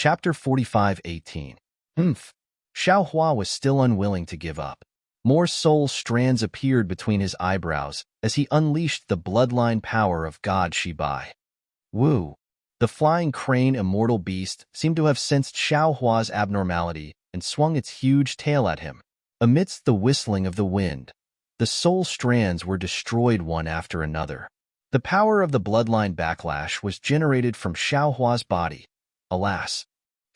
Chapter 45:18. Humph. Xiao Hua was still unwilling to give up. More soul strands appeared between his eyebrows as he unleashed the bloodline power of God Shibai. Woo! The flying crane immortal beast seemed to have sensed Xiao Hua's abnormality and swung its huge tail at him. Amidst the whistling of the wind, the soul strands were destroyed one after another. The power of the bloodline backlash was generated from Xiao Hua's body. Alas!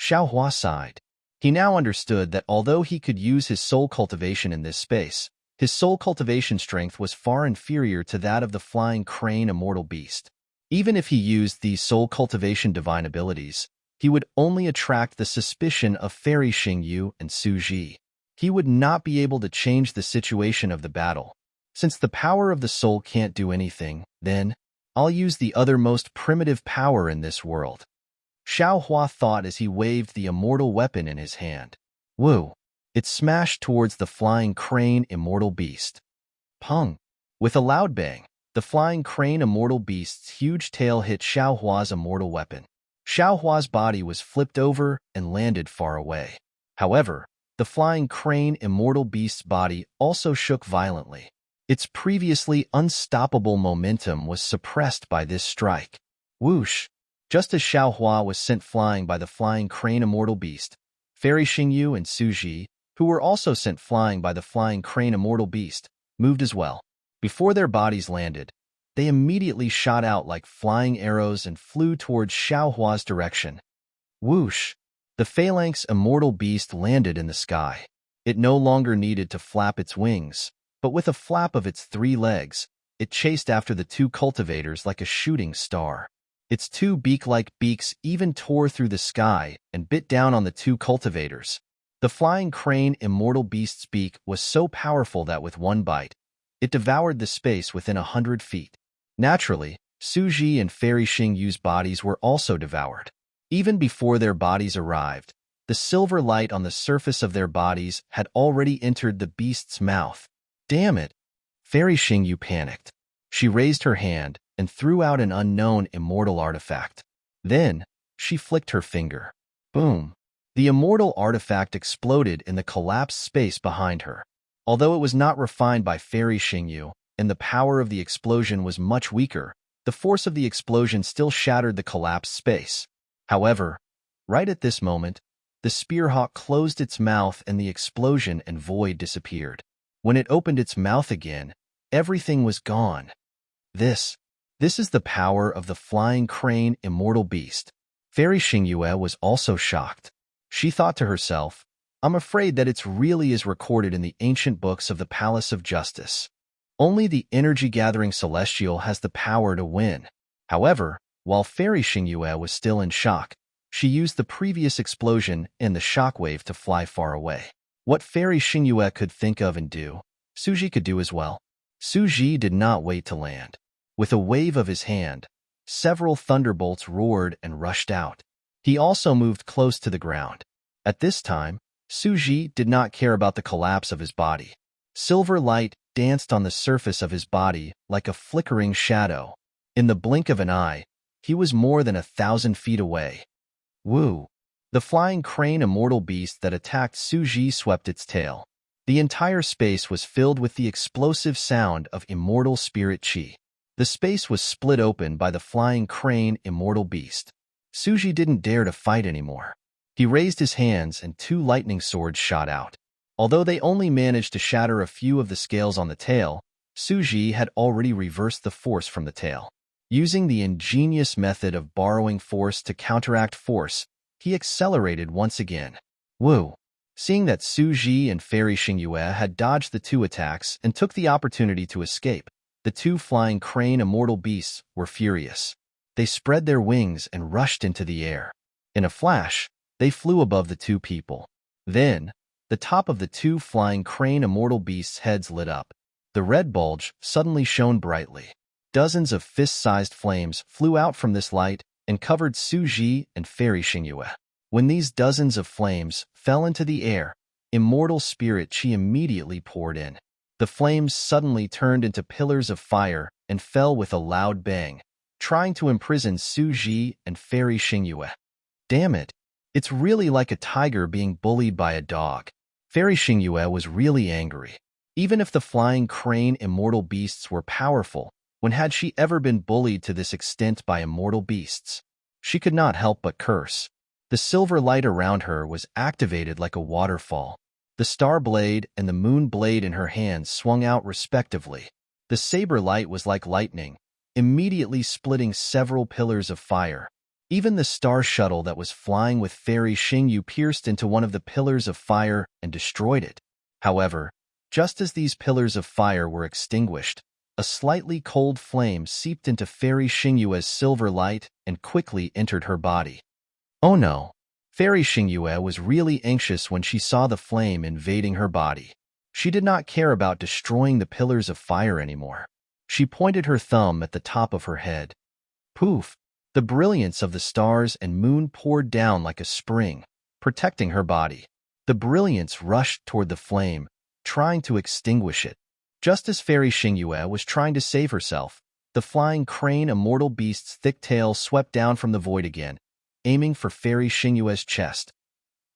Xiao Hua sighed. He now understood that although he could use his soul cultivation in this space, his soul cultivation strength was far inferior to that of the flying crane immortal beast. Even if he used these soul cultivation divine abilities, he would only attract the suspicion of Fairy Xingyu and Su Ji. He would not be able to change the situation of the battle. Since the power of the soul can't do anything, then I'll use the other most primitive power in this world. Xiao Hua thought as he waved the immortal weapon in his hand. Woo! It smashed towards the flying crane immortal beast. Pung! With a loud bang, the flying crane immortal beast's huge tail hit Xiao Hua's immortal weapon. Xiao Hua's body was flipped over and landed far away. However, the flying crane immortal beast's body also shook violently. Its previously unstoppable momentum was suppressed by this strike. Whoosh! Just as Xiao Hua was sent flying by the flying crane immortal beast, Fairy Xingyu and Su Ji, who were also sent flying by the flying crane immortal beast, moved as well. Before their bodies landed, they immediately shot out like flying arrows and flew towards Xiao Hua's direction. Whoosh! The phalanx immortal beast landed in the sky. It no longer needed to flap its wings, but with a flap of its 3 legs, it chased after the 2 cultivators like a shooting star. Its 2 beak-like beaks even tore through the sky and bit down on the 2 cultivators. The flying crane immortal beast's beak was so powerful that with one bite, it devoured the space within 100 feet. Naturally, Su Ji and Fairy Xingyu's bodies were also devoured. Even before their bodies arrived, the silver light on the surface of their bodies had already entered the beast's mouth. Damn it! Fairy Xingyu panicked. She raised her hand and threw out an unknown immortal artifact. Then, she flicked her finger. Boom! The immortal artifact exploded in the collapsed space behind her. Although it was not refined by Fairy Xingyu, and the power of the explosion was much weaker, the force of the explosion still shattered the collapsed space. However, right at this moment, the spearhawk closed its mouth and the explosion and void disappeared. When it opened its mouth again, everything was gone. This is the power of the flying crane immortal beast. Fairy Xingyue was also shocked. She thought to herself, I'm afraid that it's really is recorded in the ancient books of the Palace of Justice. Only the energy-gathering celestial has the power to win. However, while Fairy Xingyue was still in shock, she used the previous explosion and the shockwave to fly far away. What Fairy Xingyue could think of and do, Su Ji could do as well. Su Ji did not wait to land. With a wave of his hand, several thunderbolts roared and rushed out. He also moved close to the ground. At this time, Su Ji did not care about the collapse of his body. Silver light danced on the surface of his body like a flickering shadow. In the blink of an eye, he was more than 1,000 feet away. Woo! The flying crane immortal beast that attacked Su Ji swept its tail. The entire space was filled with the explosive sound of immortal spirit chi. The space was split open by the flying crane immortal beast. Su Ji didn't dare to fight anymore. He raised his hands and 2 lightning swords shot out. Although they only managed to shatter a few of the scales on the tail, Su Ji had already reversed the force from the tail. Using the ingenious method of borrowing force to counteract force, he accelerated once again. Woo! Seeing that Su Ji and Fairy Xingyue had dodged the 2 attacks and took the opportunity to escape, the 2 flying crane immortal beasts were furious. They spread their wings and rushed into the air. In a flash, they flew above the 2 people. Then, the top of the 2 flying crane immortal beasts' heads lit up. The red bulge suddenly shone brightly. Dozens of fist-sized flames flew out from this light and covered Su Ji and Fairy Xingyue. When these dozens of flames fell into the air, immortal spirit chi immediately poured in. The flames suddenly turned into pillars of fire and fell with a loud bang, trying to imprison Su Ji and Fairy Xingyue. Damn it! It's really like a tiger being bullied by a dog. Fairy Xingyue was really angry. Even if the flying crane immortal beasts were powerful, when had she ever been bullied to this extent by immortal beasts? She could not help but curse. The silver light around her was activated like a waterfall. The star blade and the moon blade in her hands swung out respectively. The saber light was like lightning, immediately splitting several pillars of fire. Even the star shuttle that was flying with Fairy Xingyu pierced into one of the pillars of fire and destroyed it. However, just as these pillars of fire were extinguished, a slightly cold flame seeped into Fairy Xingyue's silver light and quickly entered her body. Oh no! Fairy Xingyue was really anxious when she saw the flame invading her body. She did not care about destroying the pillars of fire anymore. She pointed her thumb at the top of her head. Poof! The brilliance of the stars and moon poured down like a spring, protecting her body. The brilliance rushed toward the flame, trying to extinguish it. Just as Fairy Xingyue was trying to save herself, the flying crane immortal beast's thick tail swept down from the void again, aiming for Fairy Xingyue's chest.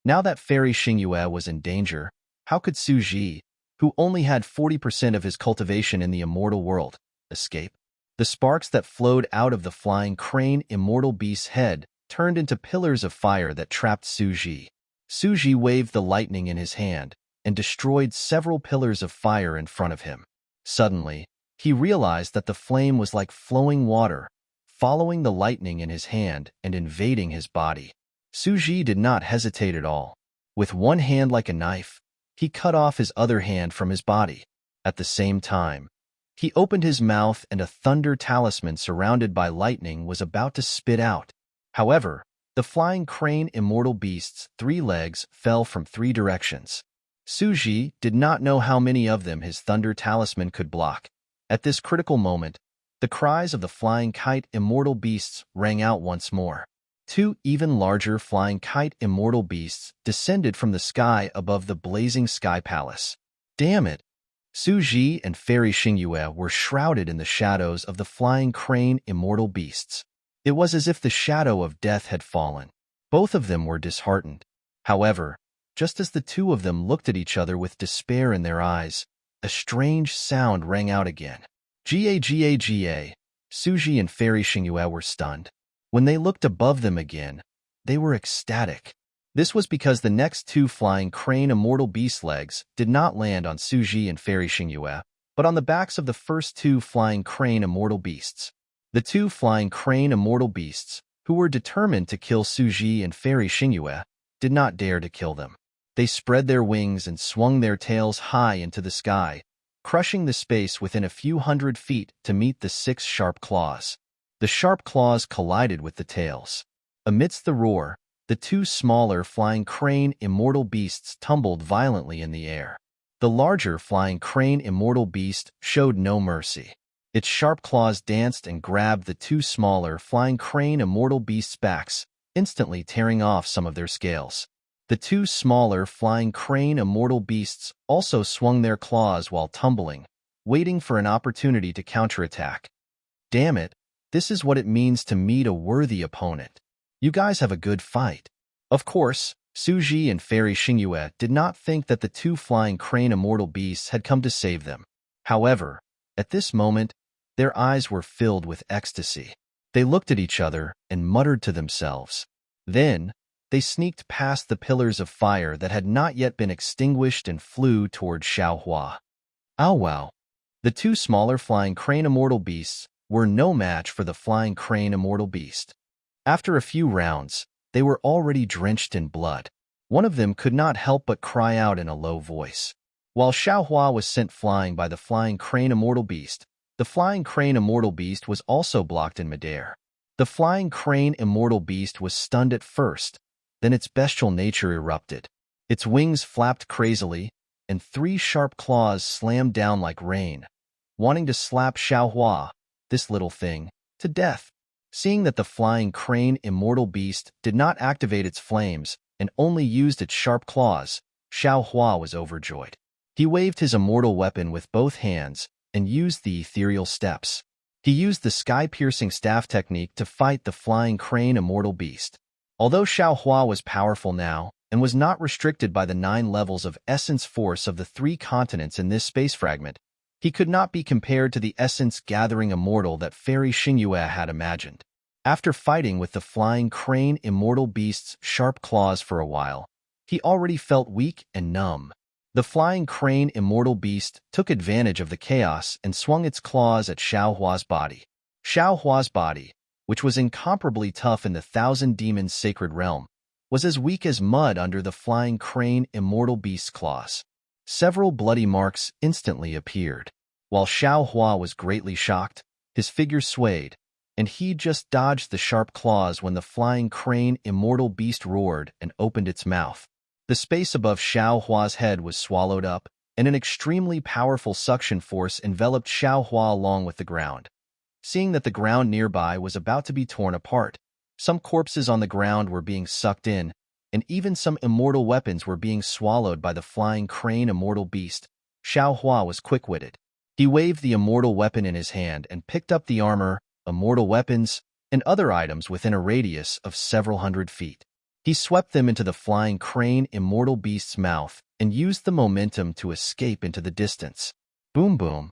Now that Fairy Xingyue was in danger, how could Su Ji, who only had 40% of his cultivation in the immortal world, escape? The sparks that flowed out of the flying crane immortal beast's head turned into pillars of fire that trapped Su Ji. Su Ji waved the lightning in his hand and destroyed several pillars of fire in front of him. Suddenly, he realized that the flame was like flowing water, following the lightning in his hand and invading his body. Su Ji did not hesitate at all. With one hand like a knife, he cut off his other hand from his body. At the same time, he opened his mouth and a thunder talisman surrounded by lightning was about to spit out. However, the flying crane immortal beast's 3 legs fell from 3 directions. Su Ji did not know how many of them his thunder talisman could block. At this critical moment, the cries of the flying kite immortal beasts rang out once more. 2 even larger flying kite immortal beasts descended from the sky above the blazing sky palace. Damn it! Su Ji and Fairy Xingyue were shrouded in the shadows of the flying crane immortal beasts. It was as if the shadow of death had fallen. Both of them were disheartened. However, just as the two of them looked at each other with despair in their eyes, a strange sound rang out again. Ga. Su Ji and Fairy Xingyue were stunned. When they looked above them again, they were ecstatic. This was because the next 2 flying crane immortal beast legs did not land on Su Ji and Fairy Xingyue, but on the backs of the first 2 flying crane immortal beasts. The 2 flying crane immortal beasts, who were determined to kill Su Ji and Fairy Xingyue, did not dare to kill them. They spread their wings and swung their tails high into the sky, crushing the space within a few hundred feet to meet the 6 sharp claws. The sharp claws collided with the tails. Amidst the roar, the 2 smaller flying crane immortal beasts tumbled violently in the air. The larger flying crane immortal beast showed no mercy. Its sharp claws danced and grabbed the 2 smaller flying crane immortal beasts' backs, instantly tearing off some of their scales. The 2 smaller flying crane immortal beasts also swung their claws while tumbling, waiting for an opportunity to counterattack. Damn it, this is what it means to meet a worthy opponent. You guys have a good fight. Of course, Su Ji and Fairy Xingyue did not think that the 2 flying crane immortal beasts had come to save them. However, at this moment, their eyes were filled with ecstasy. They looked at each other and muttered to themselves. Then, they sneaked past the pillars of fire that had not yet been extinguished and flew toward Xiaohua. Ow wow! The 2 smaller flying crane immortal beasts were no match for the flying crane immortal beast. After a few rounds, they were already drenched in blood. One of them could not help but cry out in a low voice. While Xiaohua was sent flying by the flying crane immortal beast, the flying crane immortal beast was also blocked in midair. The flying crane immortal beast was stunned at first, then its bestial nature erupted. Its wings flapped crazily, and 3 sharp claws slammed down like rain, wanting to slap Xiaohua, this little thing, to death. Seeing that the flying crane immortal beast did not activate its flames and only used its sharp claws, Xiaohua was overjoyed. He waved his immortal weapon with both hands and used the ethereal steps. He used the sky-piercing staff technique to fight the flying crane immortal beast. Although Xiaohua was powerful now and was not restricted by the 9 levels of essence force of the 3 continents in this space fragment, he could not be compared to the essence-gathering immortal that Fairy Xingyue had imagined. After fighting with the flying crane immortal beast's sharp claws for a while, he already felt weak and numb. The flying crane immortal beast took advantage of the chaos and swung its claws at Xiaohua's body. Xiaohua's body, which was incomparably tough in the Thousand Demons sacred realm, was as weak as mud under the flying crane immortal beast's claws. Several bloody marks instantly appeared. While Xiaohua was greatly shocked, his figure swayed, and he just dodged the sharp claws when the flying crane immortal beast roared and opened its mouth. The space above Xiaohua's head was swallowed up, and an extremely powerful suction force enveloped Xiaohua along with the ground. Seeing that the ground nearby was about to be torn apart, some corpses on the ground were being sucked in, and even some immortal weapons were being swallowed by the flying crane immortal beast. Xiaohua was quick-witted. He waved the immortal weapon in his hand and picked up the armor, immortal weapons, and other items within a radius of several hundred feet. He swept them into the flying crane immortal beast's mouth and used the momentum to escape into the distance. Boom boom.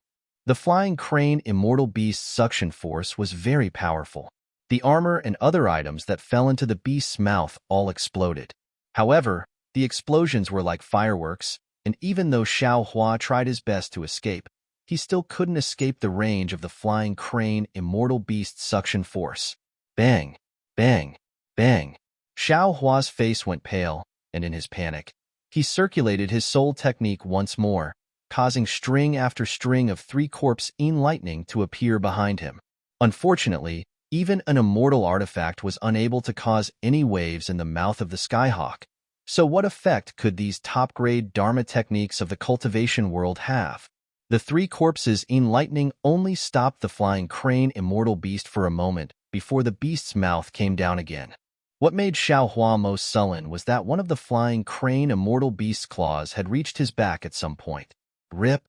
The flying crane immortal beast's suction force was very powerful. The armor and other items that fell into the beast's mouth all exploded. However, the explosions were like fireworks, and even though Xiaohua tried his best to escape, he still couldn't escape the range of the flying crane immortal beast's suction force. Bang! Bang! Bang! Xiaohua's face went pale, and in his panic, he circulated his soul technique once more, causing string after string of 3 corpse-in lightning to appear behind him. Unfortunately, even an immortal artifact was unable to cause any waves in the mouth of the Skyhawk. So what effect could these top-grade Dharma techniques of the cultivation world have? The 3 corpses in lightning only stopped the flying crane immortal beast for a moment before the beast's mouth came down again. What made Xiaohua most sullen was that one of the flying crane immortal beast's claws had reached his back at some point. Rip!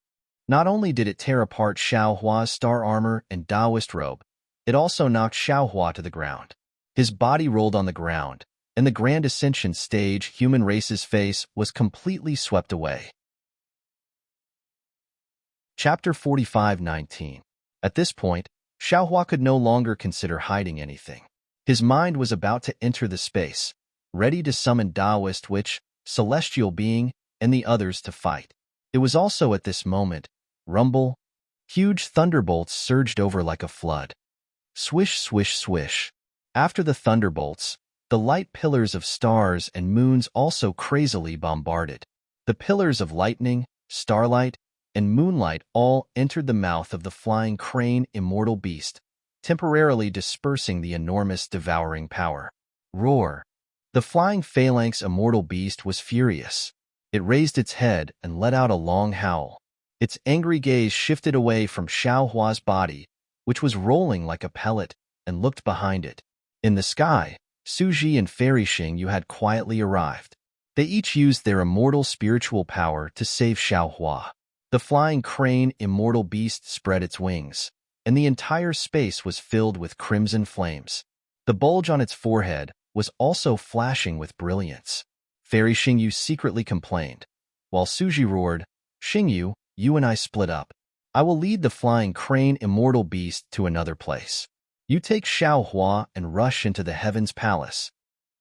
Not only did it tear apart Xiaohua's star armor and Taoist robe, it also knocked Xiaohua to the ground. His body rolled on the ground, and the Grand Ascension stage human race's face was completely swept away. Chapter 45:19. At this point, Xiaohua could no longer consider hiding anything. His mind was about to enter the space, ready to summon Taoist Witch, Celestial Being, and the others to fight. It was also at this moment, rumble, huge thunderbolts surged over like a flood. Swish, swish, swish. After the thunderbolts, the light pillars of stars and moons also crazily bombarded. The pillars of lightning, starlight, and moonlight all entered the mouth of the flying crane immortal beast, temporarily dispersing the enormous devouring power. Roar! The flying phalanx immortal beast was furious. It raised its head and let out a long howl. Its angry gaze shifted away from Xiaohua's body, which was rolling like a pellet, and looked behind it. In the sky, Suji and Fairy Xingyu had quietly arrived. They each used their immortal spiritual power to save Xiaohua. The flying crane immortal beast spread its wings, and the entire space was filled with crimson flames. The bulge on its forehead was also flashing with brilliance. Fairy Xingyu secretly complained, while Suji roared, "Xingyu, you and I split up. I will lead the flying crane immortal beast to another place. You take Xiaohua and rush into the Heaven's Palace."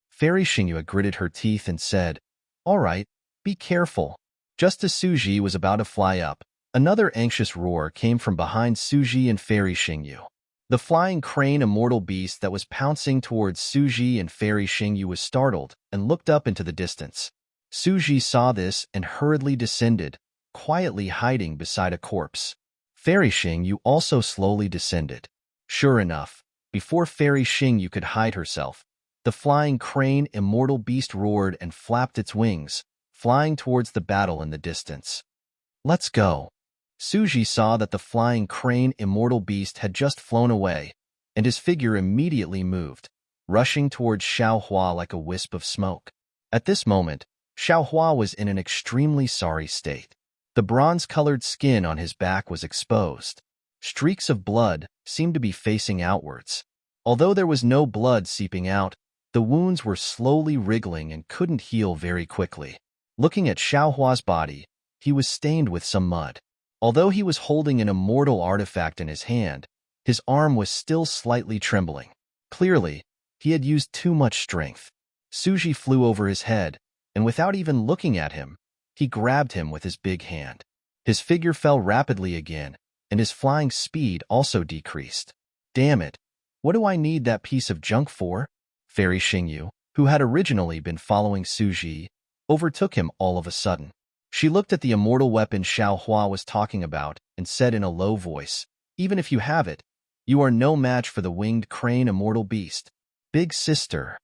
Fairy Xingyu gritted her teeth and said, "All right, be careful." Just as Suji was about to fly up, another anxious roar came from behind Suji and Fairy Xingyu. The flying crane immortal beast that was pouncing towards Suji and Fairy Xingyu was startled and looked up into the distance. Suji saw this and hurriedly descended, quietly hiding beside a corpse. Fairy Xingyu also slowly descended. Sure enough, before Fairy Xingyu could hide herself, the flying crane immortal beast roared and flapped its wings, flying towards the battle in the distance. "Let's go." Suji saw that the flying crane immortal beast had just flown away, and his figure immediately moved, rushing towards Xiaohua like a wisp of smoke. At this moment, Xiaohua was in an extremely sorry state. The bronze-colored skin on his back was exposed. Streaks of blood seemed to be facing outwards. Although there was no blood seeping out, The wounds were slowly wriggling and couldn't heal very quickly. Looking at Xiaohua's body, he was stained with some mud. Although he was holding an immortal artifact in his hand, his arm was still slightly trembling. Clearly, he had used too much strength. Suji flew over his head, and without even looking at him, he grabbed him with his big hand. His figure fell rapidly again, and his flying speed also decreased. Damn it! What do I need that piece of junk for? Fairy Xingyu, who had originally been following Suji, overtook him all of a sudden. She looked at the immortal weapon Xiaohua was talking about and said in a low voice, "Even if you have it, you are no match for the winged crane immortal beast. Big sister."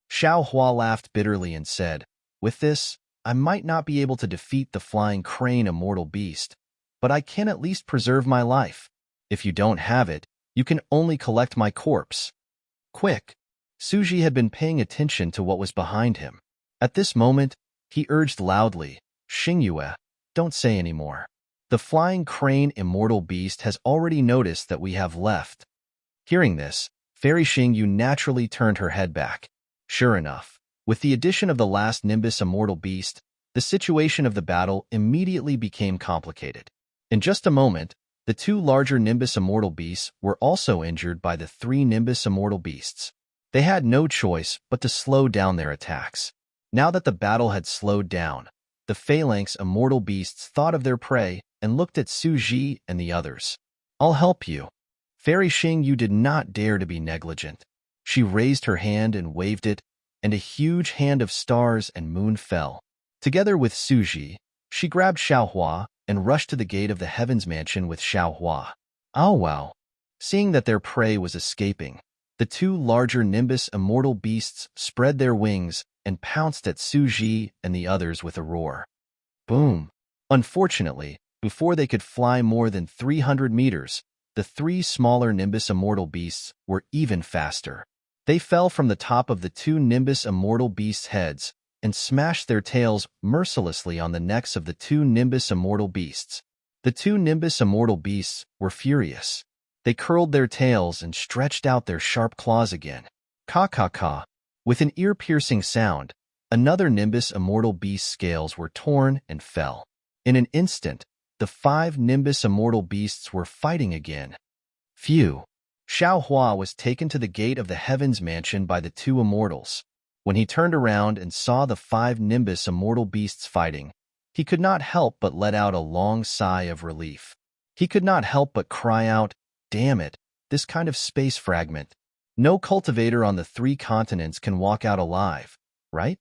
Xiaohua laughed bitterly and said, "With this, I might not be able to defeat the flying crane immortal beast, but I can at least preserve my life. If you don't have it, you can only collect my corpse." Quick! Suji had been paying attention to what was behind him. At this moment, he urged loudly, "Xingyue, don't say any more. The flying crane immortal beast has already noticed that we have left." Hearing this, Fairy Xingyu naturally turned her head back. Sure enough, with the addition of the last Nimbus immortal beast, the situation of the battle immediately became complicated. In just a moment, the two larger Nimbus immortal beasts were also injured by the three Nimbus immortal beasts. They had no choice but to slow down their attacks. Now that the battle had slowed down, the Phalanx immortal beasts thought of their prey and looked at Suji and the others. "I'll help you." Fairy Xingyu did not dare to be negligent. She raised her hand and waved it, and a huge hand of stars and moon fell. Together with Suji, she grabbed Xiaohua and rushed to the gate of the Heavens Mansion with Xiaohua. Oh wow! Seeing that their prey was escaping, the two larger Nimbus immortal beasts spread their wings and pounced at Suji and the others with a roar. Boom! Unfortunately, before they could fly more than 300 meters, the three smaller Nimbus immortal beasts were even faster. They fell from the top of the two Nimbus immortal beasts' heads and smashed their tails mercilessly on the necks of the two Nimbus immortal beasts. The two Nimbus immortal beasts were furious. They curled their tails and stretched out their sharp claws again. Ka-ka-ka. With an ear-piercing sound, another Nimbus immortal beast's scales were torn and fell. In an instant, the five Nimbus immortal beasts were fighting again. Phew! Xiaohua was taken to the gate of the Heavens Mansion by the two immortals. When he turned around and saw the five Nimbus immortal beasts fighting, he could not help but let out a long sigh of relief. He could not help but cry out, "Damn it, this kind of space fragment. No cultivator on the three continents can walk out alive, right?"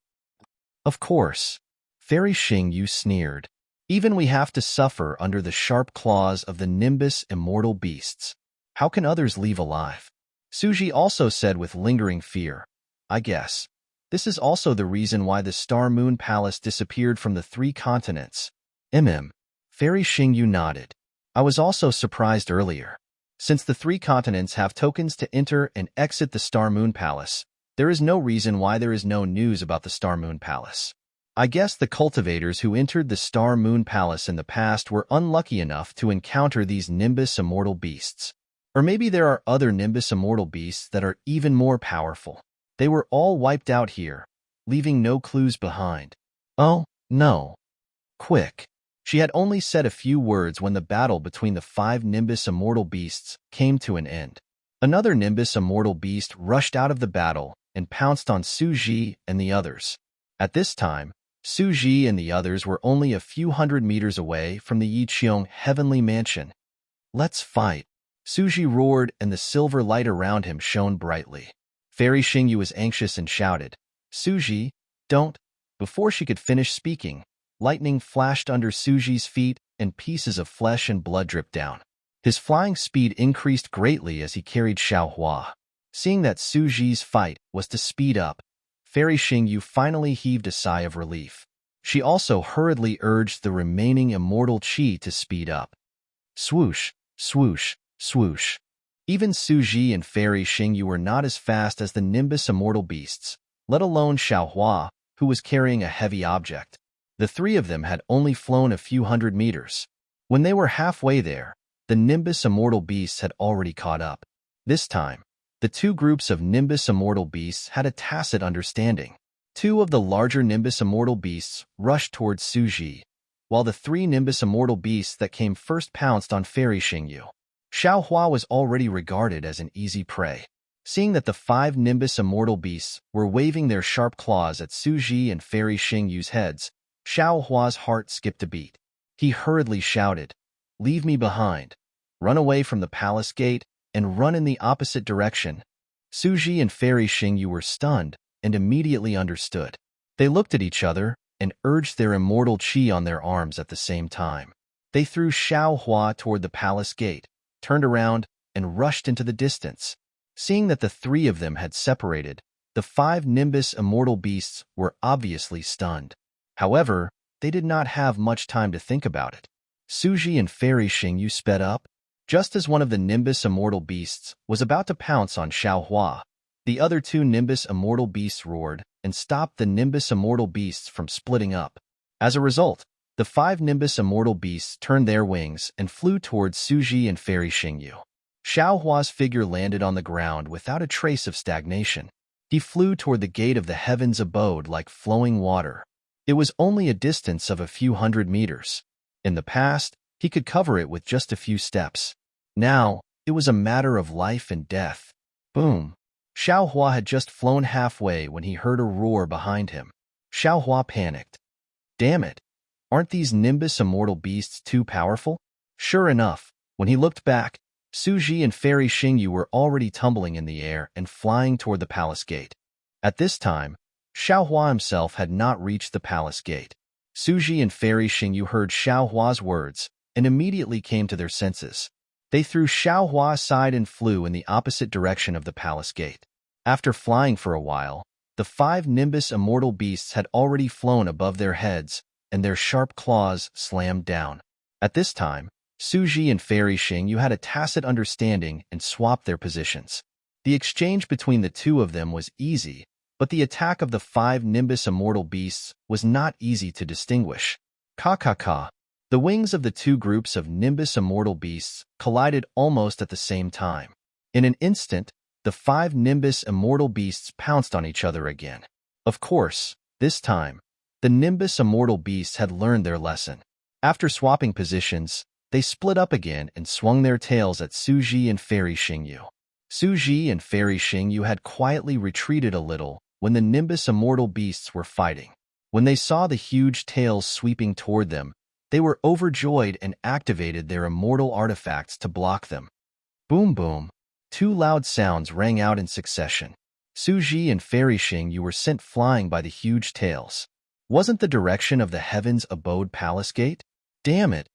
"Of course." Fairy Xingyu sneered. "Even we have to suffer under the sharp claws of the Nimbus immortal beasts. How can others leave alive?" Suji also said with lingering fear, "I guess. This is also the reason why the Star Moon Palace disappeared from the three continents." Fairy Xingyu nodded. "I was also surprised earlier. Since the three continents have tokens to enter and exit the Star Moon Palace, there is no reason why there is no news about the Star Moon Palace. I guess the cultivators who entered the Star Moon Palace in the past were unlucky enough to encounter these Nimbus immortal beasts. Or maybe there are other Nimbus immortal beasts that are even more powerful. They were all wiped out here, leaving no clues behind." "Oh, no. Quick." She had only said a few words when the battle between the five Nimbus immortal beasts came to an end. Another Nimbus immortal beast rushed out of the battle and pounced on Suji and the others. At this time, Suji and the others were only a few hundred meters away from the Yiqiong Heavenly Mansion. "Let's fight." Suji roared and the silver light around him shone brightly. Fairy Xingyu was anxious and shouted, "Suji, don't." Before she could finish speaking, lightning flashed under Suji's feet and pieces of flesh and blood dripped down. His flying speed increased greatly as he carried Xiaohua. Seeing that Suji's fight was to speed up, Fairy Xingyu finally heaved a sigh of relief. She also hurriedly urged the remaining immortal qi to speed up. Swoosh, swoosh, swoosh. Even Suji and Fairy Xingyu were not as fast as the Nimbus immortal beasts, let alone Xiaohua, who was carrying a heavy object. The three of them had only flown a few hundred meters. When they were halfway there, the Nimbus immortal beasts had already caught up. This time, The two groups of Nimbus immortal beasts had a tacit understanding. Two of the larger Nimbus immortal beasts rushed towards Suji, while the three Nimbus immortal beasts that came first pounced on Fairy Xingyu. Xiaohua was already regarded as an easy prey. Seeing that the five Nimbus immortal beasts were waving their sharp claws at Suji and Fairy Xingyu's heads, Xiaohua's heart skipped a beat. He hurriedly shouted, "Leave me behind. Run away from the palace gate and run in the opposite direction." Suji and Fairy Xingyu were stunned and immediately understood. They looked at each other and urged their immortal qi on their arms at the same time. They threw Xiaohua toward the palace gate, turned around, and rushed into the distance. Seeing that the three of them had separated, the five Nimbus immortal beasts were obviously stunned. However, they did not have much time to think about it. Suji and Fairy Xingyu sped up. Just as one of the Nimbus immortal beasts was about to pounce on Xiaohua, the other two Nimbus immortal beasts roared and stopped the Nimbus immortal beasts from splitting up. As a result, the five Nimbus immortal beasts turned their wings and flew towards Suji and Fairy Xingyu. Xiaohua's figure landed on the ground without a trace of stagnation. He flew toward the gate of the heaven's abode like flowing water. It was only a distance of a few hundred meters. In the past, he could cover it with just a few steps. Now, it was a matter of life and death. Boom! Xiaohua had just flown halfway when he heard a roar behind him. Xiaohua panicked. Damn it! Aren't these Nimbus immortal beasts too powerful? Sure enough, when he looked back, Suji and Fairy Xingyu were already tumbling in the air and flying toward the palace gate. At this time, Xiaohua himself had not reached the palace gate. Suji and Fairy Xingyu heard Xiaohua's words and immediately came to their senses. They threw Xiaohua aside and flew in the opposite direction of the palace gate. After flying for a while, the five Nimbus immortal beasts had already flown above their heads, and their sharp claws slammed down. At this time, Suji and Fairy Xingyu had a tacit understanding and swapped their positions. The exchange between the two of them was easy, but the attack of the five Nimbus immortal beasts was not easy to distinguish. Ka-ka-ka. The wings of the two groups of Nimbus immortal beasts collided almost at the same time. In an instant, the five Nimbus immortal beasts pounced on each other again. Of course, this time, the Nimbus immortal beasts had learned their lesson. After swapping positions, they split up again and swung their tails at Suji and Fairy Xingyu. Suji and Fairy Xingyu had quietly retreated a little when the Nimbus immortal beasts were fighting. When they saw the huge tails sweeping toward them, they were overjoyed and activated their immortal artifacts to block them. Boom boom. Two loud sounds rang out in succession. Suji and Fairy Xingyu were sent flying by the huge tails. Wasn't the direction of the heaven's abode palace gate? Damn it!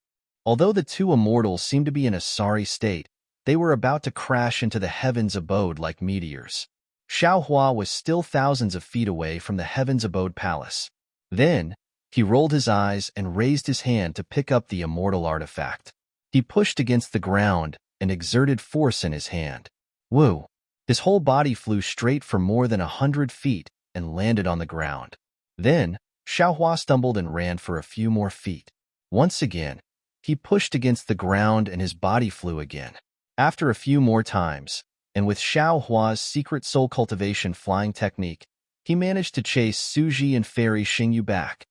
Although the two immortals seemed to be in a sorry state, they were about to crash into the heaven's abode like meteors. Xiaohua was still thousands of feet away from the heaven's abode palace. Then, he rolled his eyes and raised his hand to pick up the immortal artifact. He pushed against the ground and exerted force in his hand. Woo! His whole body flew straight for more than 100 feet and landed on the ground. Then, Xiaohua stumbled and ran for a few more feet. Once again, he pushed against the ground and his body flew again. After a few more times, and with Xiaohua's secret soul cultivation flying technique, he managed to chase Suji and Fairy Xingyu back.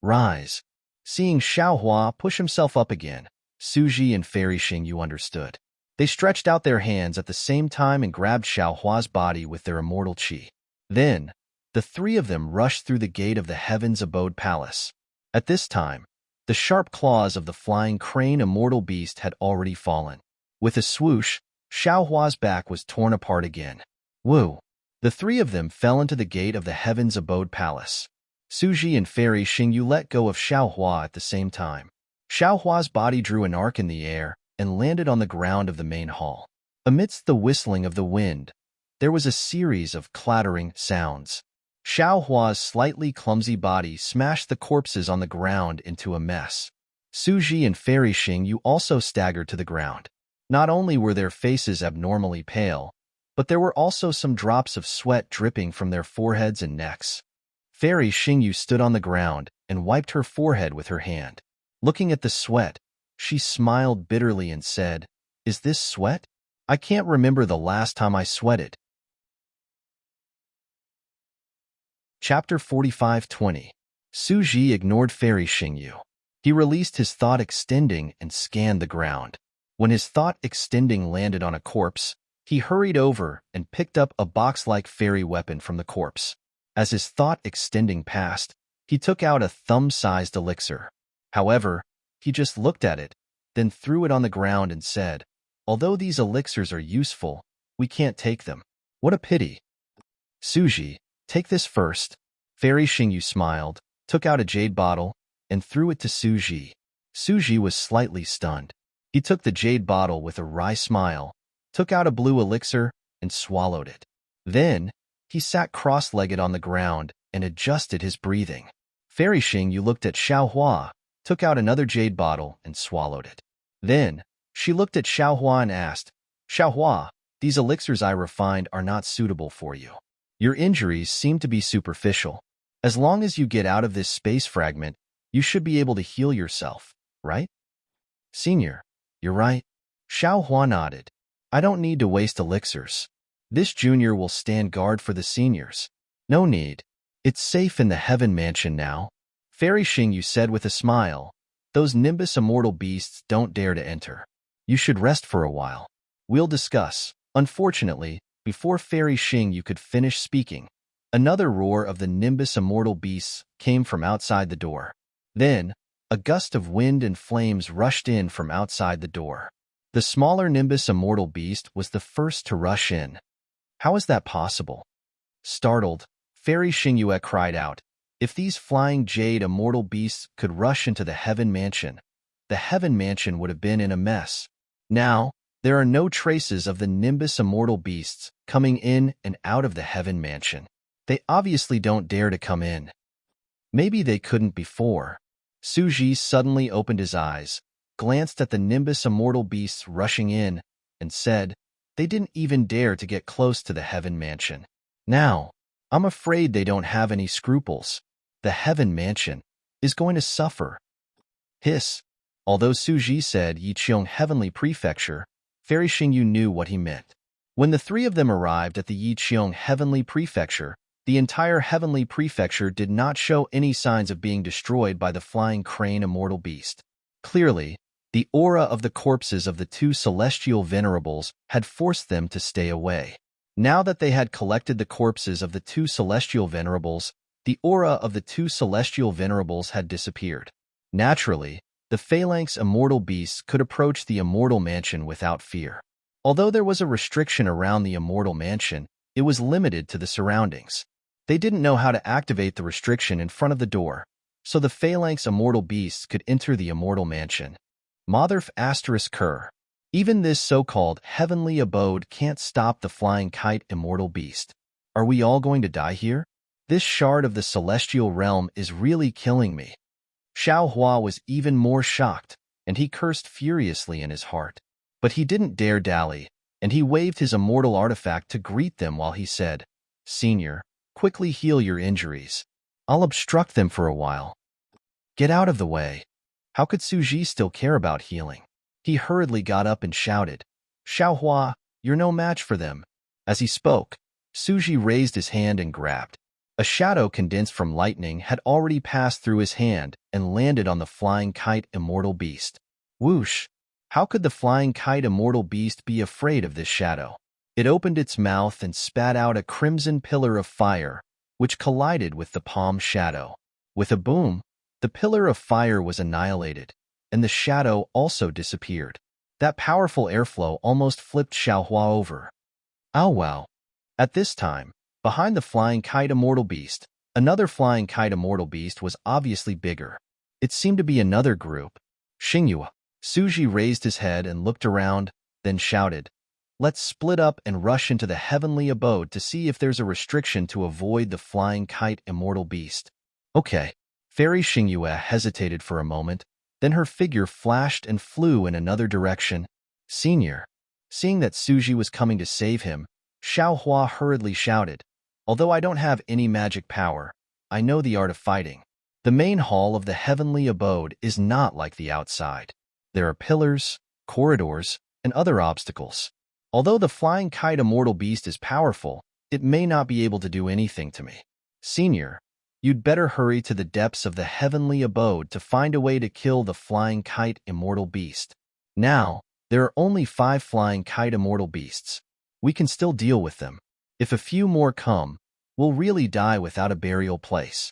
Rise. Seeing Xiaohua push himself up again, Suji and Fairy Xingyu understood. They stretched out their hands at the same time and grabbed Xiaohua's body with their immortal qi. Then, the three of them rushed through the gate of the heaven's abode palace. At this time, the sharp claws of the flying crane immortal beast had already fallen. With a swoosh, Xiaohua's back was torn apart again. Woo! The three of them fell into the gate of the heaven's abode palace. Suji and Fairy Xingyu let go of Xiaohua at the same time. Xiaohua's body drew an arc in the air and landed on the ground of the main hall. Amidst the whistling of the wind, there was a series of clattering sounds. Xiaohua's slightly clumsy body smashed the corpses on the ground into a mess. Suji and Fairy Xingyu also staggered to the ground. Not only were their faces abnormally pale, but there were also some drops of sweat dripping from their foreheads and necks. Fairy Xingyu stood on the ground and wiped her forehead with her hand. Looking at the sweat, she smiled bitterly and said, "Is this sweat? I can't remember the last time I sweated. Chapter 45:20. Suji ignored Fairy Xingyu. He released his thought extending and scanned the ground. When his thought extending landed on a corpse, he hurried over and picked up a box-like fairy weapon from the corpse. As his thought extending passed, he took out a thumb-sized elixir. However, he just looked at it, then threw it on the ground and said, "Although these elixirs are useful, we can't take them. What a pity." "Suji, take this first." Fairy Xingyu smiled, took out a jade bottle, and threw it to Suji. Suji was slightly stunned. He took the jade bottle with a wry smile, took out a blue elixir, and swallowed it. Then, he sat cross-legged on the ground and adjusted his breathing. Fairy Xingyu looked at Xiaohua, took out another jade bottle, and swallowed it. Then, she looked at Xiaohua and asked, "Xiaohua, these elixirs I refined are not suitable for you. Your injuries seem to be superficial. As long as you get out of this space fragment, you should be able to heal yourself, right?" "Senior, you're right." Xiaohua nodded. "I don't need to waste elixirs. This junior will stand guard for the seniors." "No need. It's safe in the Heaven Mansion now," Fairy Xingyu said with a smile. "Those Nimbus immortal beasts don't dare to enter. You should rest for a while. We'll discuss." Unfortunately, before Fairy Xingyu could finish speaking, another roar of the Nimbus immortal beasts came from outside the door. Then, a gust of wind and flames rushed in from outside the door. The smaller Nimbus immortal beast was the first to rush in. "How is that possible?" Startled, Fairy Xingyu cried out, "If these flying jade immortal beasts could rush into the Heaven Mansion, the Heaven Mansion would have been in a mess. Now, there are no traces of the Nimbus immortal beasts coming in and out of the Heaven Mansion. They obviously don't dare to come in. Maybe they couldn't before." Suji suddenly opened his eyes, glanced at the Nimbus immortal beasts rushing in, and said, "They didn't even dare to get close to the Heaven Mansion. Now, I'm afraid they don't have any scruples. The Heaven Mansion is going to suffer." Hiss. Although Suji said Yiqiong Heavenly Prefecture, Fairy Xingyu knew what he meant. When the three of them arrived at the Yiqiong Heavenly Prefecture, the entire Heavenly Prefecture did not show any signs of being destroyed by the flying crane immortal beast. Clearly, the aura of the corpses of the two celestial venerables had forced them to stay away. Now that they had collected the corpses of the two celestial venerables, the aura of the two celestial venerables had disappeared. Naturally, the phalanx immortal beasts could approach the immortal mansion without fear. Although there was a restriction around the immortal mansion, it was limited to the surroundings. They didn't know how to activate the restriction in front of the door, so the phalanx immortal beasts could enter the immortal mansion. Motherf ****. Even this so-called heavenly abode can't stop the flying kite immortal beast. Are we all going to die here? This shard of the celestial realm is really killing me." Xiaohua was even more shocked, and he cursed furiously in his heart. But he didn't dare dally, and he waved his immortal artifact to greet them while he said, "Senior, quickly heal your injuries. I'll obstruct them for a while." "Get out of the way." How could Suji still care about healing? He hurriedly got up and shouted, "Xiaohua, you're no match for them." As he spoke, Suji raised his hand and grabbed. A shadow condensed from lightning had already passed through his hand and landed on the flying kite immortal beast. Whoosh! How could the flying kite immortal beast be afraid of this shadow? It opened its mouth and spat out a crimson pillar of fire, which collided with the palm shadow. With a boom, the pillar of fire was annihilated, and the shadow also disappeared. That powerful airflow almost flipped Xiaohua over. "Oh wow." At this time, behind the flying kite immortal beast, another flying kite immortal beast was obviously bigger. It seemed to be another group. "Xingyu." Suji raised his head and looked around, then shouted, "Let's split up and rush into the heavenly abode to see if there's a restriction to avoid the flying kite immortal beast." "Okay." Fairy Xingyu hesitated for a moment, then her figure flashed and flew in another direction. "Senior." Seeing that Suji was coming to save him, Xiaohua hurriedly shouted, "Although I don't have any magic power, I know the art of fighting. The main hall of the heavenly abode is not like the outside. There are pillars, corridors, and other obstacles. Although the flying kite immortal beast is powerful, it may not be able to do anything to me. Senior, you'd better hurry to the depths of the heavenly abode to find a way to kill the flying kite immortal beast. Now, there are only 5 flying kite immortal beasts. We can still deal with them. If a few more come, we'll really die without a burial place.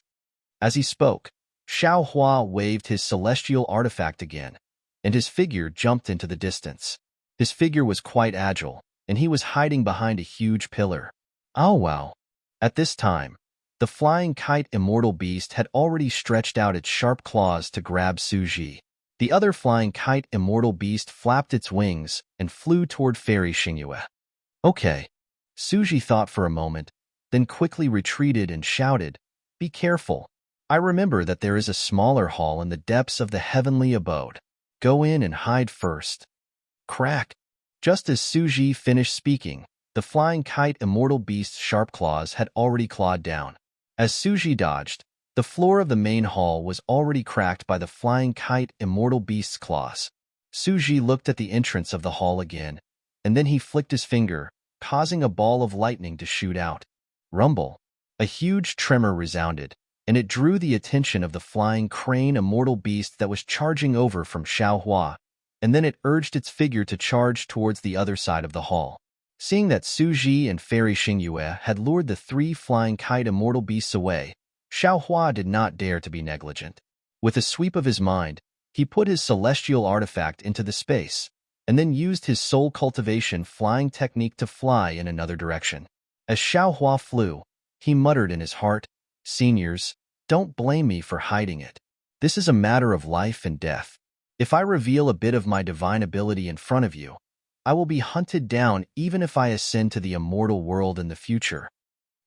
As he spoke, Xiao Hua waved his celestial artifact again, and his figure jumped into the distance. His figure was quite agile, and he was hiding behind a huge pillar. Oh wow! At this time, the flying kite immortal beast had already stretched out its sharp claws to grab Suji. The other flying kite immortal beast flapped its wings and flew toward Fairy Xingyue. Okay. Suji thought for a moment, then quickly retreated and shouted, "Be careful. I remember that there is a smaller hall in the depths of the heavenly abode. Go in and hide first." Crack! Just as Suji finished speaking, the flying kite immortal beast's sharp claws had already clawed down. As Suji dodged, the floor of the main hall was already cracked by the flying kite immortal beast's claws. Suji looked at the entrance of the hall again, and then he flicked his finger, causing a ball of lightning to shoot out. Rumble! A huge tremor resounded, and it drew the attention of the flying crane immortal beast that was charging over from Xiaohua, and then it urged its figure to charge towards the other side of the hall. Seeing that Suji and Fairy Xingyue had lured the 3 flying kite immortal beasts away, Xiaohua did not dare to be negligent. With a sweep of his mind, he put his celestial artifact into the space, and then used his soul cultivation flying technique to fly in another direction. As Xiaohua flew, he muttered in his heart, "Seniors, don't blame me for hiding it. This is a matter of life and death. If I reveal a bit of my divine ability in front of you, I will be hunted down even if I ascend to the immortal world in the future."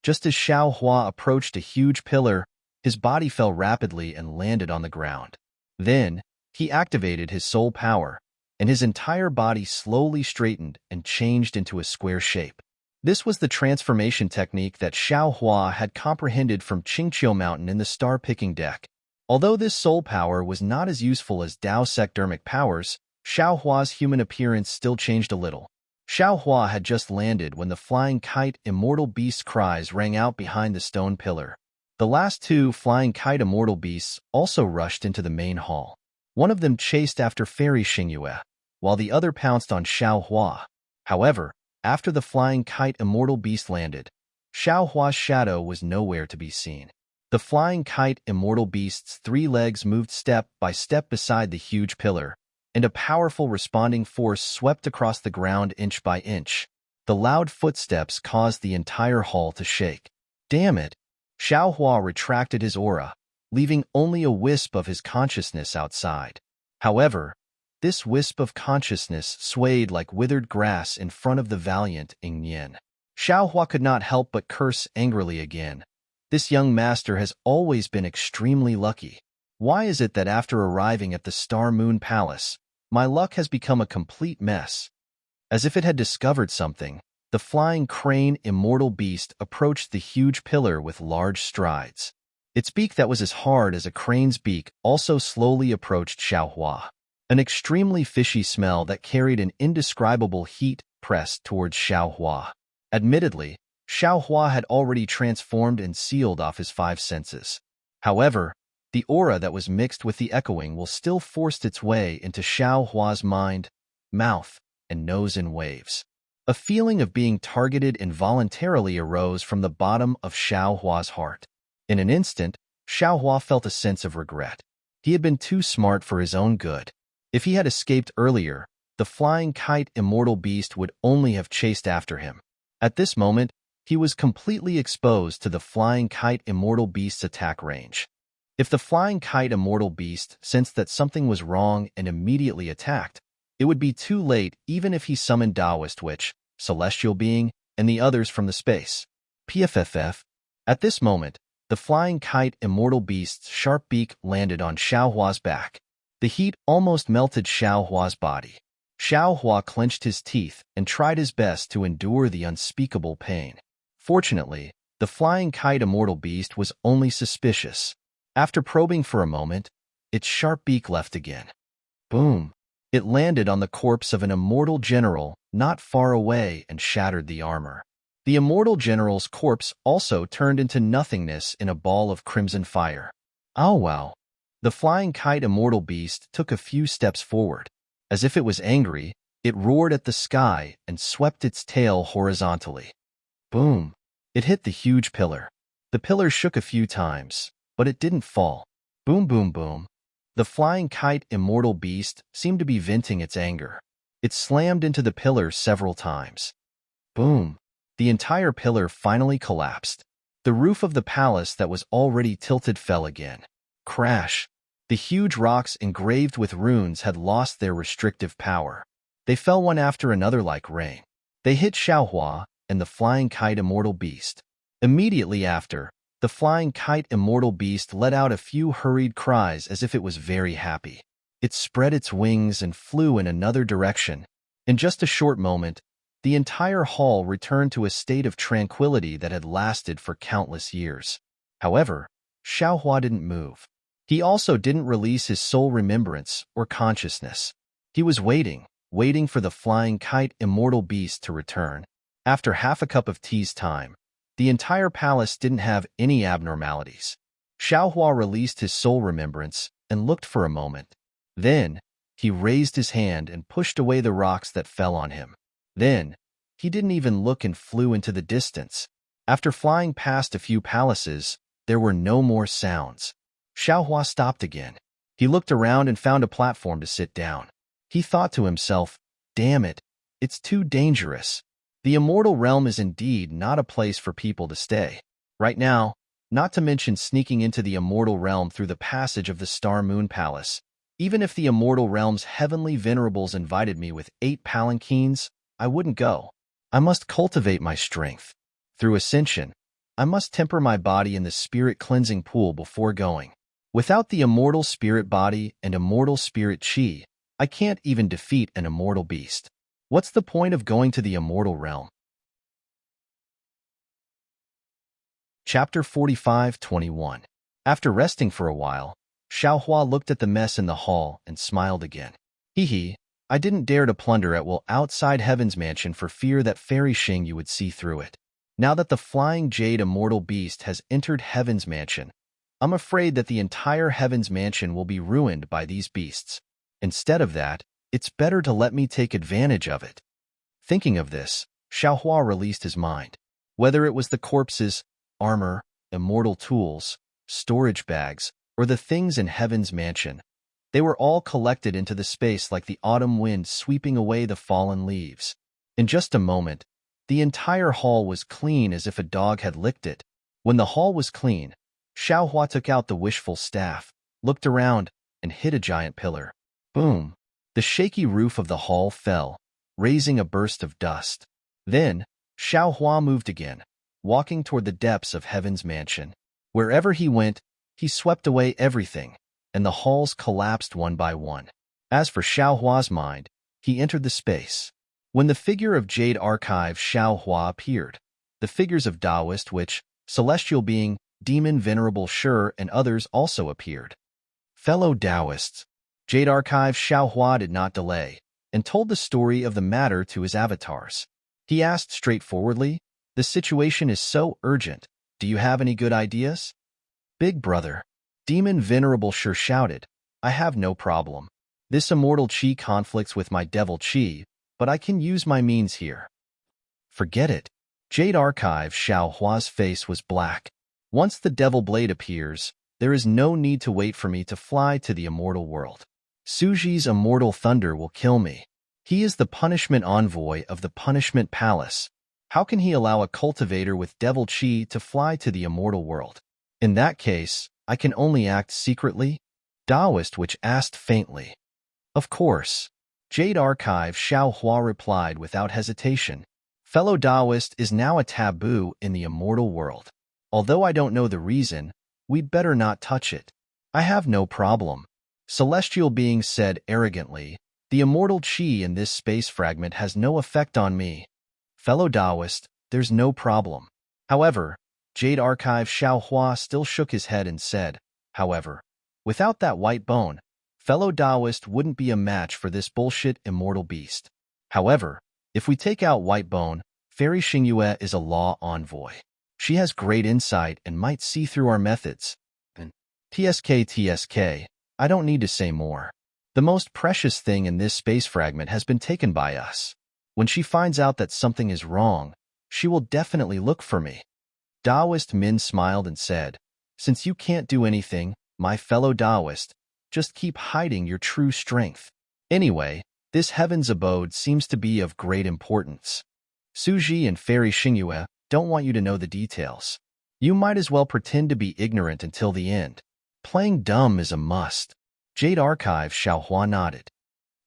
Just as Xiaohua approached a huge pillar, his body fell rapidly and landed on the ground. Then, he activated his soul power, and his entire body slowly straightened and changed into a square shape. This was the transformation technique that Xiaohua had comprehended from Qingqiu Mountain in the star-picking deck. Although this soul power was not as useful as Dao secdermic powers, Xiaohua's human appearance still changed a little. Xiaohua had just landed when the flying kite immortal beast's cries rang out behind the stone pillar. The last 2 flying kite immortal beasts also rushed into the main hall. One of them chased after Fairy Xingyue, while the other pounced on Xiaohua. However, after the flying kite immortal beast landed, Xiaohua's shadow was nowhere to be seen. The flying kite immortal beast's 3 legs moved step by step beside the huge pillar, and a powerful responding force swept across the ground inch by inch. The loud footsteps caused the entire hall to shake. Damn it! Xiaohua retracted his aura, leaving only a wisp of his consciousness outside. However, this wisp of consciousness swayed like withered grass in front of the valiant Ingnian. Xiaohua could not help but curse angrily again. This young master has always been extremely lucky. Why is it that after arriving at the Star Moon Palace, my luck has become a complete mess? As if it had discovered something, the flying crane immortal beast approached the huge pillar with large strides. Its beak that was as hard as a crane's beak also slowly approached Xiaohua. An extremely fishy smell that carried an indescribable heat pressed towards Xiaohua. Admittedly, Xiaohua had already transformed and sealed off his 5 senses. However, the aura that was mixed with the echoing will still forced its way into Xiaohua's mind, mouth, and nose in waves. A feeling of being targeted involuntarily arose from the bottom of Xiaohua's heart. In an instant, Xiaohua felt a sense of regret. He had been too smart for his own good. If he had escaped earlier, the flying kite immortal beast would only have chased after him. At this moment, he was completely exposed to the flying kite immortal beast's attack range. If the flying kite immortal beast sensed that something was wrong and immediately attacked, it would be too late even if he summoned Taoist Witch, Celestial Being, and the others from the space. PFFF. At this moment, the flying kite immortal beast's sharp beak landed on Xiaohua's back. The heat almost melted Xiaohua's body. Xiaohua clenched his teeth and tried his best to endure the unspeakable pain. Fortunately, the flying kite immortal beast was only suspicious. After probing for a moment, its sharp beak left again. Boom! It landed on the corpse of an immortal general not far away and shattered the armor. The immortal general's corpse also turned into nothingness in a ball of crimson fire. Oh wow! The flying kite immortal beast took a few steps forward. As if it was angry, it roared at the sky and swept its tail horizontally. Boom! It hit the huge pillar. The pillar shook a few times, but it didn't fall. Boom, boom, boom. The flying kite immortal beast seemed to be venting its anger. It slammed into the pillar several times. Boom! The entire pillar finally collapsed. The roof of the palace that was already tilted fell again. Crash! The huge rocks engraved with runes had lost their restrictive power. They fell one after another like rain. They hit Xiaohua and the flying kite immortal beast. Immediately after, the flying kite immortal beast let out a few hurried cries as if it was very happy. It spread its wings and flew in another direction. In just a short moment, the entire hall returned to a state of tranquility that had lasted for countless years. However, Xiaohua didn't move. He also didn't release his soul remembrance or consciousness. He was waiting for the flying kite immortal beast to return. After half a cup of tea's time, the entire palace didn't have any abnormalities. Xiaohua released his soul remembrance and looked for a moment. Then, he raised his hand and pushed away the rocks that fell on him. Then, he didn't even look and flew into the distance. After flying past a few palaces, there were no more sounds. Xiaohua stopped again. He looked around and found a platform to sit down. He thought to himself, damn it, it's too dangerous. The immortal realm is indeed not a place for people to stay. Right now, not to mention sneaking into the immortal realm through the passage of the Star Moon Palace. Even if the immortal realm's heavenly venerables invited me with 8 palanquins, I wouldn't go. I must cultivate my strength. Through ascension, I must temper my body in the spirit cleansing pool before going. Without the immortal spirit body and immortal spirit chi, I can't even defeat an immortal beast. What's the point of going to the immortal realm? Chapter 45:21. After resting for a while, Xiaohua looked at the mess in the hall and smiled again. Hee, I didn't dare to plunder at will outside Heaven's Mansion for fear that Fairy Xingyu would see through it. Now that the flying jade immortal beast has entered Heaven's Mansion, I'm afraid that the entire Heaven's Mansion will be ruined by these beasts. Instead of that, it's better to let me take advantage of it. Thinking of this, Xiaohua released his mind. Whether it was the corpses, armor, immortal tools, storage bags, or the things in Heaven's Mansion, they were all collected into the space like the autumn wind sweeping away the fallen leaves. In just a moment, the entire hall was clean as if a dog had licked it. When the hall was clean, Xiaohua took out the wishful staff, looked around, and hit a giant pillar. Boom! The shaky roof of the hall fell, raising a burst of dust. Then, Xiaohua moved again, walking toward the depths of Heaven's Mansion. Wherever he went, he swept away everything, and the halls collapsed one by one. As for Xiaohua's mind, he entered the space. When the figure of Jade Archive Xiaohua appeared, the figures of Taoist Witch, Celestial Being, Demon Venerable Shi, and others also appeared. Fellow Taoists, Jade Archive Xiaohua did not delay, and told the story of the matter to his avatars. He asked straightforwardly, "The situation is so urgent. Do you have any good ideas?" "Big brother," Demon Venerable Shi shouted, "I have no problem. This immortal chi conflicts with my devil chi, but I can use my means here." "Forget it." Jade Archive Xiaohua's face was black. "Once the devil blade appears, there is no need to wait for me to fly to the immortal world. Suji's immortal thunder will kill me. He is the punishment envoy of the punishment palace. How can he allow a cultivator with devil chi to fly to the immortal world? In that case, I can only act secretly?" Taoist Witch asked faintly. "Of course." Jade Archive Xiaohua replied without hesitation. "Fellow Taoist is now a taboo in the immortal world. Although I don't know the reason, we'd better not touch it." "I have no problem." Celestial Being said arrogantly, "The immortal chi in this space fragment has no effect on me." "Fellow Taoist, there's no problem." However, Jade Archive Xiaohua still shook his head and said, "However, without that white bone, fellow Taoist wouldn't be a match for this bullshit immortal beast. However, if we take out Whitebone, Fairy Xingyue is a law envoy. She has great insight and might see through our methods. And TSK, I don't need to say more. The most precious thing in this space fragment has been taken by us. When she finds out that something is wrong, she will definitely look for me. Taoist Min smiled and said, since you can't do anything, my fellow Taoist, just keep hiding your true strength. Anyway, this heaven's abode seems to be of great importance. Suji and Fairy Xingyue don't want you to know the details. You might as well pretend to be ignorant until the end. Playing dumb is a must. Jade Archive Xiaohua nodded.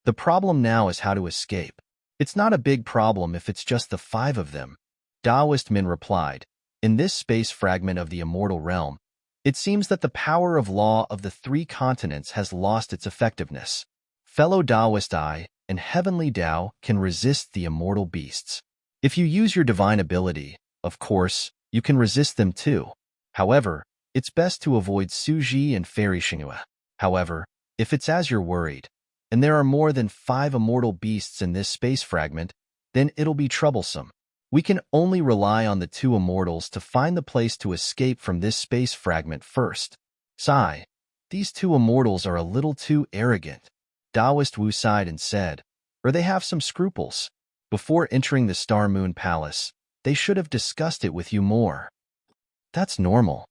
The problem now is how to escape. It's not a big problem if it's just the 5 of them. Taoist Min replied, in this space fragment of the immortal realm, it seems that the power of law of the 3 continents has lost its effectiveness. Fellow Taoist I and Heavenly Tao can resist the immortal beasts. If you use your divine ability, of course, you can resist them too. However, it's best to avoid Suji and Fairy Xingyue. However, if it's as you're worried, and there are more than 5 immortal beasts in this space fragment, then it'll be troublesome. We can only rely on the 2 immortals to find the place to escape from this space fragment first. Sigh, these 2 immortals are a little too arrogant. Taoist Wu sighed and said, or they have some scruples. Before entering the Star Moon Palace, they should have discussed it with you more. That's normal.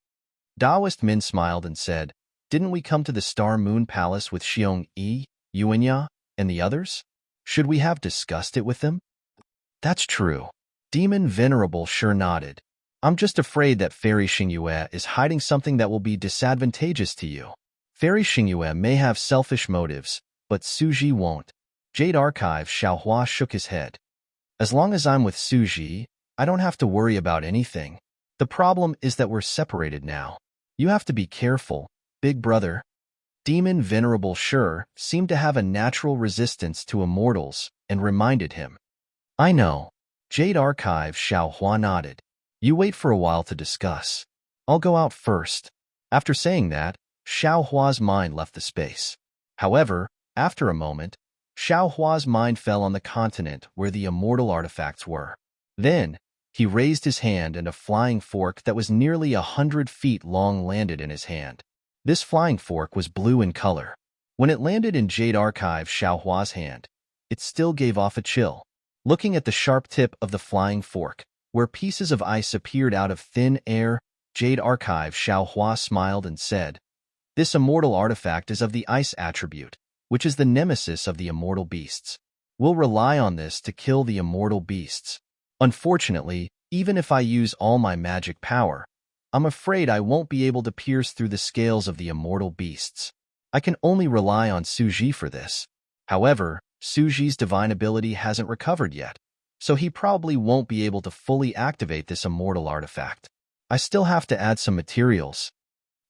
Taoist Min smiled and said, didn't we come to the Star Moon Palace with Xiong Yi, Yuanya, and the others? Should we have discussed it with them? That's true. Demon Venerable sure nodded. I'm just afraid that Fairy Xingyue is hiding something that will be disadvantageous to you. Fairy Xingyue may have selfish motives, but Suji won't. Jade Archive Xiaohua shook his head. As long as I'm with Suji, I don't have to worry about anything. The problem is that we're separated now. You have to be careful, big brother. Demon Venerable sure seemed to have a natural resistance to immortals and reminded him. I know. Jade Archive Xiaohua nodded. You wait for a while to discuss. I'll go out first. After saying that, Xiaohua's mind left the space. However, after a moment, Xiaohua's mind fell on the continent where the immortal artifacts were. Then, he raised his hand and a flying fork that was nearly 100 feet long landed in his hand. This flying fork was blue in color. When it landed in Jade Archive Xiaohua's hand, it still gave off a chill. Looking at the sharp tip of the flying fork, where pieces of ice appeared out of thin air, Jade Archive Xiaohua smiled and said, this immortal artifact is of the ice attribute, which is the nemesis of the immortal beasts. We'll rely on this to kill the immortal beasts. Unfortunately, even if I use all my magic power, I'm afraid I won't be able to pierce through the scales of the immortal beasts. I can only rely on Suji for this. However, Suji's divine ability hasn't recovered yet, so he probably won't be able to fully activate this immortal artifact. I still have to add some materials.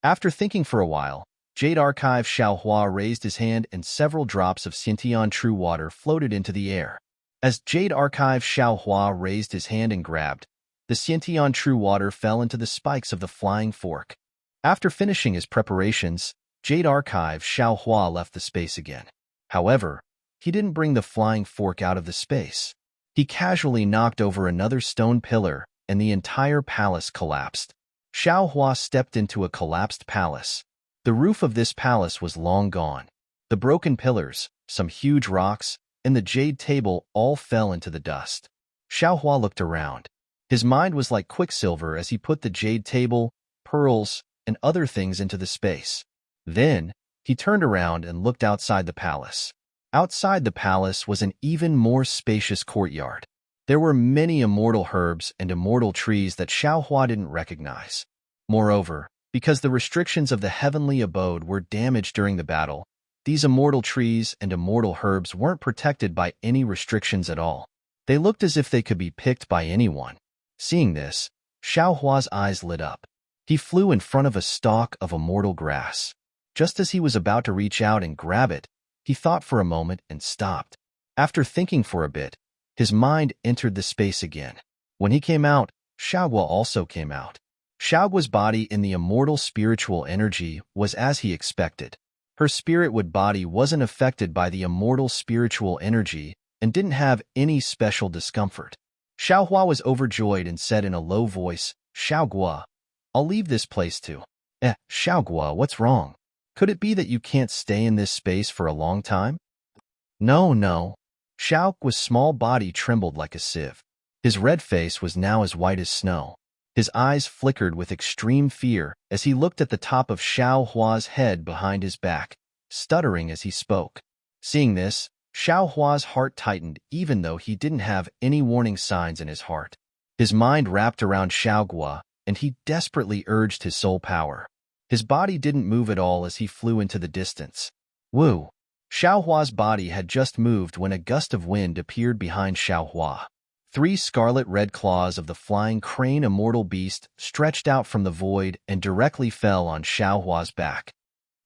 After thinking for a while, Jade Archive Xiaohua raised his hand and several drops of Xintian true water floated into the air. As Jade Archive Xiaohua raised his hand and grabbed, the Xintian true water fell into the spikes of the flying fork. After finishing his preparations, Jade Archive Xiaohua left the space again. However, he didn't bring the flying fork out of the space. He casually knocked over another stone pillar, and the entire palace collapsed. Xiaohua stepped into a collapsed palace. The roof of this palace was long gone. The broken pillars, some huge rocks, and the jade table all fell into the dust. Xiaohua looked around. His mind was like quicksilver as he put the jade table, pearls, and other things into the space. Then, he turned around and looked outside the palace. Outside the palace was an even more spacious courtyard. There were many immortal herbs and immortal trees that Xiaohua didn't recognize. Moreover, because the restrictions of the heavenly abode were damaged during the battle, these immortal trees and immortal herbs weren't protected by any restrictions at all. They looked as if they could be picked by anyone. Seeing this, Xiaohua's eyes lit up. He flew in front of a stalk of immortal grass. Just as he was about to reach out and grab it, he thought for a moment and stopped. After thinking for a bit, his mind entered the space again. When he came out, Xiaohua also came out. Xiaohua's body in the immortal spiritual energy was as he expected. Her spiritwood body wasn't affected by the immortal spiritual energy and didn't have any special discomfort. Xiaohua was overjoyed and said in a low voice, "Xiaoguo, I'll leave this place too." Xiaoguo, what's wrong? Could it be that you can't stay in this space for a long time? No. Xiaoguo's small body trembled like a sieve. His red face was now as white as snow. His eyes flickered with extreme fear as he looked at the top of Xiaohua's head behind his back, stuttering as he spoke. Seeing this, Xiaohua's heart tightened even though he didn't have any warning signs in his heart. His mind wrapped around Xiaoguo, and he desperately urged his soul power. His body didn't move at all as he flew into the distance. Woo! Xiaohua's body had just moved when a gust of wind appeared behind Xiaohua. 3 scarlet-red claws of the flying crane immortal beast stretched out from the void and directly fell on Xiaohua's back.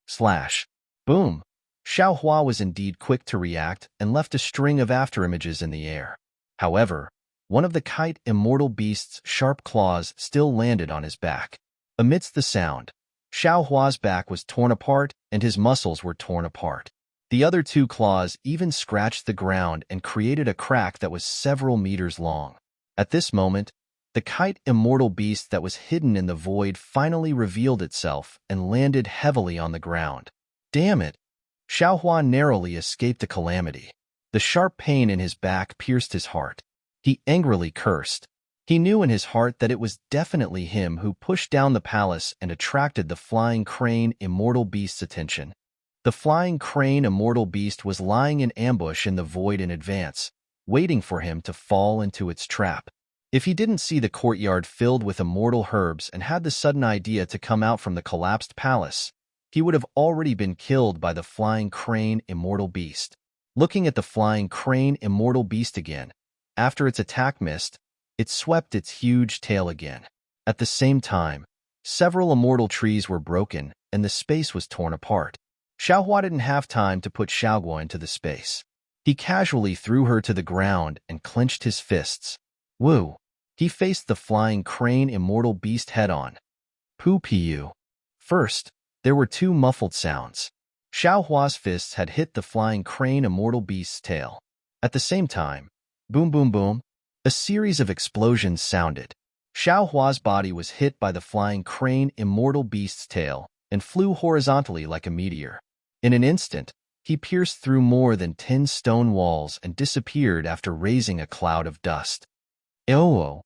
Slash. Boom! Xiaohua was indeed quick to react and left a string of afterimages in the air. However, one of the kite immortal beast's sharp claws still landed on his back. Amidst the sound, Xiaohua's back was torn apart and his muscles were torn apart. The other 2 claws even scratched the ground and created a crack that was several meters long. At this moment, the kite immortal beast that was hidden in the void finally revealed itself and landed heavily on the ground. Damn it! Xiaohua narrowly escaped a calamity. The sharp pain in his back pierced his heart. He angrily cursed. He knew in his heart that it was definitely him who pushed down the palace and attracted the flying crane immortal beast's attention. The flying crane immortal beast was lying in ambush in the void in advance, waiting for him to fall into its trap. If he didn't see the courtyard filled with immortal herbs and had the sudden idea to come out from the collapsed palace, he would have already been killed by the flying crane immortal beast. Looking at the flying crane immortal beast again, after its attack missed, it swept its huge tail again. At the same time, several immortal trees were broken and the space was torn apart. Xiaohua didn't have time to put Xiaoguo into the space. He casually threw her to the ground and clenched his fists. Woo! He faced the flying crane immortal beast head-on. Poo-pee-you. First, there were 2 muffled sounds. Xiaohua's fists had hit the flying crane immortal beast's tail. At the same time, boom boom boom, a series of explosions sounded. Xiaohua's body was hit by the flying crane immortal beast's tail and flew horizontally like a meteor. In an instant, he pierced through more than 10 stone walls and disappeared after raising a cloud of dust. Eoh!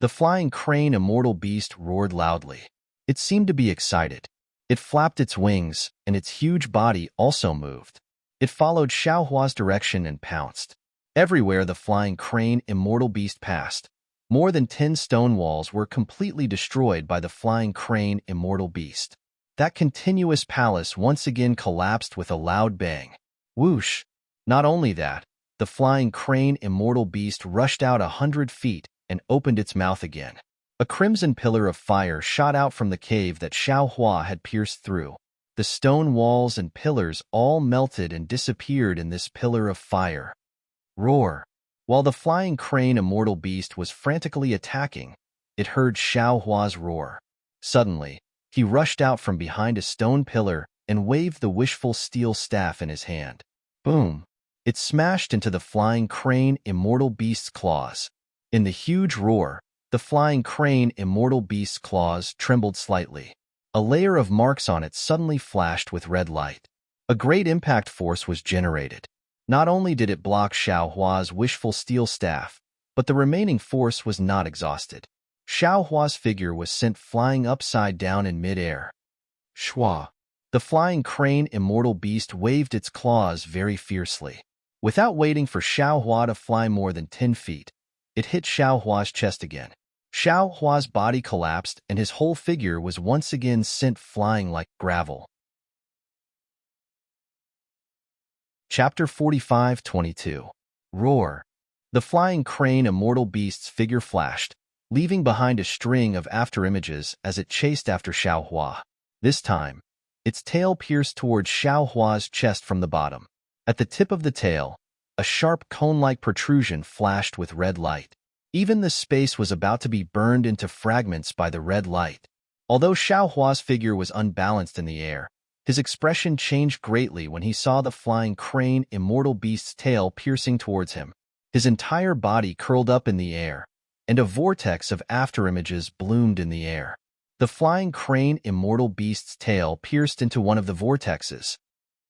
The flying crane immortal beast roared loudly. It seemed to be excited. It flapped its wings, and its huge body also moved. It followed Xiaohua's direction and pounced. Everywhere the flying crane immortal beast passed, more than 10 stone walls were completely destroyed by the flying crane immortal beast. That continuous palace once again collapsed with a loud bang. Whoosh! Not only that, the flying crane immortal beast rushed out 100 feet and opened its mouth again. A crimson pillar of fire shot out from the cave that Xiaohua had pierced through. The stone walls and pillars all melted and disappeared in this pillar of fire. Roar! While the flying crane immortal beast was frantically attacking, it heard Xiaohua's roar. Suddenly, he rushed out from behind a stone pillar and waved the wishful steel staff in his hand. Boom! It smashed into the flying crane immortal beast's claws. In the huge roar, the flying crane immortal beast's claws trembled slightly. A layer of marks on it suddenly flashed with red light. A great impact force was generated. Not only did it block Xiaohua's wishful steel staff, but the remaining force was not exhausted. Xiaohua's figure was sent flying upside down in midair. Shua! The flying crane immortal beast waved its claws very fiercely. Without waiting for Xiaohua to fly more than 10 feet, it hit Xiaohua's chest again. Xiaohua's body collapsed and his whole figure was once again sent flying like gravel. Chapter 45-22. Roar! The flying crane immortal beast's figure flashed, leaving behind a string of afterimages as it chased after Xiaohua. This time, its tail pierced towards Xiaohua's chest from the bottom. At the tip of the tail, a sharp cone-like protrusion flashed with red light. Even the space was about to be burned into fragments by the red light. Although Xiaohua's figure was unbalanced in the air, His expression changed greatly when he saw the flying crane immortal beast's tail piercing towards him. His entire body curled up in the air, and a vortex of afterimages bloomed in the air. The flying crane immortal beast's tail pierced into one of the vortexes.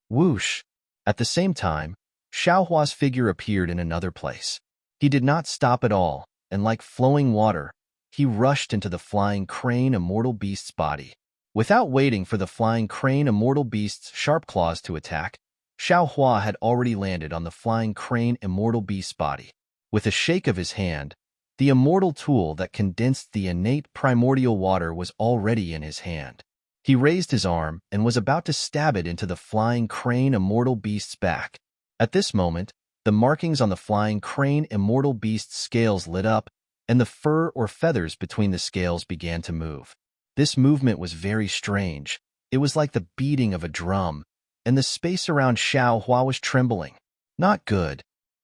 Whoosh! At the same time, Xiaohua's figure appeared in another place. He did not stop at all, and like flowing water, he rushed into the flying crane immortal beast's body. Without waiting for the flying crane immortal beast's sharp claws to attack, Xiaohua had already landed on the flying crane immortal beast's body. With a shake of his hand, the immortal tool that condensed the innate primordial water was already in his hand. He raised his arm and was about to stab it into the flying crane immortal beast's back. At this moment, the markings on the flying crane immortal beast's scales lit up, and the fur or feathers between the scales began to move. This movement was very strange. It was like the beating of a drum, and the space around Xiaohua was trembling. Not good.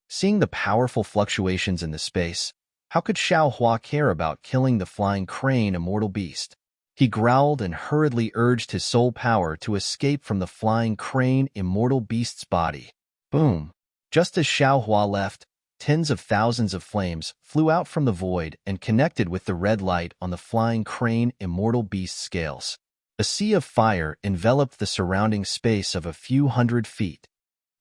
Seeing the powerful fluctuations in the space, how could Xiaohua care about killing the flying crane immortal beast? He growled and hurriedly urged his soul power to escape from the flying crane immortal beast's body. Boom! Just as Xiaohua left, tens of thousands of flames flew out from the void and connected with the red light on the flying crane immortal beast's scales. A sea of fire enveloped the surrounding space of a few hundred feet.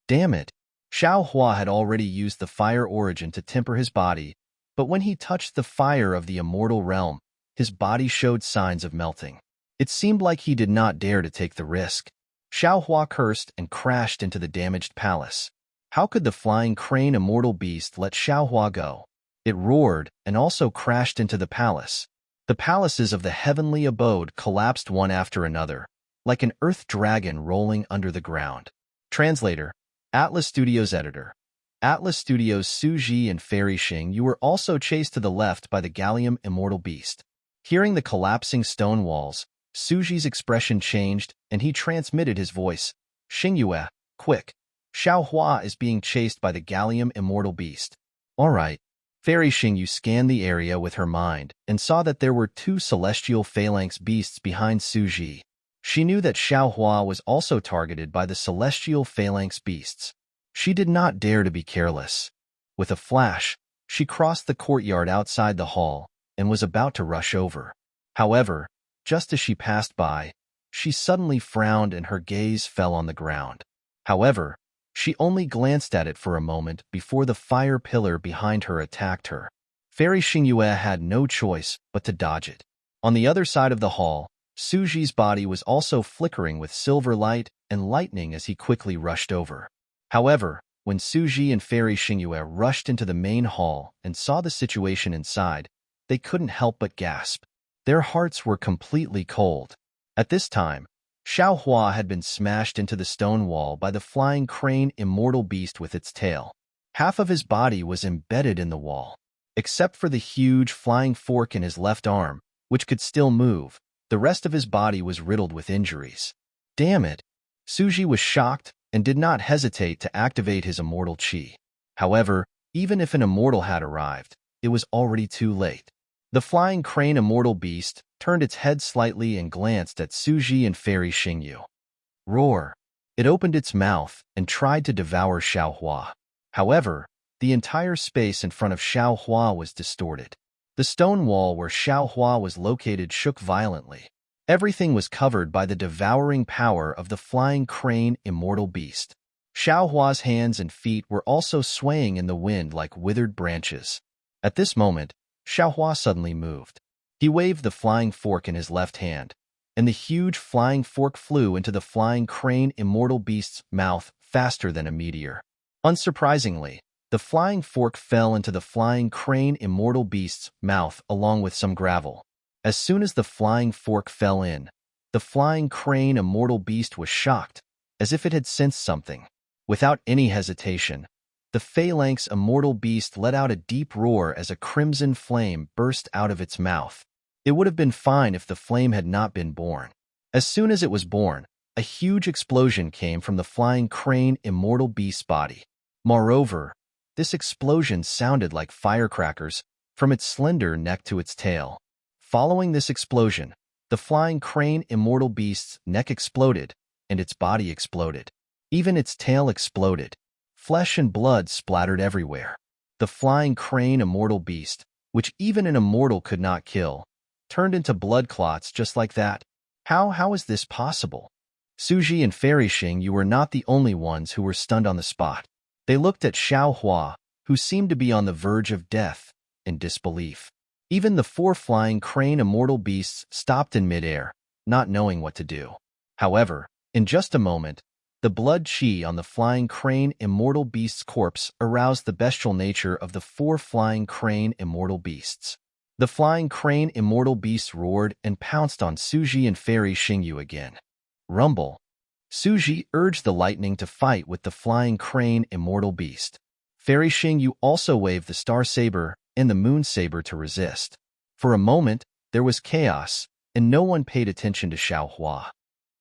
Damn it! Xiaohua had already used the fire origin to temper his body, but when he touched the fire of the immortal realm, his body showed signs of melting. It seemed like he did not dare to take the risk. Xiaohua cursed and crashed into the damaged palace. How could the flying crane immortal beast let Xiaohua go? It roared and also crashed into the palace. The palaces of the heavenly abode collapsed one after another, like an earth dragon rolling under the ground. Translator, Atlas Studios Editor. Atlas Studios Suji and Fairy Xing, you were also chased to the left by the Gallium immortal beast. Hearing the collapsing stone walls, Suji's expression changed, and he transmitted his voice. Xingyue, quick! Xiaohua is being chased by the Gallium immortal beast. All right. Fairy Xingyu scanned the area with her mind and saw that there were two celestial phalanx beasts behind Suji. She knew that Xiaohua was also targeted by the celestial phalanx beasts. She did not dare to be careless. With a flash, she crossed the courtyard outside the hall and was about to rush over. However, just as she passed by, she suddenly frowned and her gaze fell on the ground. However, she only glanced at it for a moment before the fire pillar behind her attacked her. Fairy Xingyue had no choice but to dodge it. On the other side of the hall, Suji's body was also flickering with silver light and lightning as he quickly rushed over. However, when Suji and Fairy Xingyue rushed into the main hall and saw the situation inside, they couldn't help but gasp. Their hearts were completely cold. At this time, Xiaohua had been smashed into the stone wall by the flying crane immortal beast with its tail. Half of his body was embedded in the wall. Except for the huge flying fork in his left arm, which could still move, the rest of his body was riddled with injuries. Damn it! Suji was shocked and did not hesitate to activate his immortal chi. However, even if an immortal had arrived, it was already too late. The flying crane immortal beast turned its head slightly and glanced at Suji and Fairy Xingyu. Roar! It opened its mouth and tried to devour Xiaohua. However, the entire space in front of Xiaohua was distorted. The stone wall where Xiaohua was located shook violently. Everything was covered by the devouring power of the flying crane immortal beast. Xiaohua's hands and feet were also swaying in the wind like withered branches. At this moment, Xiaohua suddenly moved. He waved the flying fork in his left hand, and the huge flying fork flew into the flying crane immortal beast's mouth faster than a meteor. Unsurprisingly, the flying fork fell into the flying crane immortal beast's mouth along with some gravel. As soon as the flying fork fell in, the flying crane immortal beast was shocked, as if it had sensed something. Without any hesitation, the phalanx immortal beast let out a deep roar as a crimson flame burst out of its mouth. It would have been fine if the flame had not been born. As soon as it was born, a huge explosion came from the flying crane immortal beast's body. Moreover, this explosion sounded like firecrackers from its slender neck to its tail. Following this explosion, the flying crane immortal beast's neck exploded, and its body exploded. Even its tail exploded. Flesh and blood splattered everywhere. The flying crane immortal beast, which even an immortal could not kill, turned into blood clots just like that. How is this possible? Suji and Fairy Xing, you were not the only ones who were stunned on the spot. They looked at Xiao Hua, who seemed to be on the verge of death, in disbelief. Even the four flying crane immortal beasts stopped in midair, not knowing what to do. However, in just a moment, the blood chi on the flying crane immortal beast's corpse aroused the bestial nature of the four flying crane immortal beasts. The flying crane immortal beasts roared and pounced on Suji and Fairy Xingyu again. Rumble. Suji urged the lightning to fight with the flying crane immortal beast. Fairy Xingyu also waved the star saber and the moon saber to resist. For a moment, there was chaos, and no one paid attention to Xiao Hua.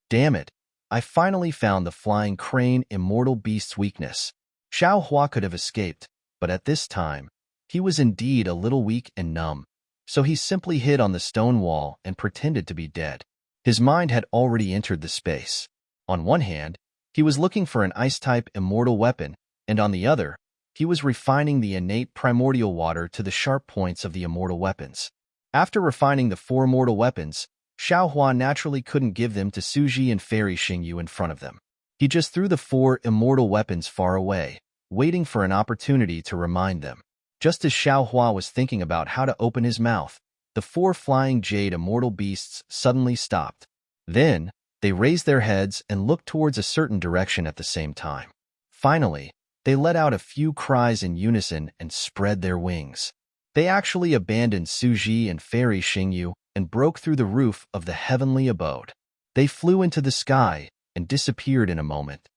Damn it! I finally found the flying crane immortal beast's weakness. Xiao Hua could have escaped, but at this time, he was indeed a little weak and numb, so he simply hid on the stone wall and pretended to be dead. His mind had already entered the space. On one hand, he was looking for an ice-type immortal weapon, and on the other, he was refining the innate primordial water to the sharp points of the immortal weapons. After refining the four immortal weapons, Xiao Hua naturally couldn't give them to Suji and Fairy Xingyu in front of them. He just threw the four immortal weapons far away, waiting for an opportunity to remind them. Just as Xiao Hua was thinking about how to open his mouth, the four flying jade immortal beasts suddenly stopped. Then, they raised their heads and looked towards a certain direction at the same time. Finally, they let out a few cries in unison and spread their wings. They actually abandoned Suji and Fairy Xingyu and broke through the roof of the heavenly abode. They flew into the sky and disappeared in a moment.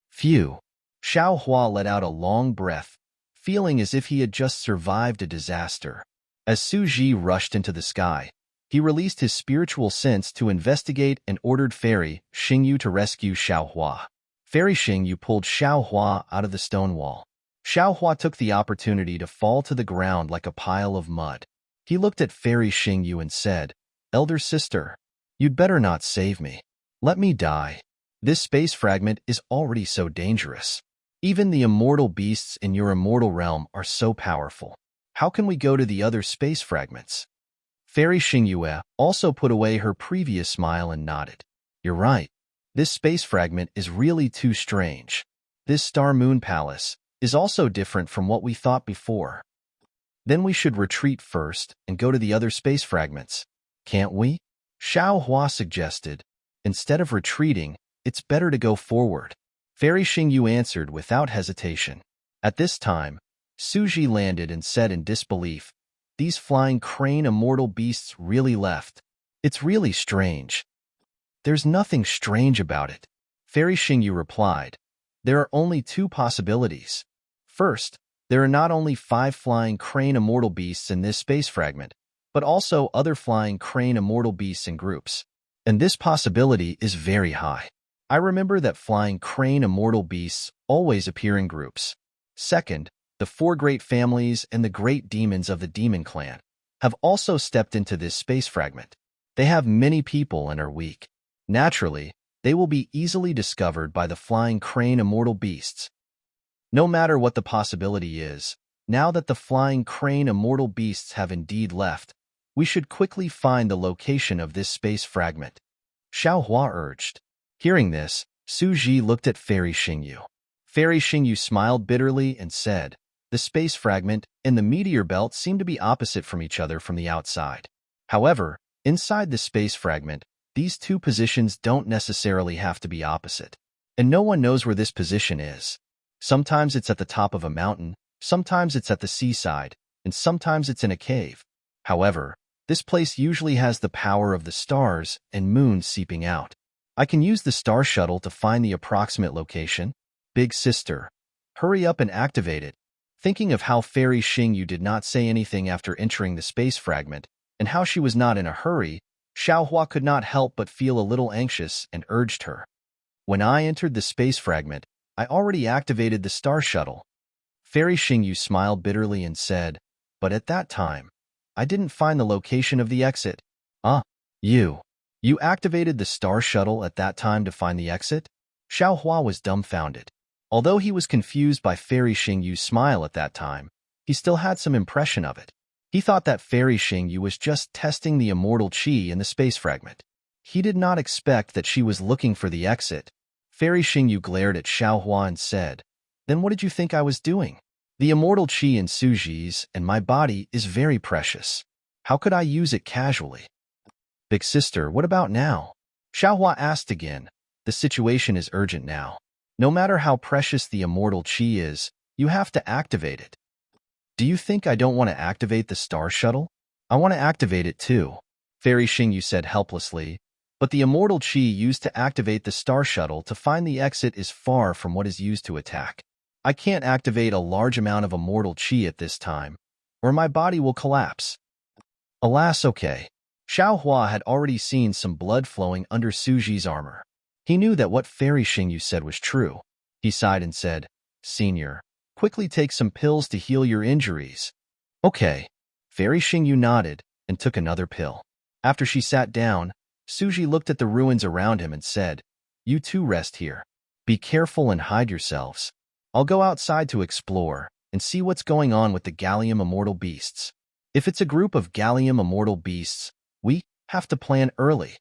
Phew! Xiao Hua let out a long breath, feeling as if he had just survived a disaster. As Suji rushed into the sky, he released his spiritual sense to investigate and ordered Fairy Xingyu to rescue Xiao Hua. Fairy Xingyu pulled Xiao Hua out of the stone wall. Xiao Hua took the opportunity to fall to the ground like a pile of mud. He looked at Fairy Xingyu and said, "Elder sister, you'd better not save me. Let me die. This space fragment is already so dangerous. Even the immortal beasts in your immortal realm are so powerful. How can we go to the other space fragments?" Fairy Xingyu also put away her previous smile and nodded. "You're right. This space fragment is really too strange. This star-moon palace is also different from what we thought before. Then we should retreat first and go to the other space fragments, can't we?" Xiao Hua suggested. "Instead of retreating, it's better to go forward." Fairy Xingyu answered without hesitation. At this time, Suji landed and said in disbelief, "These flying crane immortal beasts really left. It's really strange." "There's nothing strange about it," Fairy Xingyu replied. "There are only two possibilities. First, there are not only 5 flying crane immortal beasts in this space fragment, but also other flying crane immortal beasts in groups. And this possibility is very high. I remember that flying crane immortal beasts always appear in groups. Second, the 4 great families and the great demons of the demon clan have also stepped into this space fragment. They have many people and are weak. Naturally, they will be easily discovered by the flying crane immortal beasts. No matter what the possibility is, now that the flying crane immortal beasts have indeed left, we should quickly find the location of this space fragment," Xiao Hua urged. Hearing this, Suji looked at Fairy Xingyu. Fairy Xingyu smiled bitterly and said, "The space fragment and the meteor belt seem to be opposite from each other from the outside. However, inside the space fragment, these two positions don't necessarily have to be opposite. And no one knows where this position is. Sometimes it's at the top of a mountain, sometimes it's at the seaside, and sometimes it's in a cave. However, this place usually has the power of the stars and moon seeping out. I can use the star shuttle to find the approximate location. Big sister, hurry up and activate it." Thinking of how Fairy Xingyu did not say anything after entering the space fragment, and how she was not in a hurry, Xiao Hua could not help but feel a little anxious and urged her. "When I entered the space fragment, I already activated the star shuttle." Fairy Xingyu smiled bitterly and said, "But at that time, I didn't find the location of the exit." "Ah, you. You activated the star shuttle at that time to find the exit? Xiao Hua was dumbfounded. Although he was confused by Fairy Xingyu's smile at that time, he still had some impression of it. He thought that Fairy Xingyu was just testing the immortal qi in the space fragment. He did not expect that she was looking for the exit. Fairy Xingyu glared at Xiao Hua and said, "Then what did you think I was doing? The immortal qi in Suji's and my body is very precious. How could I use it casually?" "Big sister, what about now?" Xiao Hua asked again. "The situation is urgent now. No matter how precious the immortal qi is, you have to activate it." "Do you think I don't want to activate the star shuttle? I want to activate it too," Fairy Xingyu said helplessly. "But the immortal qi used to activate the star shuttle to find the exit is far from what is used to attack. I can't activate a large amount of immortal qi at this time, or my body will collapse." Alas, okay. Xiao Hua had already seen some blood flowing under Suji's armor. He knew that what Fairy Xingyu said was true. He sighed and said, "Senior, quickly take some pills to heal your injuries." "Okay." Fairy Xingyu nodded and took another pill. After she sat down, Suji looked at the ruins around him and said, "You two rest here. Be careful and hide yourselves. I'll go outside to explore and see what's going on with the Gallium immortal beasts. If it's a group of Gallium immortal beasts, we have to plan early."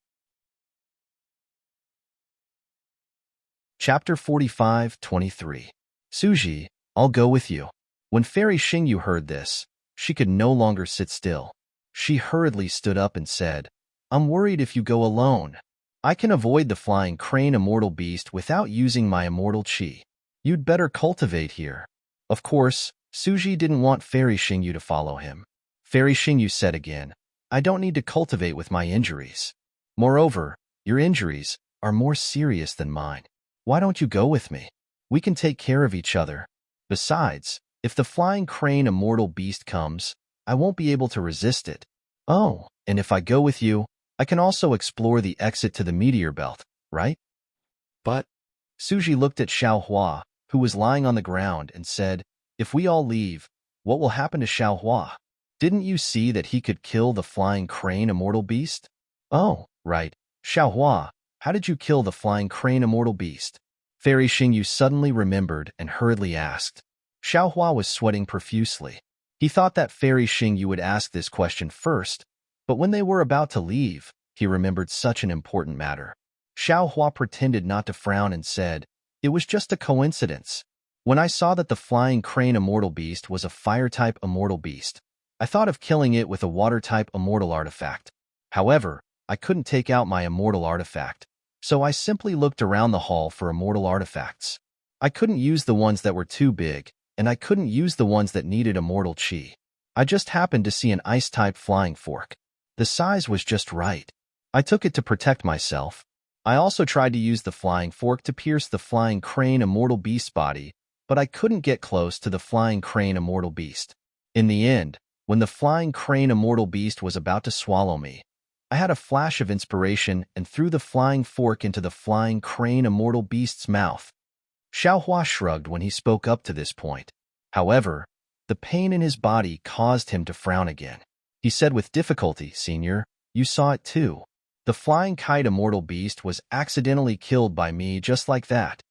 Chapter 45-23. Suji, I'll go with you. When Fairy Xingyu heard this, she could no longer sit still. She hurriedly stood up and said, "I'm worried if you go alone. I can avoid the flying crane immortal beast without using my immortal qi. You'd better cultivate here." Of course, Suji didn't want Fairy Xingyu to follow him. Fairy Xingyu said again, "I don't need to cultivate with my injuries. Moreover, your injuries are more serious than mine. Why don't you go with me? We can take care of each other. Besides, if the flying crane immortal beast comes, I won't be able to resist it. Oh, and if I go with you, I can also explore the exit to the meteor belt, right?" "But..." Suji looked at Xiao Hua, who was lying on the ground, and said, "If we all leave, what will happen to Xiao Hua? Didn't you see that he could kill the flying crane immortal beast?" "Oh, right. Xiao Hua, how did you kill the flying crane immortal beast?" Fairy Xingyu suddenly remembered and hurriedly asked. Xiao Hua was sweating profusely. He thought that Fairy Xingyu would ask this question first, but when they were about to leave, he remembered such an important matter. Xiao Hua pretended not to frown and said, "It was just a coincidence. When I saw that the flying crane immortal beast was a fire-type immortal beast, I thought of killing it with a water-type immortal artifact. However, I couldn't take out my immortal artifact, so I simply looked around the hall for immortal artifacts. I couldn't use the ones that were too big, and I couldn't use the ones that needed immortal qi. I just happened to see an ice-type flying fork. The size was just right. I took it to protect myself. I also tried to use the flying fork to pierce the flying crane immortal beast's body, but I couldn't get close to the flying crane immortal beast. In the end, when the flying crane immortal beast was about to swallow me, I had a flash of inspiration and threw the flying fork into the flying crane immortal beast's mouth." Xiao Hua shrugged when he spoke up to this point. However, the pain in his body caused him to frown again. He said with difficulty, "Senior, you saw it too. The flying kite immortal beast was accidentally killed by me just like that."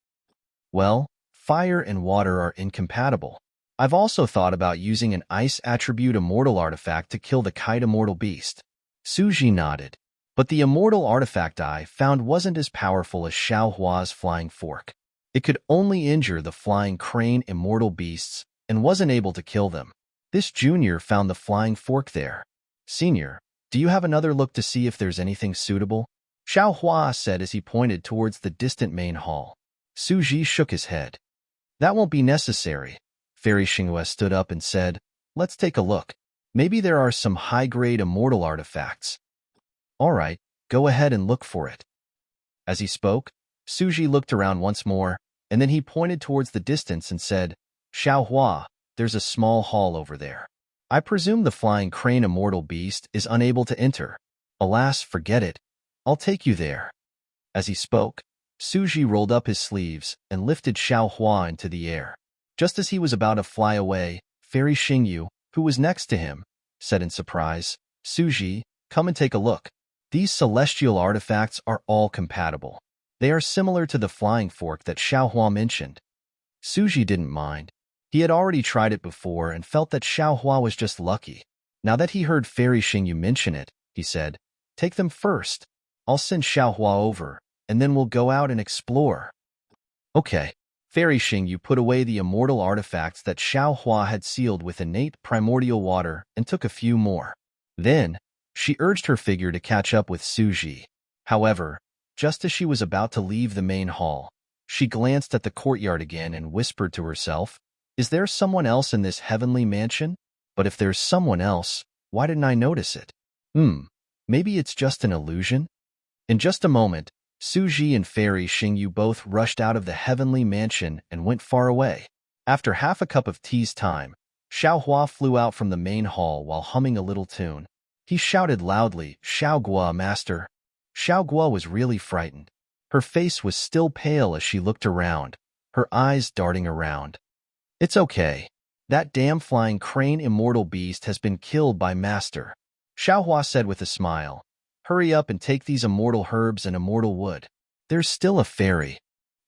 "Well, fire and water are incompatible. I've also thought about using an ice attribute immortal artifact to kill the kite immortal beast." Suji nodded, but the immortal artifact I found wasn't as powerful as Xiao Hua's flying fork. It could only injure the flying crane immortal beasts and wasn't able to kill them. This junior found the flying fork there. "Senior, do you have another look to see if there's anything suitable?" Xiao Hua said as he pointed towards the distant main hall. Suji shook his head. "That won't be necessary." Fairy Xingyu stood up and said, "Let's take a look. Maybe there are some high-grade immortal artifacts." "All right, go ahead and look for it." As he spoke, Suji looked around once more, and then he pointed towards the distance and said, "Xiao Hua, there's a small hall over there. I presume the flying crane immortal beast is unable to enter. Alas, forget it. I'll take you there." As he spoke, Suji rolled up his sleeves and lifted Xiao Hua into the air. Just as he was about to fly away, Fairy Xingyu, who was next to him, said in surprise, "Suji, come and take a look." These celestial artifacts are all compatible. They are similar to the flying fork that Xiaohua mentioned. Suji didn't mind. He had already tried it before and felt that Xiaohua was just lucky. Now that he heard Fairy Xingyu mention it, he said, "Take them first. I'll send Xiaohua over, and then we'll go out and explore." Okay. Fairy Xingyu put away the immortal artifacts that Xiaohua had sealed with innate primordial water and took a few more. Then, she urged her figure to catch up with Suji. However, just as she was about to leave the main hall, she glanced at the courtyard again and whispered to herself, "Is there someone else in this heavenly mansion? But if there's someone else, why didn't I notice it? Maybe it's just an illusion?" In just a moment, Suji and Fairy Xingyu both rushed out of the heavenly mansion and went far away. After half a cup of tea's time, Xiaohua flew out from the main hall while humming a little tune. He shouted loudly, "Xiaoguo, master!" Xiaoguo was really frightened. Her face was still pale as she looked around, her eyes darting around. "It's okay. That damn flying crane immortal beast has been killed by master," Xiaohua said with a smile. "Hurry up and take these immortal herbs and immortal wood. There's still a fairy,"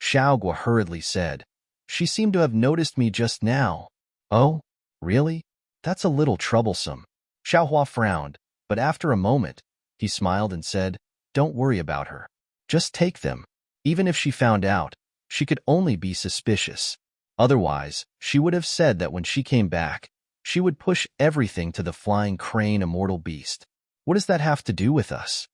Xiaoguo hurriedly said. "She seemed to have noticed me just now." "Oh, really? That's a little troublesome." Xiaohua frowned, but after a moment, he smiled and said, "Don't worry about her. Just take them. Even if she found out, she could only be suspicious. Otherwise, she would have said that when she came back, she would push everything to the flying crane immortal beast. What does that have to do with us?"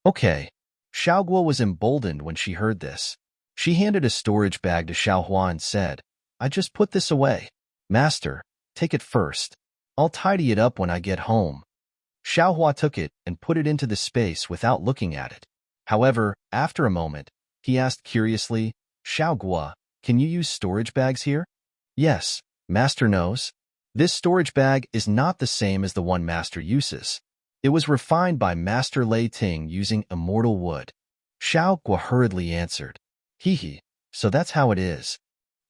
"Okay." Xiaoguo was emboldened when she heard this. She handed a storage bag to Xiaohua and said, "I just put this away. Master, take it first. I'll tidy it up when I get home." Xiaohua took it and put it into the space without looking at it. However, after a moment, he asked curiously, "Xiaoguo, can you use storage bags here?" "Yes, Master knows. This storage bag is not the same as the one Master uses. It was refined by Master Lei Ting using immortal wood." Xiaoguo hurriedly answered. "Hee, so that's how it is."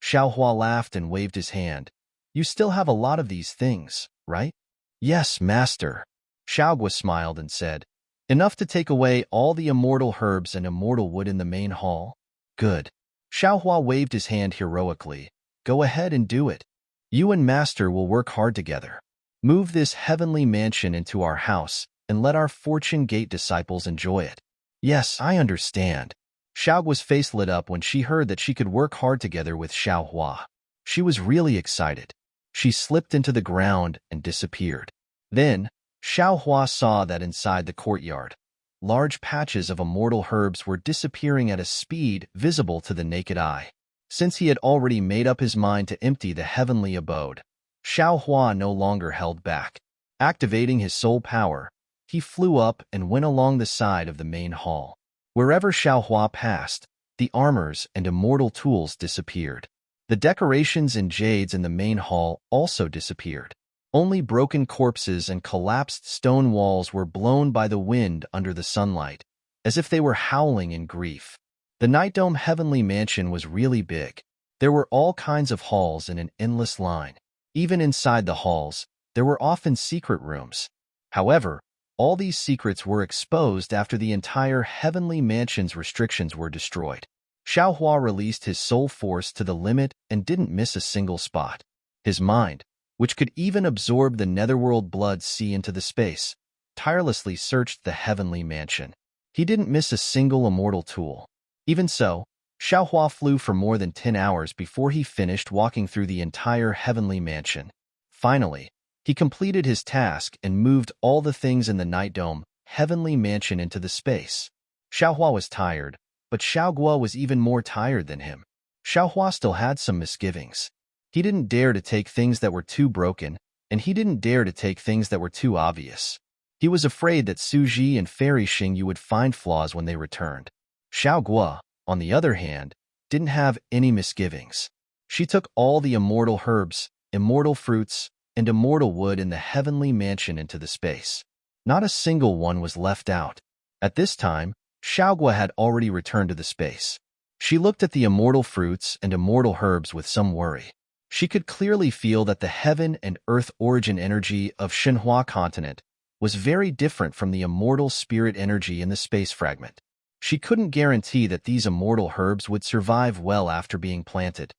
Xiaohua laughed and waved his hand. "You still have a lot of these things, right?" "Yes, Master." Xiaoguo smiled and said, "Enough to take away all the immortal herbs and immortal wood in the main hall?" "Good." Xiaohua waved his hand heroically. "Go ahead and do it. You and Master will work hard together. Move this heavenly mansion into our house and let our Fortune Gate disciples enjoy it." "Yes, I understand." Xiaoguo's face lit up when she heard that she could work hard together with Xiaohua. She was really excited. She slipped into the ground and disappeared. Then, Xiaohua saw that inside the courtyard, large patches of immortal herbs were disappearing at a speed visible to the naked eye. Since he had already made up his mind to empty the heavenly abode, Xiaohua no longer held back. Activating his soul power, he flew up and went along the side of the main hall. Wherever Xiaohua passed, the armors and immortal tools disappeared. The decorations and jades in the main hall also disappeared. Only broken corpses and collapsed stone walls were blown by the wind under the sunlight, as if they were howling in grief. The Night Dome Heavenly Mansion was really big. There were all kinds of halls in an endless line. Even inside the halls, there were often secret rooms. However, all these secrets were exposed after the entire Heavenly Mansion's restrictions were destroyed. Xiaohua released his soul force to the limit and didn't miss a single spot. His mind, which could even absorb the netherworld blood sea into the space, tirelessly searched the Heavenly Mansion. He didn't miss a single immortal tool. Even so, Xiaohua flew for more than 10 hours before he finished walking through the entire Heavenly Mansion. Finally, he completed his task and moved all the things in the Night Dome Heavenly Mansion into the space. Xiaohua was tired, but Xiaoguo was even more tired than him. Xiaohua still had some misgivings. He didn't dare to take things that were too broken, and he didn't dare to take things that were too obvious. He was afraid that Suji and Fairy Xingyu would find flaws when they returned. Xiaoguo, on the other hand, didn't have any misgivings. She took all the immortal herbs, immortal fruits, and immortal wood in the Heavenly Mansion into the space. Not a single one was left out. At this time, Xiaoguo had already returned to the space. She looked at the immortal fruits and immortal herbs with some worry. She could clearly feel that the heaven and earth origin energy of Shenhua continent was very different from the immortal spirit energy in the space fragment. She couldn't guarantee that these immortal herbs would survive well after being planted.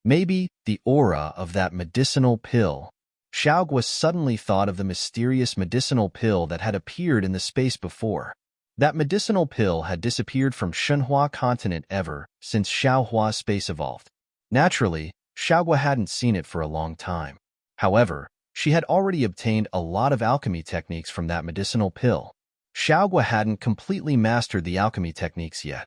Maybe the aura of that medicinal pill. Xiaogua suddenly thought of the mysterious medicinal pill that had appeared in the space before. That medicinal pill had disappeared from Shenhua continent ever since Xiaohua's space evolved. Naturally, Xiaogua hadn't seen it for a long time. However, she had already obtained a lot of alchemy techniques from that medicinal pill. Xiaogua hadn't completely mastered the alchemy techniques yet.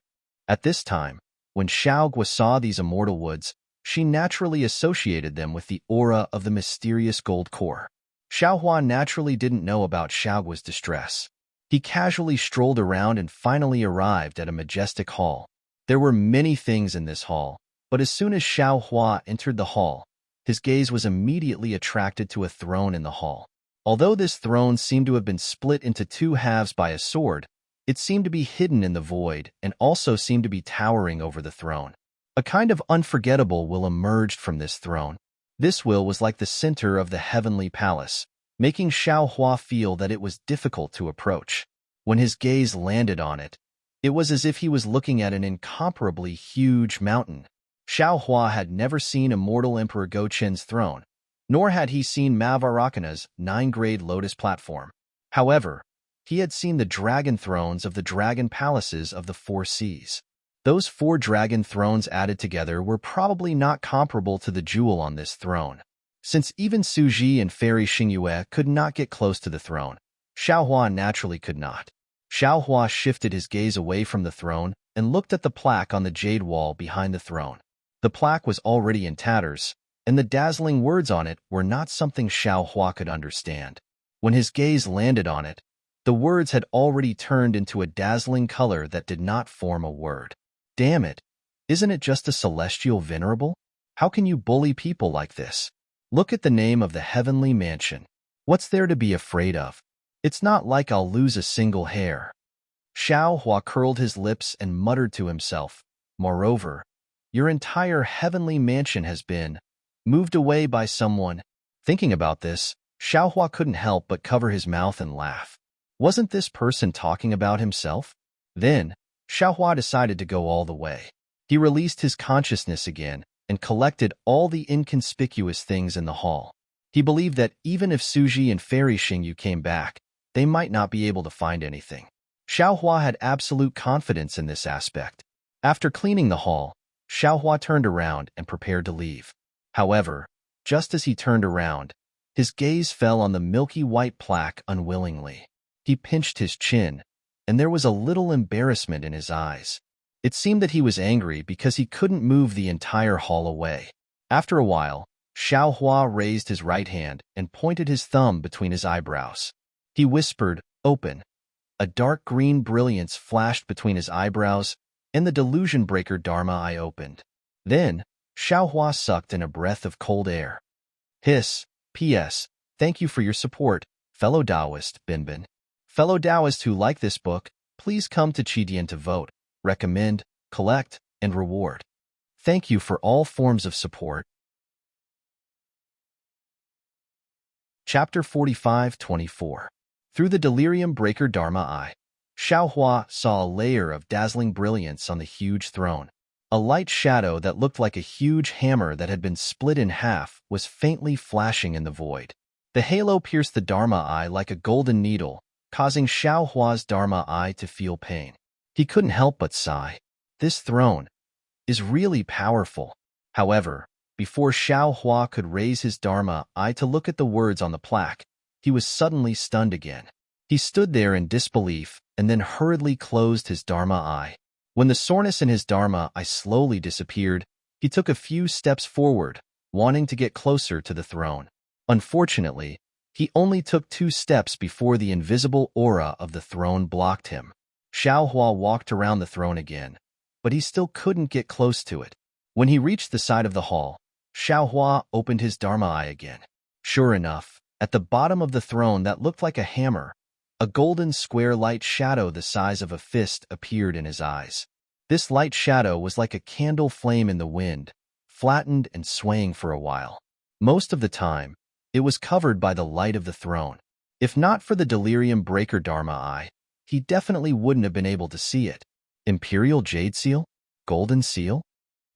At this time, when Xiaogua saw these immortal woods, she naturally associated them with the aura of the mysterious gold core. Xiaohua naturally didn't know about Xiaogua's distress. He casually strolled around and finally arrived at a majestic hall. There were many things in this hall, but as soon as Xiaohua entered the hall, his gaze was immediately attracted to a throne in the hall. Although this throne seemed to have been split into two halves by a sword, it seemed to be hidden in the void and also seemed to be towering over the throne. A kind of unforgettable will emerged from this throne. This will was like the center of the heavenly palace, making Xiaohua feel that it was difficult to approach. When his gaze landed on it, it was as if he was looking at an incomparably huge mountain. Xiaohua had never seen immortal Emperor Goqian's throne, nor had he seen Mavarakana's 9-grade lotus platform. However, he had seen the dragon thrones of the dragon palaces of the 4 seas. Those 4 dragon thrones added together were probably not comparable to the jewel on this throne. Since even Suji and Fairy Xingyue could not get close to the throne, Xiaohua naturally could not. Xiaohua shifted his gaze away from the throne and looked at the plaque on the jade wall behind the throne. The plaque was already in tatters, and the dazzling words on it were not something Xiaohua could understand. When his gaze landed on it, the words had already turned into a dazzling color that did not form a word. Damn it! Isn't it just a celestial venerable? How can you bully people like this? Look at the name of the heavenly mansion. What's there to be afraid of? It's not like I'll lose a single hair. Xiaohua curled his lips and muttered to himself, "Moreover, your entire heavenly mansion has been moved away by someone." Thinking about this, Xiaohua couldn't help but cover his mouth and laugh. Wasn't this person talking about himself? Then, Xiaohua decided to go all the way. He released his consciousness again and collected all the inconspicuous things in the hall. He believed that even if Suji and Fairy Xingyu came back, they might not be able to find anything. Xiaohua had absolute confidence in this aspect. After cleaning the hall, Xiaohua turned around and prepared to leave. However, just as he turned around, his gaze fell on the milky white plaque unwillingly. He pinched his chin, and there was a little embarrassment in his eyes. It seemed that he was angry because he couldn't move the entire hall away. After a while, Xiaohua raised his right hand and pointed his thumb between his eyebrows. He whispered, "Open." A dark green brilliance flashed between his eyebrows, and the delusion breaker Dharma eye opened. Then, Xiaohua sucked in a breath of cold air. Hiss. P.S. Thank you for your support, fellow Taoist, Binbin. Fellow Taoists who like this book, please come to Qidian to vote, recommend, collect, and reward. Thank you for all forms of support. Chapter 45-24. Through the delirium breaker Dharma eye, Xiaohua saw a layer of dazzling brilliance on the huge throne. A light shadow that looked like a huge hammer that had been split in half was faintly flashing in the void. The halo pierced the Dharma eye like a golden needle, causing Xiaohua's Dharma eye to feel pain. He couldn't help but sigh. This throne is really powerful. However, before Xiaohua could raise his Dharma eye to look at the words on the plaque, he was suddenly stunned again. He stood there in disbelief and then hurriedly closed his Dharma eye. When the soreness in his Dharma eye slowly disappeared, he took a few steps forward, wanting to get closer to the throne. Unfortunately, he only took 2 steps before the invisible aura of the throne blocked him. Xiaohua walked around the throne again, but he still couldn't get close to it. When he reached the side of the hall, Xiaohua opened his Dharma eye again. Sure enough, at the bottom of the throne that looked like a hammer, a golden square light shadow the size of a fist appeared in his eyes. This light shadow was like a candle flame in the wind, flattened and swaying for a while. Most of the time, it was covered by the light of the throne. If not for the delirium breaker Dharma eye, he definitely wouldn't have been able to see it. Imperial Jade Seal? Golden Seal?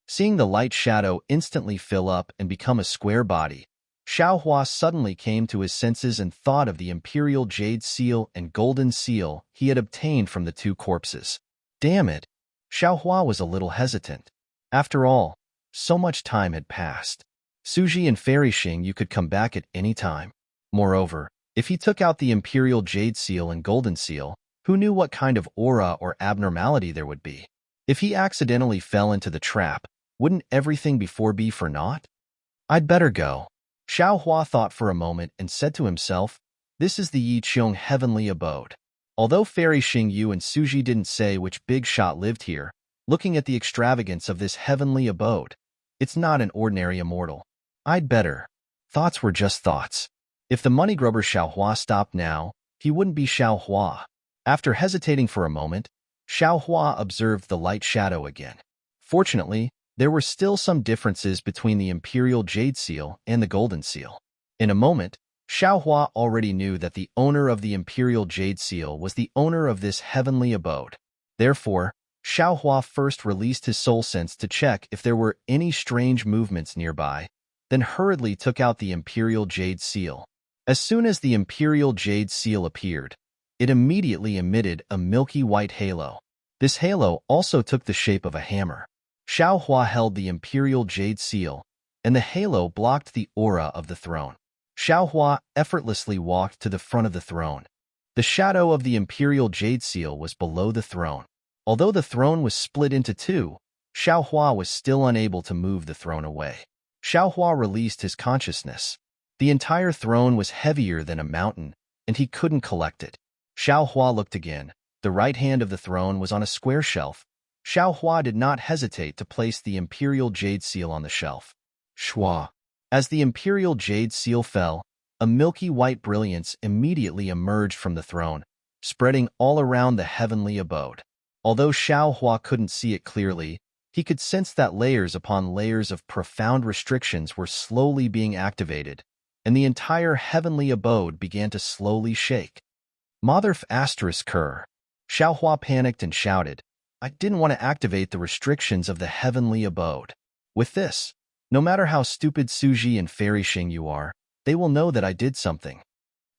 Seeing the light shadow instantly fill up and become a square body, Xiaohua suddenly came to his senses and thought of the Imperial Jade Seal and Golden Seal he had obtained from the two corpses. Damn it! Xiaohua was a little hesitant. After all, so much time had passed. Suji and Fairy Xing you could come back at any time. Moreover, if he took out the Imperial Jade Seal and Golden Seal, who knew what kind of aura or abnormality there would be? If he accidentally fell into the trap, wouldn't everything before be for naught? I'd better go. Xiaohua thought for a moment and said to himself, this is the Yiqiong heavenly abode. Although Fairy Xing Yu and Suji didn't say which big shot lived here, looking at the extravagance of this heavenly abode, it's not an ordinary immortal. I'd better. Thoughts were just thoughts. If the money grubber Xiaohua stopped now, he wouldn't be Xiaohua. After hesitating for a moment, Xiaohua observed the light shadow again. Fortunately, there were still some differences between the Imperial Jade Seal and the Golden Seal. In a moment, Xiaohua already knew that the owner of the Imperial Jade Seal was the owner of this heavenly abode. Therefore, Xiaohua first released his soul sense to check if there were any strange movements nearby, then hurriedly took out the Imperial Jade Seal. As soon as the Imperial Jade Seal appeared, it immediately emitted a milky white halo. This halo also took the shape of a hammer. Xiaohua held the Imperial Jade Seal, and the halo blocked the aura of the throne. Xiaohua effortlessly walked to the front of the throne. The shadow of the Imperial Jade Seal was below the throne. Although the throne was split into two, Xiaohua was still unable to move the throne away. Xiaohua released his consciousness. The entire throne was heavier than a mountain, and he couldn't collect it. Xiaohua looked again. The right hand of the throne was on a square shelf. Xiaohua did not hesitate to place the Imperial Jade Seal on the shelf. Shua. As the Imperial Jade Seal fell, a milky white brilliance immediately emerged from the throne, spreading all around the heavenly abode. Although Xiaohua couldn't see it clearly, he could sense that layers upon layers of profound restrictions were slowly being activated, and the entire heavenly abode began to slowly shake. Motherf asterisk Kerr. Xiaohua panicked and shouted, I didn't want to activate the restrictions of the heavenly abode. With this, no matter how stupid Suji and Fairy Xing you are, they will know that I did something.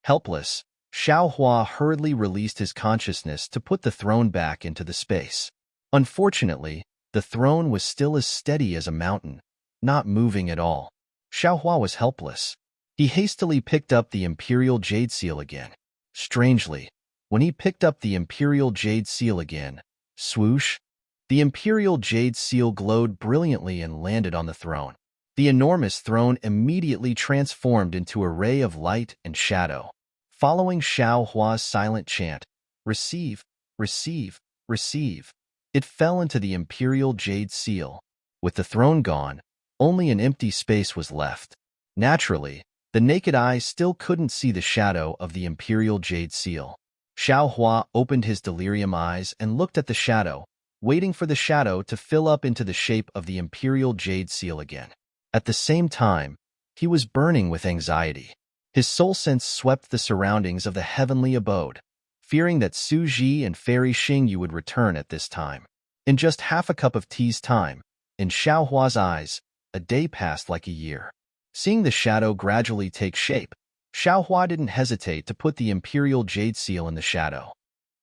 Helpless, Xiaohua hurriedly released his consciousness to put the throne back into the space. Unfortunately, the throne was still as steady as a mountain, not moving at all. Xiaohua was helpless. He hastily picked up the Imperial Jade Seal again. Strangely, when he picked up the Imperial Jade Seal again, swoosh, the Imperial Jade Seal glowed brilliantly and landed on the throne. The enormous throne immediately transformed into a ray of light and shadow. Following Xiaohua's silent chant, receive, receive, receive, it fell into the Imperial Jade Seal. With the throne gone, only an empty space was left. Naturally, the naked eye still couldn't see the shadow of the Imperial Jade Seal. Xiaohua opened his delirium eyes and looked at the shadow, waiting for the shadow to fill up into the shape of the Imperial Jade Seal again. At the same time, he was burning with anxiety. His soul sense swept the surroundings of the heavenly abode, fearing that Suji and Fairy Xingyu would return at this time. In just half a cup of tea's time, in Xiaohua's eyes, a day passed like a year. Seeing the shadow gradually take shape, Xiaohua didn't hesitate to put the Imperial Jade Seal in the shadow.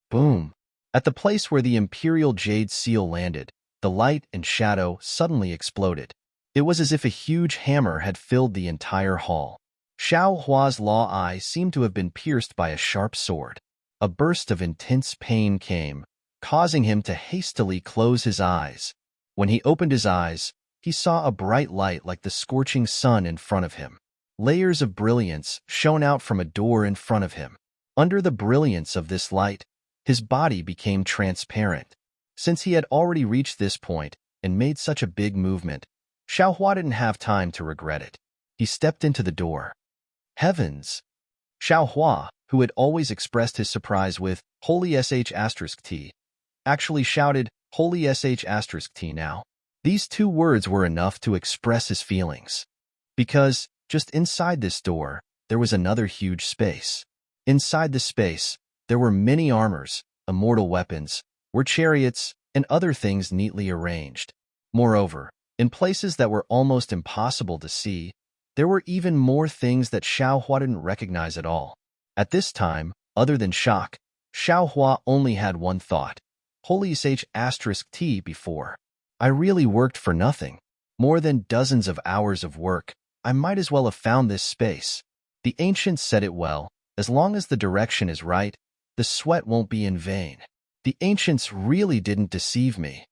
Boom! At the place where the Imperial Jade Seal landed, the light and shadow suddenly exploded. It was as if a huge hammer had filled the entire hall. Xiaohua's law eye seemed to have been pierced by a sharp sword. A burst of intense pain came, causing him to hastily close his eyes. When he opened his eyes, he saw a bright light like the scorching sun in front of him. Layers of brilliance shone out from a door in front of him. Under the brilliance of this light, his body became transparent. Since he had already reached this point and made such a big movement, Xiaohua didn't have time to regret it. He stepped into the door. Heavens! Xiaohua, who had always expressed his surprise with Holy sh*t, actually shouted Holy sh*t now. These two words were enough to express his feelings. Because, just inside this door, there was another huge space. Inside the space, there were many armors, immortal weapons, were chariots, and other things neatly arranged. Moreover, in places that were almost impossible to see, there were even more things that Xiaohua didn't recognize at all. At this time, other than shock, Xiaohua only had one thought. Holy *T before. I really worked for nothing. More than dozens of hours of work. I might as well have found this space. The ancients said it well, as long as the direction is right, the sweat won't be in vain. The ancients really didn't deceive me.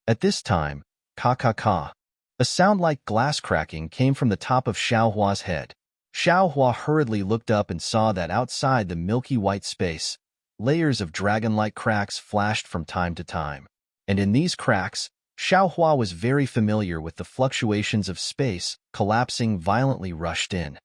At this time, ka. A sound like glass cracking came from the top of Xiaohua's head. Xiaohua hurriedly looked up and saw that outside the milky white space, layers of dragon-like cracks flashed from time to time. And in these cracks, Xiaohua was very familiar with the fluctuations of space, collapsing violently rushed in.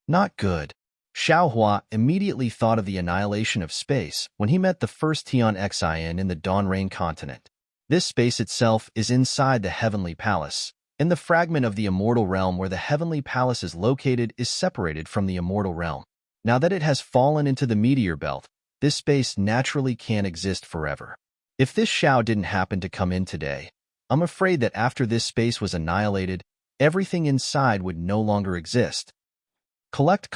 Not good. Xiaohua immediately thought of the annihilation of space when he met the first Tian Xin in the Dawnrain continent. This space itself is inside the Heavenly Palace, and the fragment of the immortal realm where the Heavenly Palace is located is separated from the immortal realm. Now that it has fallen into the meteor belt, this space naturally can't exist forever. If this Xiao didn't happen to come in today, I'm afraid that after this space was annihilated, everything inside would no longer exist. Collect.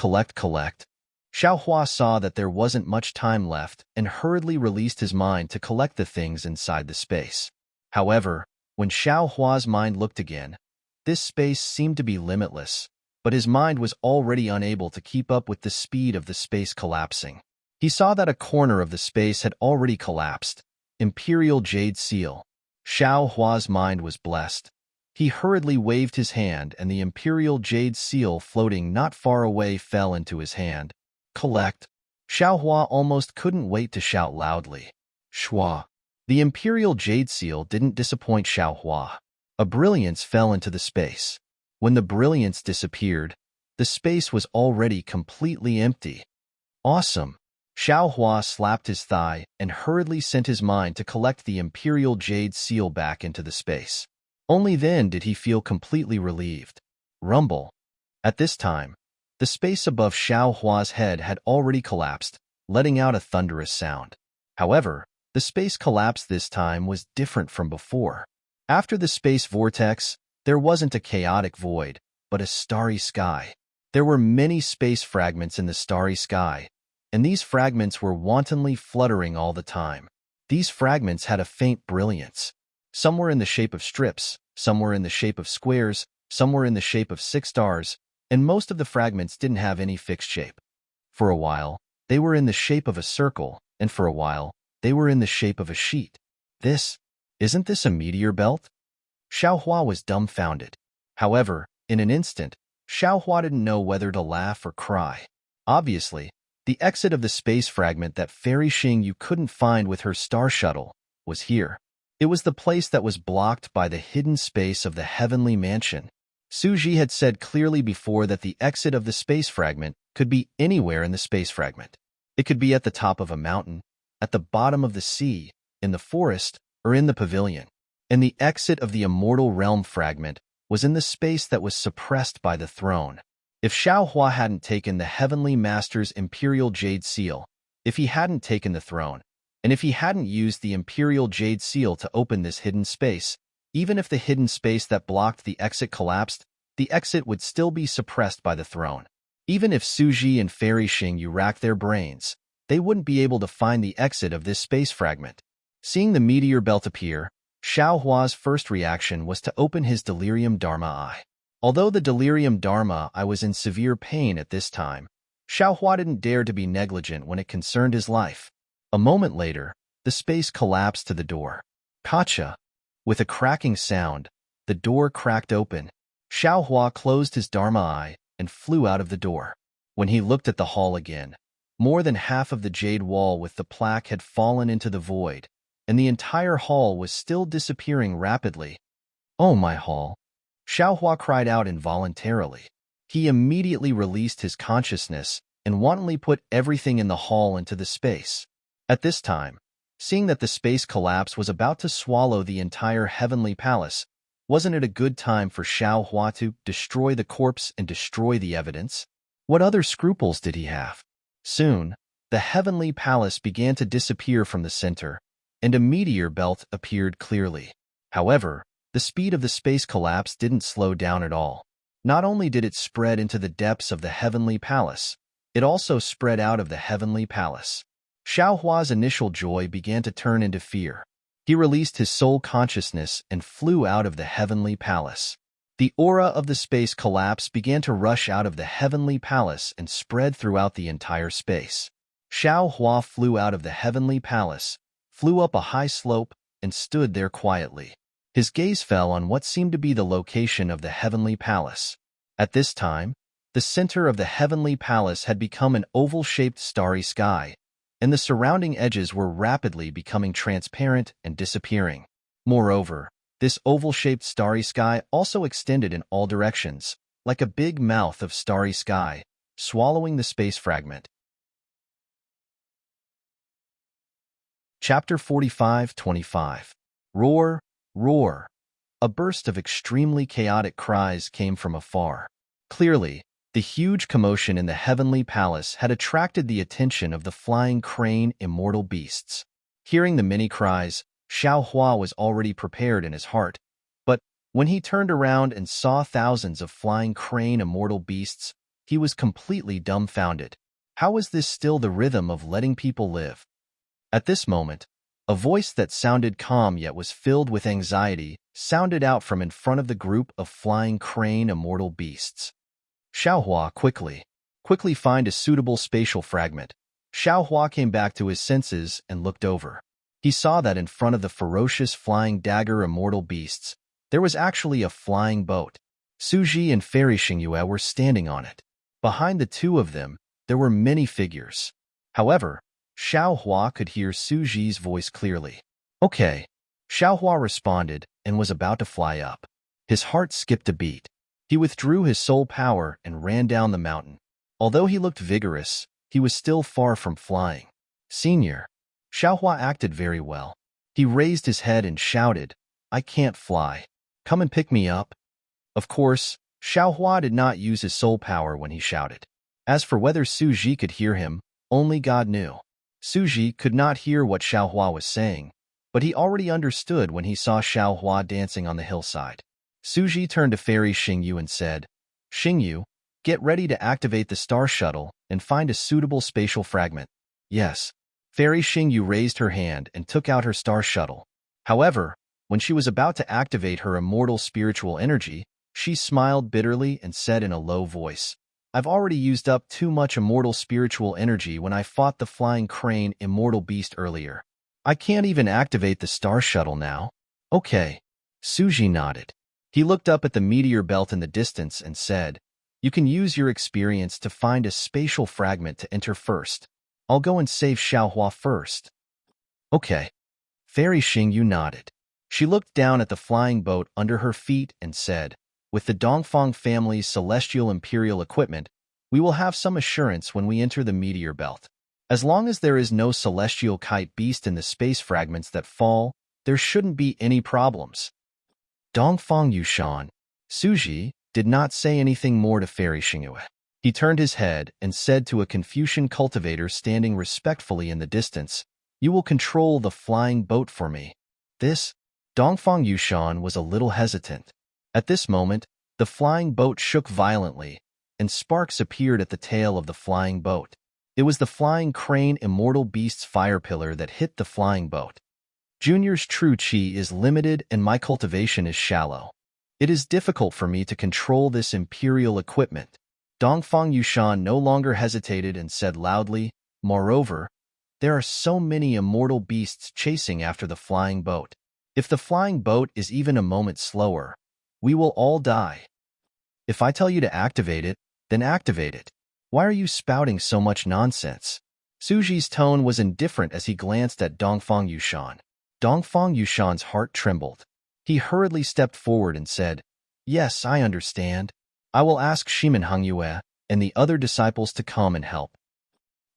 Xiaohua saw that there wasn't much time left and hurriedly released his mind to collect the things inside the space. However, when Xiaohua's mind looked again, this space seemed to be limitless, but his mind was already unable to keep up with the speed of the space collapsing. He saw that a corner of the space had already collapsed. Imperial Jade Seal. Xiaohua's mind was blessed. He hurriedly waved his hand and the Imperial Jade Seal floating not far away fell into his hand. Collect. Xiaohua almost couldn't wait to shout loudly. Shua. The Imperial Jade Seal didn't disappoint Xiaohua. A brilliance fell into the space. When the brilliance disappeared, the space was already completely empty. Awesome. Xiaohua slapped his thigh and hurriedly sent his mind to collect the Imperial Jade Seal back into the space. Only then did he feel completely relieved. Rumble. At this time, the space above Xiaohua's head had already collapsed, letting out a thunderous sound. However, the space collapse this time was different from before. After the space vortex, there wasn't a chaotic void, but a starry sky. There were many space fragments in the starry sky, and these fragments were wantonly fluttering all the time. These fragments had a faint brilliance. Some were in the shape of strips, some were in the shape of squares, some were in the shape of 6 stars, and most of the fragments didn't have any fixed shape. For a while, they were in the shape of a circle, and for a while, they were in the shape of a sheet. Isn't this a meteor belt? Xiaohua was dumbfounded. However, in an instant, Xiaohua didn't know whether to laugh or cry. Obviously, the exit of the space fragment that Fairy Xing Yu couldn't find with her star shuttle was here. It was the place that was blocked by the hidden space of the heavenly mansion. Suji had said clearly before that the exit of the space fragment could be anywhere in the space fragment. It could be at the top of a mountain, at the bottom of the sea, in the forest, or in the pavilion. And the exit of the immortal realm fragment was in the space that was suppressed by the throne. If Xiaohua hadn't taken the Heavenly Master's Imperial Jade Seal, if he hadn't taken the throne, and if he hadn't used the Imperial Jade Seal to open this hidden space, even if the hidden space that blocked the exit collapsed, the exit would still be suppressed by the throne. Even if Suji and Fairy Xing Yu racked their brains, they wouldn't be able to find the exit of this space fragment. Seeing the meteor belt appear, Xiaohua's first reaction was to open his delirium dharma eye. Although the delirium dharma eye was in severe pain at this time, Xiaohua didn't dare to be negligent when it concerned his life. A moment later, the space collapsed to the door. Kacha. With a cracking sound, the door cracked open. Xiaohua closed his dharma eye and flew out of the door. When he looked at the hall again, more than half of the jade wall with the plaque had fallen into the void, and the entire hall was still disappearing rapidly. Oh, my hall! Xiaohua cried out involuntarily. He immediately released his consciousness and wantonly put everything in the hall into the space. At this time, seeing that the space collapse was about to swallow the entire heavenly palace, wasn't it a good time for Xiaohua to destroy the corpse and destroy the evidence? What other scruples did he have? Soon, the heavenly palace began to disappear from the center, and a meteor belt appeared clearly. However, the speed of the space collapse didn't slow down at all. Not only did it spread into the depths of the heavenly palace, it also spread out of the heavenly palace. Xiaohua's initial joy began to turn into fear. He released his soul consciousness and flew out of the heavenly palace. The aura of the space collapse began to rush out of the heavenly palace and spread throughout the entire space. Xiaohua flew out of the heavenly palace, flew up a high slope, and stood there quietly. His gaze fell on what seemed to be the location of the heavenly palace. At this time, the center of the heavenly palace had become an oval-shaped starry sky, and the surrounding edges were rapidly becoming transparent and disappearing. Moreover, this oval-shaped starry sky also extended in all directions, like a big mouth of starry sky, swallowing the space fragment. Chapter 45-25. Roar, roar. A burst of extremely chaotic cries came from afar. Clearly, the huge commotion in the heavenly palace had attracted the attention of the flying crane immortal beasts. Hearing the many cries, Xiaohua was already prepared in his heart, but when he turned around and saw thousands of flying crane immortal beasts, he was completely dumbfounded. How was this still the rhythm of letting people live? At this moment, a voice that sounded calm yet was filled with anxiety sounded out from in front of the group of flying crane immortal beasts. Xiaohua, quickly find a suitable spatial fragment. Xiaohua came back to his senses and looked over. He saw that in front of the ferocious flying dagger immortal beasts, there was actually a flying boat. Suji and Fairy Xingyue were standing on it. Behind the two of them, there were many figures. However, Xiaohua could hear Suji's voice clearly. Okay. Xiaohua responded and was about to fly up. His heart skipped a beat. He withdrew his soul power and ran down the mountain. Although he looked vigorous, he was still far from flying. Senior. Xiaohua acted very well. He raised his head and shouted, I can't fly. Come and pick me up. Of course, Xiaohua did not use his soul power when he shouted. As for whether Suji could hear him, only God knew. Suji could not hear what Xiaohua was saying, but he already understood when he saw Xiaohua dancing on the hillside. Suji turned to Fairy Xingyu and said, Xingyu, get ready to activate the star shuttle and find a suitable spatial fragment. Yes. Fairy Xingyu raised her hand and took out her star shuttle. However, when she was about to activate her immortal spiritual energy, she smiled bitterly and said in a low voice, I've already used up too much immortal spiritual energy when I fought the flying crane immortal beast earlier. I can't even activate the star shuttle now. Okay. Suji nodded. He looked up at the meteor belt in the distance and said, You can use your experience to find a spatial fragment to enter first. I'll go and save Xiaohua first. Okay. Fairy Xingyu nodded. She looked down at the flying boat under her feet and said, With the Dongfang family's celestial imperial equipment, we will have some assurance when we enter the meteor belt. As long as there is no celestial kite beast in the space fragments that fall, there shouldn't be any problems. Dongfang Yushan, Suji, did not say anything more to Fairy Xingyue. He turned his head and said to a Confucian cultivator standing respectfully in the distance, You will control the flying boat for me. This, Dongfang Yushan was a little hesitant. At this moment, the flying boat shook violently, and sparks appeared at the tail of the flying boat. It was the flying crane immortal beast's fire pillar that hit the flying boat. Junior's true chi is limited and my cultivation is shallow. It is difficult for me to control this imperial equipment. Dongfang Yushan no longer hesitated and said loudly, Moreover, there are so many immortal beasts chasing after the flying boat. If the flying boat is even a moment slower, we will all die. If I tell you to activate it, then activate it. Why are you spouting so much nonsense? Suji's tone was indifferent as he glanced at Dongfang Yushan. Dongfang Yushan's heart trembled. He hurriedly stepped forward and said, Yes, I understand. I will ask Shimen Hangyue and the other disciples to come and help.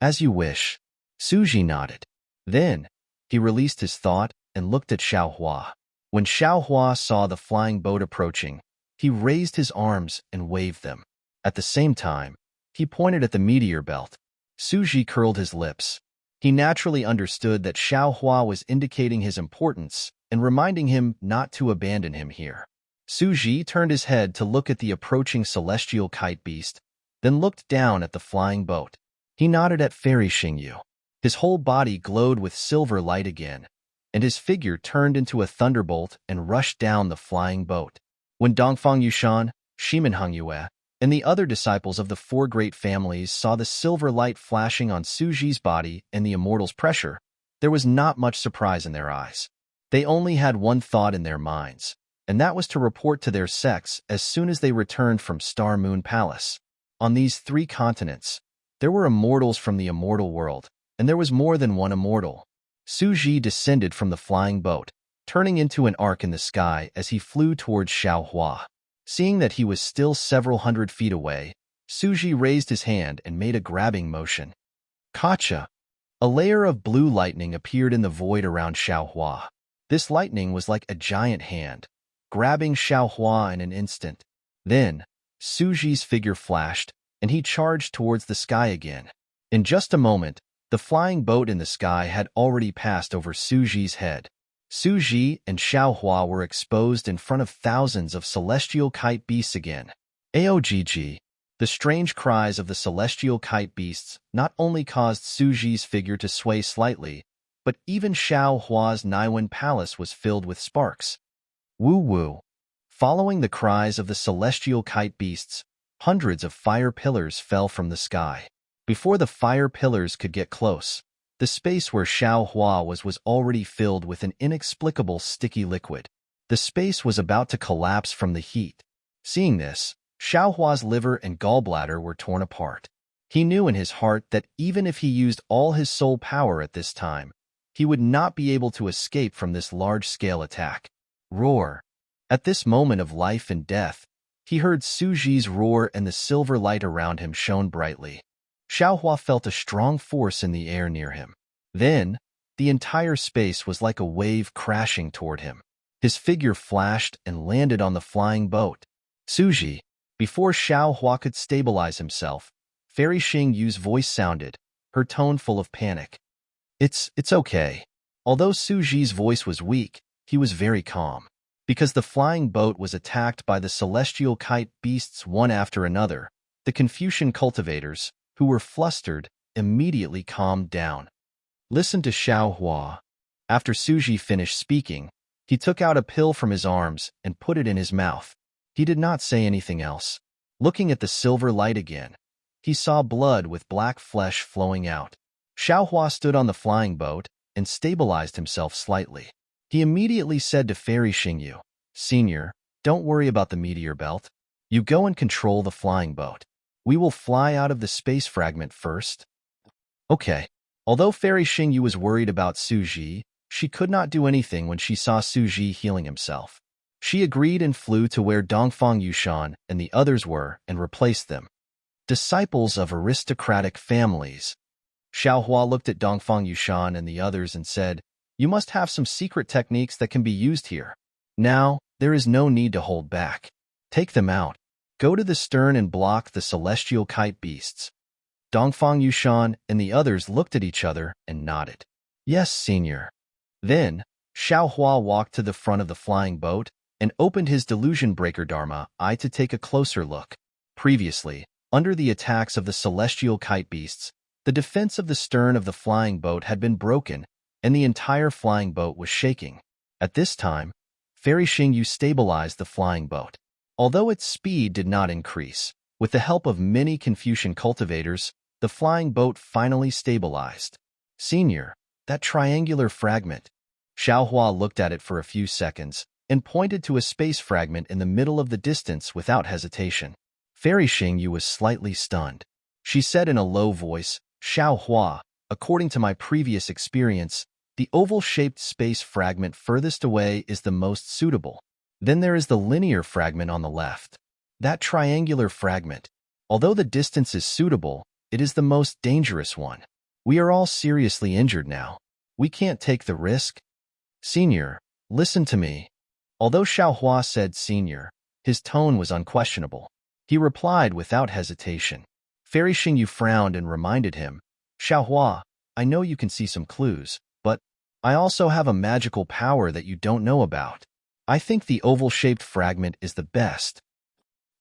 As you wish. Suji nodded. Then, he released his thought and looked at Xiaohua. When Xiaohua saw the flying boat approaching, he raised his arms and waved them. At the same time, he pointed at the meteor belt. Suji curled his lips. He naturally understood that Xiaohua was indicating his importance and reminding him not to abandon him here. Suji turned his head to look at the approaching celestial kite beast, then looked down at the flying boat. He nodded at Fairy Xingyu. His whole body glowed with silver light again, and his figure turned into a thunderbolt and rushed down the flying boat. When Dongfang Yushan, Shimen Hongyue, and the other disciples of the four great families saw the silver light flashing on Suji's body and the immortal's pressure, there was not much surprise in their eyes. They only had one thought in their minds, and that was to report to their sects as soon as they returned from Star Moon Palace. On these 3 continents, there were immortals from the immortal world, and there was more than one immortal. Suji descended from the flying boat, turning into an arc in the sky as he flew towards Xiaohua. Seeing that he was still several hundred feet away, Suji raised his hand and made a grabbing motion. Kacha! A layer of blue lightning appeared in the void around Xiaohua. This lightning was like a giant hand, grabbing Xiaohua in an instant. Then, Suji's figure flashed, and he charged towards the sky again. In just a moment, the flying boat in the sky had already passed over Suji's head. Suji and Xiaohua were exposed in front of thousands of celestial kite beasts again. Aogg! The strange cries of the celestial kite beasts not only caused Suji's figure to sway slightly, but even Xiaohua's Naiwen palace was filled with sparks. Woo-woo! Following the cries of the celestial kite beasts, hundreds of fire pillars fell from the sky. Before the fire pillars could get close, the space where Xiaohua was already filled with an inexplicable sticky liquid. The space was about to collapse from the heat. Seeing this, Xiaohua's liver and gallbladder were torn apart. He knew in his heart that even if he used all his soul power at this time, he would not be able to escape from this large-scale attack. Roar! At this moment of life and death, he heard Suji's roar and the silver light around him shone brightly. Xiaohua felt a strong force in the air near him. Then, the entire space was like a wave crashing toward him. His figure flashed and landed on the flying boat. Suji! Before Xiaohua could stabilize himself, Fairy Xingyu's voice sounded, her tone full of panic. It's okay. Although Suji's voice was weak, he was very calm. Because the flying boat was attacked by the celestial kite beasts one after another, the Confucian cultivators, who were flustered, immediately calmed down. Listen to Xiaohua. After Suji finished speaking, he took out a pill from his arms and put it in his mouth. He did not say anything else. Looking at the silver light again, he saw blood with black flesh flowing out. Xiaohua stood on the flying boat and stabilized himself slightly. He immediately said to Fairy Xingyu, "Senior, don't worry about the meteor belt. You go and control the flying boat. We will fly out of the space fragment first." Okay. Although Fairy Xingyu was worried about Suji, she could not do anything when she saw Suji healing himself. She agreed and flew to where Dongfang Yushan and the others were and replaced them. Disciples of aristocratic families. Xiaohua looked at Dongfang Yushan and the others and said, "You must have some secret techniques that can be used here. Now, there is no need to hold back. Take them out. Go to the stern and block the celestial kite beasts." Dongfang Yushan and the others looked at each other and nodded. "Yes, senior." Then, Xiaohua walked to the front of the flying boat and opened his delusion breaker Dharma eye to take a closer look. Previously, under the attacks of the celestial kite beasts, the defense of the stern of the flying boat had been broken and the entire flying boat was shaking. At this time, Fairy Xingyu stabilized the flying boat. Although its speed did not increase, with the help of many Confucian cultivators, the flying boat finally stabilized. "Senior, that triangular fragment." Xiaohua looked at it for a few seconds and pointed to a space fragment in the middle of the distance without hesitation. Fairy Xingyu was slightly stunned. She said in a low voice, "Xiaohua, according to my previous experience, the oval-shaped space fragment furthest away is the most suitable. Then there is the linear fragment on the left. That triangular fragment, although the distance is suitable, it is the most dangerous one. We are all seriously injured now. We can't take the risk. Senior, listen to me." Although Xiaohua said senior, his tone was unquestionable. He replied without hesitation. Fairy Xingyu frowned and reminded him, Xiaohua, I know you can see some clues, but I also have a magical power that you don't know about. I think the oval-shaped fragment is the best.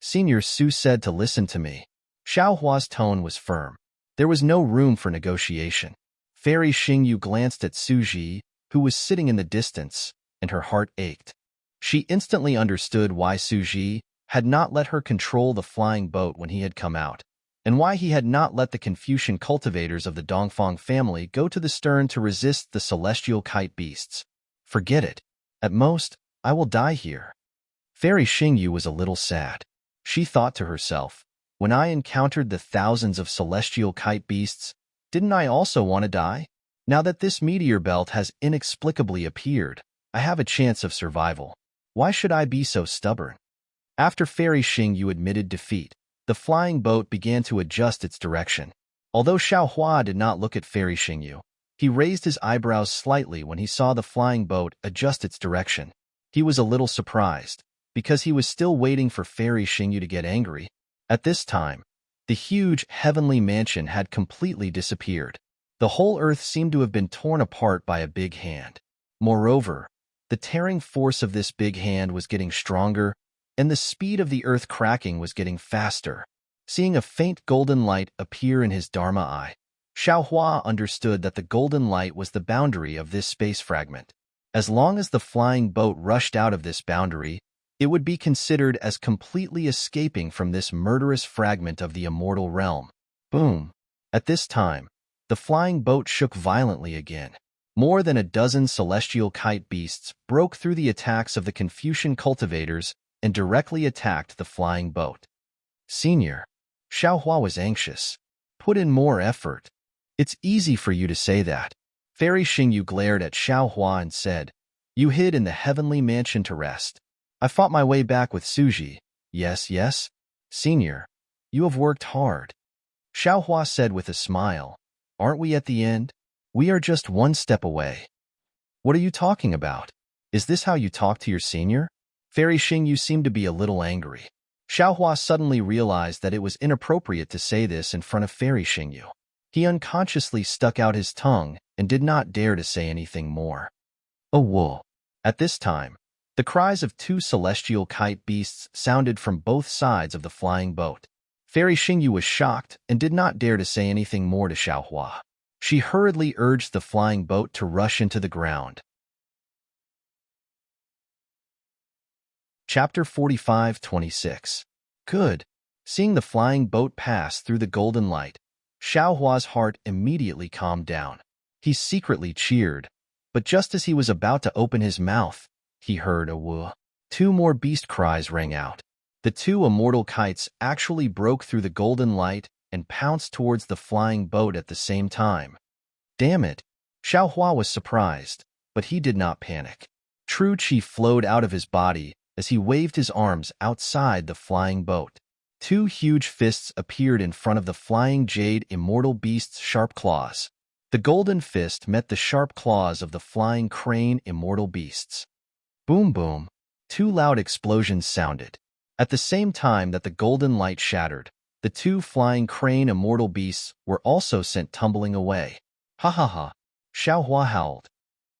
Senior Su said to listen to me. Xiaohua's tone was firm. There was no room for negotiation. Fairy Xingyu glanced at Suji, who was sitting in the distance, and her heart ached. She instantly understood why Suji had not let her control the flying boat when he had come out, and why he had not let the Confucian cultivators of the Dongfang family go to the stern to resist the celestial kite beasts. Forget it. At most, I will die here. Fairy Xingyu was a little sad. She thought to herself, when I encountered the thousands of celestial kite beasts, didn't I also want to die? Now that this meteor belt has inexplicably appeared, I have a chance of survival. Why should I be so stubborn? After Fairy Xingyu admitted defeat, the flying boat began to adjust its direction. Although Xiaohua did not look at Fairy Xingyu, he raised his eyebrows slightly when he saw the flying boat adjust its direction. He was a little surprised, because he was still waiting for Fairy Xingyu to get angry. At this time, the huge heavenly mansion had completely disappeared. The whole earth seemed to have been torn apart by a big hand. Moreover, the tearing force of this big hand was getting stronger, and the speed of the earth cracking was getting faster. Seeing a faint golden light appear in his Dharma eye, Xiaohua understood that the golden light was the boundary of this space fragment. As long as the flying boat rushed out of this boundary, it would be considered as completely escaping from this murderous fragment of the immortal realm. Boom! At this time, the flying boat shook violently again. More than a dozen celestial kite beasts broke through the attacks of the Confucian cultivators and directly attacked the flying boat. Senior, Xiaohua was anxious. Put in more effort. It's easy for you to say that. Fairy Xingyu glared at Xiaohua and said, You hid in the heavenly mansion to rest. I fought my way back with Suji. Yes, yes. Senior, you have worked hard. Xiaohua said with a smile. Aren't we at the end? We are just one step away. What are you talking about? Is this how you talk to your senior? Fairy Xingyu seemed to be a little angry. Xiaohua suddenly realized that it was inappropriate to say this in front of Fairy Xingyu. He unconsciously stuck out his tongue and did not dare to say anything more. Oh, wool. At this time, the cries of two celestial kite beasts sounded from both sides of the flying boat. Fairy Xingyu was shocked and did not dare to say anything more to Xiaohua. She hurriedly urged the flying boat to rush into the ground. Chapter 45:26. Good. Seeing the flying boat pass through the golden light, Xiaohua's heart immediately calmed down. He secretly cheered, but just as he was about to open his mouth, he heard a woo. Two more beast cries rang out. The two immortal kites actually broke through the golden light and pounced towards the flying boat at the same time. Damn it! Xiaohua was surprised, but he did not panic. True Qi flowed out of his body as he waved his arms outside the flying boat. Two huge fists appeared in front of the flying jade immortal beast's sharp claws. The golden fist met the sharp claws of the flying crane immortal beasts. Boom boom! Two loud explosions sounded. At the same time that the golden light shattered, the two flying crane immortal beasts were also sent tumbling away. Ha ha ha! Xiaohua howled.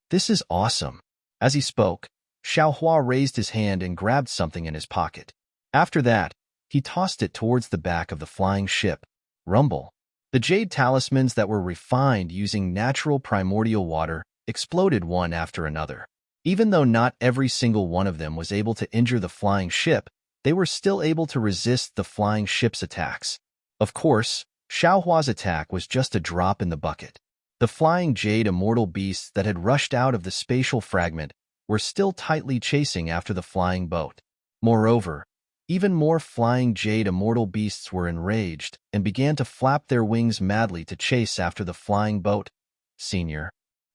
This is awesome. As he spoke, Xiaohua raised his hand and grabbed something in his pocket. After that, he tossed it towards the back of the flying ship. Rumble. The jade talismans that were refined using natural primordial water exploded one after another. Even though not every single one of them was able to injure the flying ship, they were still able to resist the flying ship's attacks. Of course, Xiaohua's attack was just a drop in the bucket. The flying jade immortal beasts that had rushed out of the spatial fragment were still tightly chasing after the flying boat. Moreover, even more flying jade immortal beasts were enraged and began to flap their wings madly to chase after the flying boat. Senior.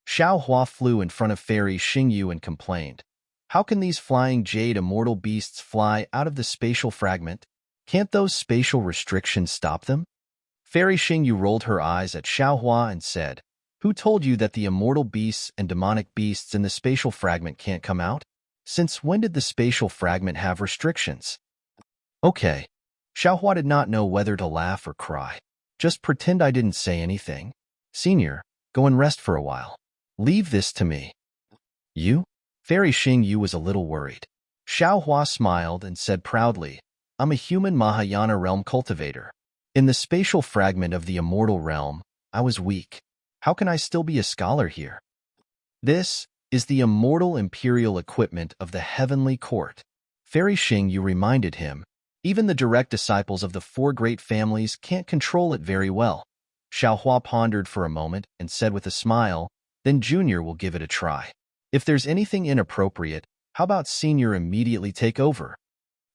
Xiaohua flew in front of Fairy Xingyu and complained. How can these flying jade immortal beasts fly out of the spatial fragment? Can't those spatial restrictions stop them? Fairy Xingyu rolled her eyes at Xiaohua and said, Who told you that the immortal beasts and demonic beasts in the spatial fragment can't come out? Since when did the spatial fragment have restrictions? Okay. Xiaohua did not know whether to laugh or cry. Just pretend I didn't say anything. Senior, go and rest for a while. Leave this to me. You? Fairy Xing Yu was a little worried. Xiao Hua smiled and said proudly, I'm a human Mahayana realm cultivator. In the spatial fragment of the immortal realm, I was weak. How can I still be a scholar here? This is the immortal imperial equipment of the heavenly court. Fairy Xing Yu reminded him, even the direct disciples of the four great families can't control it very well. Xiao Hua pondered for a moment and said with a smile, then Junior will give it a try. If there's anything inappropriate, how about Senior immediately take over?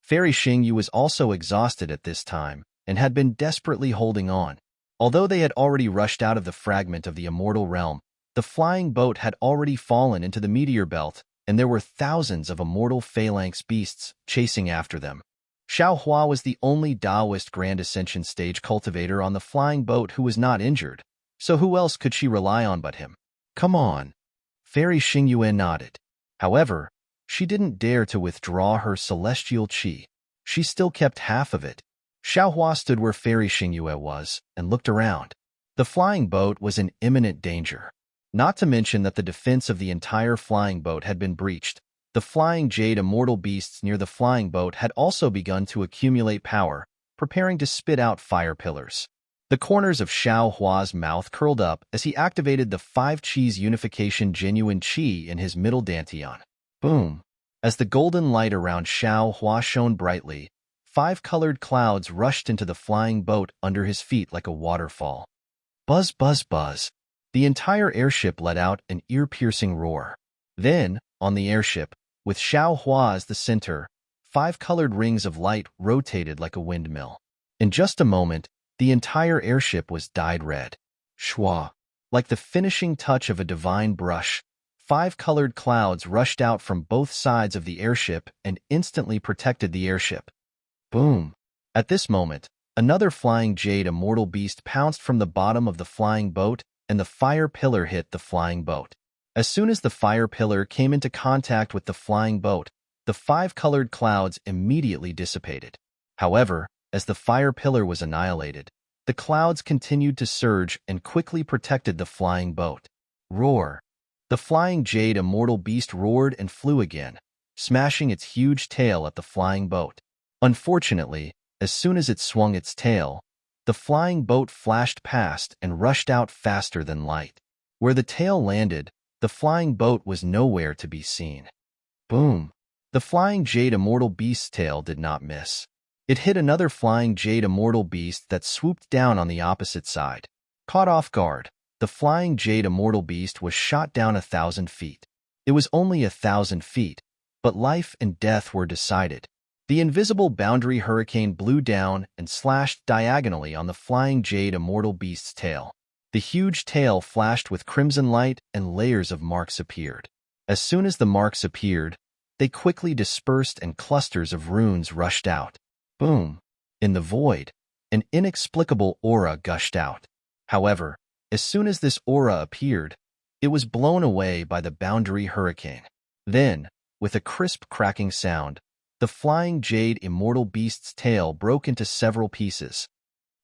Fairy Xing Yu was also exhausted at this time and had been desperately holding on. Although they had already rushed out of the fragment of the immortal realm, the flying boat had already fallen into the meteor belt, and there were thousands of immortal phalanx beasts chasing after them. Xiao Hua was the only Taoist Grand Ascension stage cultivator on the flying boat who was not injured, so who else could she rely on but him? Come on. Fairy Xing Yue nodded. However, she didn't dare to withdraw her celestial qi. She still kept half of it. Xiao Hua stood where Fairy Xing Yue was and looked around. The flying boat was in imminent danger. Not to mention that the defense of the entire flying boat had been breached. The flying jade immortal beasts near the flying boat had also begun to accumulate power, preparing to spit out fire pillars. The corners of Xiao Hua's mouth curled up as he activated the 5 Chi's unification genuine Qi in his middle dantian. Boom! As the golden light around Xiao Hua shone brightly, 5 colored clouds rushed into the flying boat under his feet like a waterfall. Buzz, buzz, buzz. The entire airship let out an ear-piercing roar. Then, on the airship, with Xiao Hua as the center, 5 colored rings of light rotated like a windmill. In just a moment, the entire airship was dyed red. Shwa! Like the finishing touch of a divine brush, 5 colored clouds rushed out from both sides of the airship and instantly protected the airship. Boom! At this moment, another flying jade immortal beast pounced from the bottom of the flying boat, and the fire pillar hit the flying boat. As soon as the fire pillar came into contact with the flying boat, the 5 colored clouds immediately dissipated. However, as the fire pillar was annihilated, the clouds continued to surge and quickly protected the flying boat. Roar! The flying jade immortal beast roared and flew again, smashing its huge tail at the flying boat. Unfortunately, as soon as it swung its tail, the flying boat flashed past and rushed out faster than light. Where the tail landed, the flying boat was nowhere to be seen. Boom! The flying jade immortal beast's tail did not miss. It hit another flying jade immortal beast that swooped down on the opposite side. Caught off guard, the flying jade immortal beast was shot down 1,000 feet. It was only 1,000 feet, but life and death were decided. The invisible boundary hurricane blew down and slashed diagonally on the flying jade immortal beast's tail. The huge tail flashed with crimson light and layers of marks appeared. As soon as the marks appeared, they quickly dispersed and clusters of runes rushed out. Boom! In the void, an inexplicable aura gushed out. However, as soon as this aura appeared, it was blown away by the boundary hurricane. Then, with a crisp cracking sound, the flying jade immortal beast's tail broke into several pieces.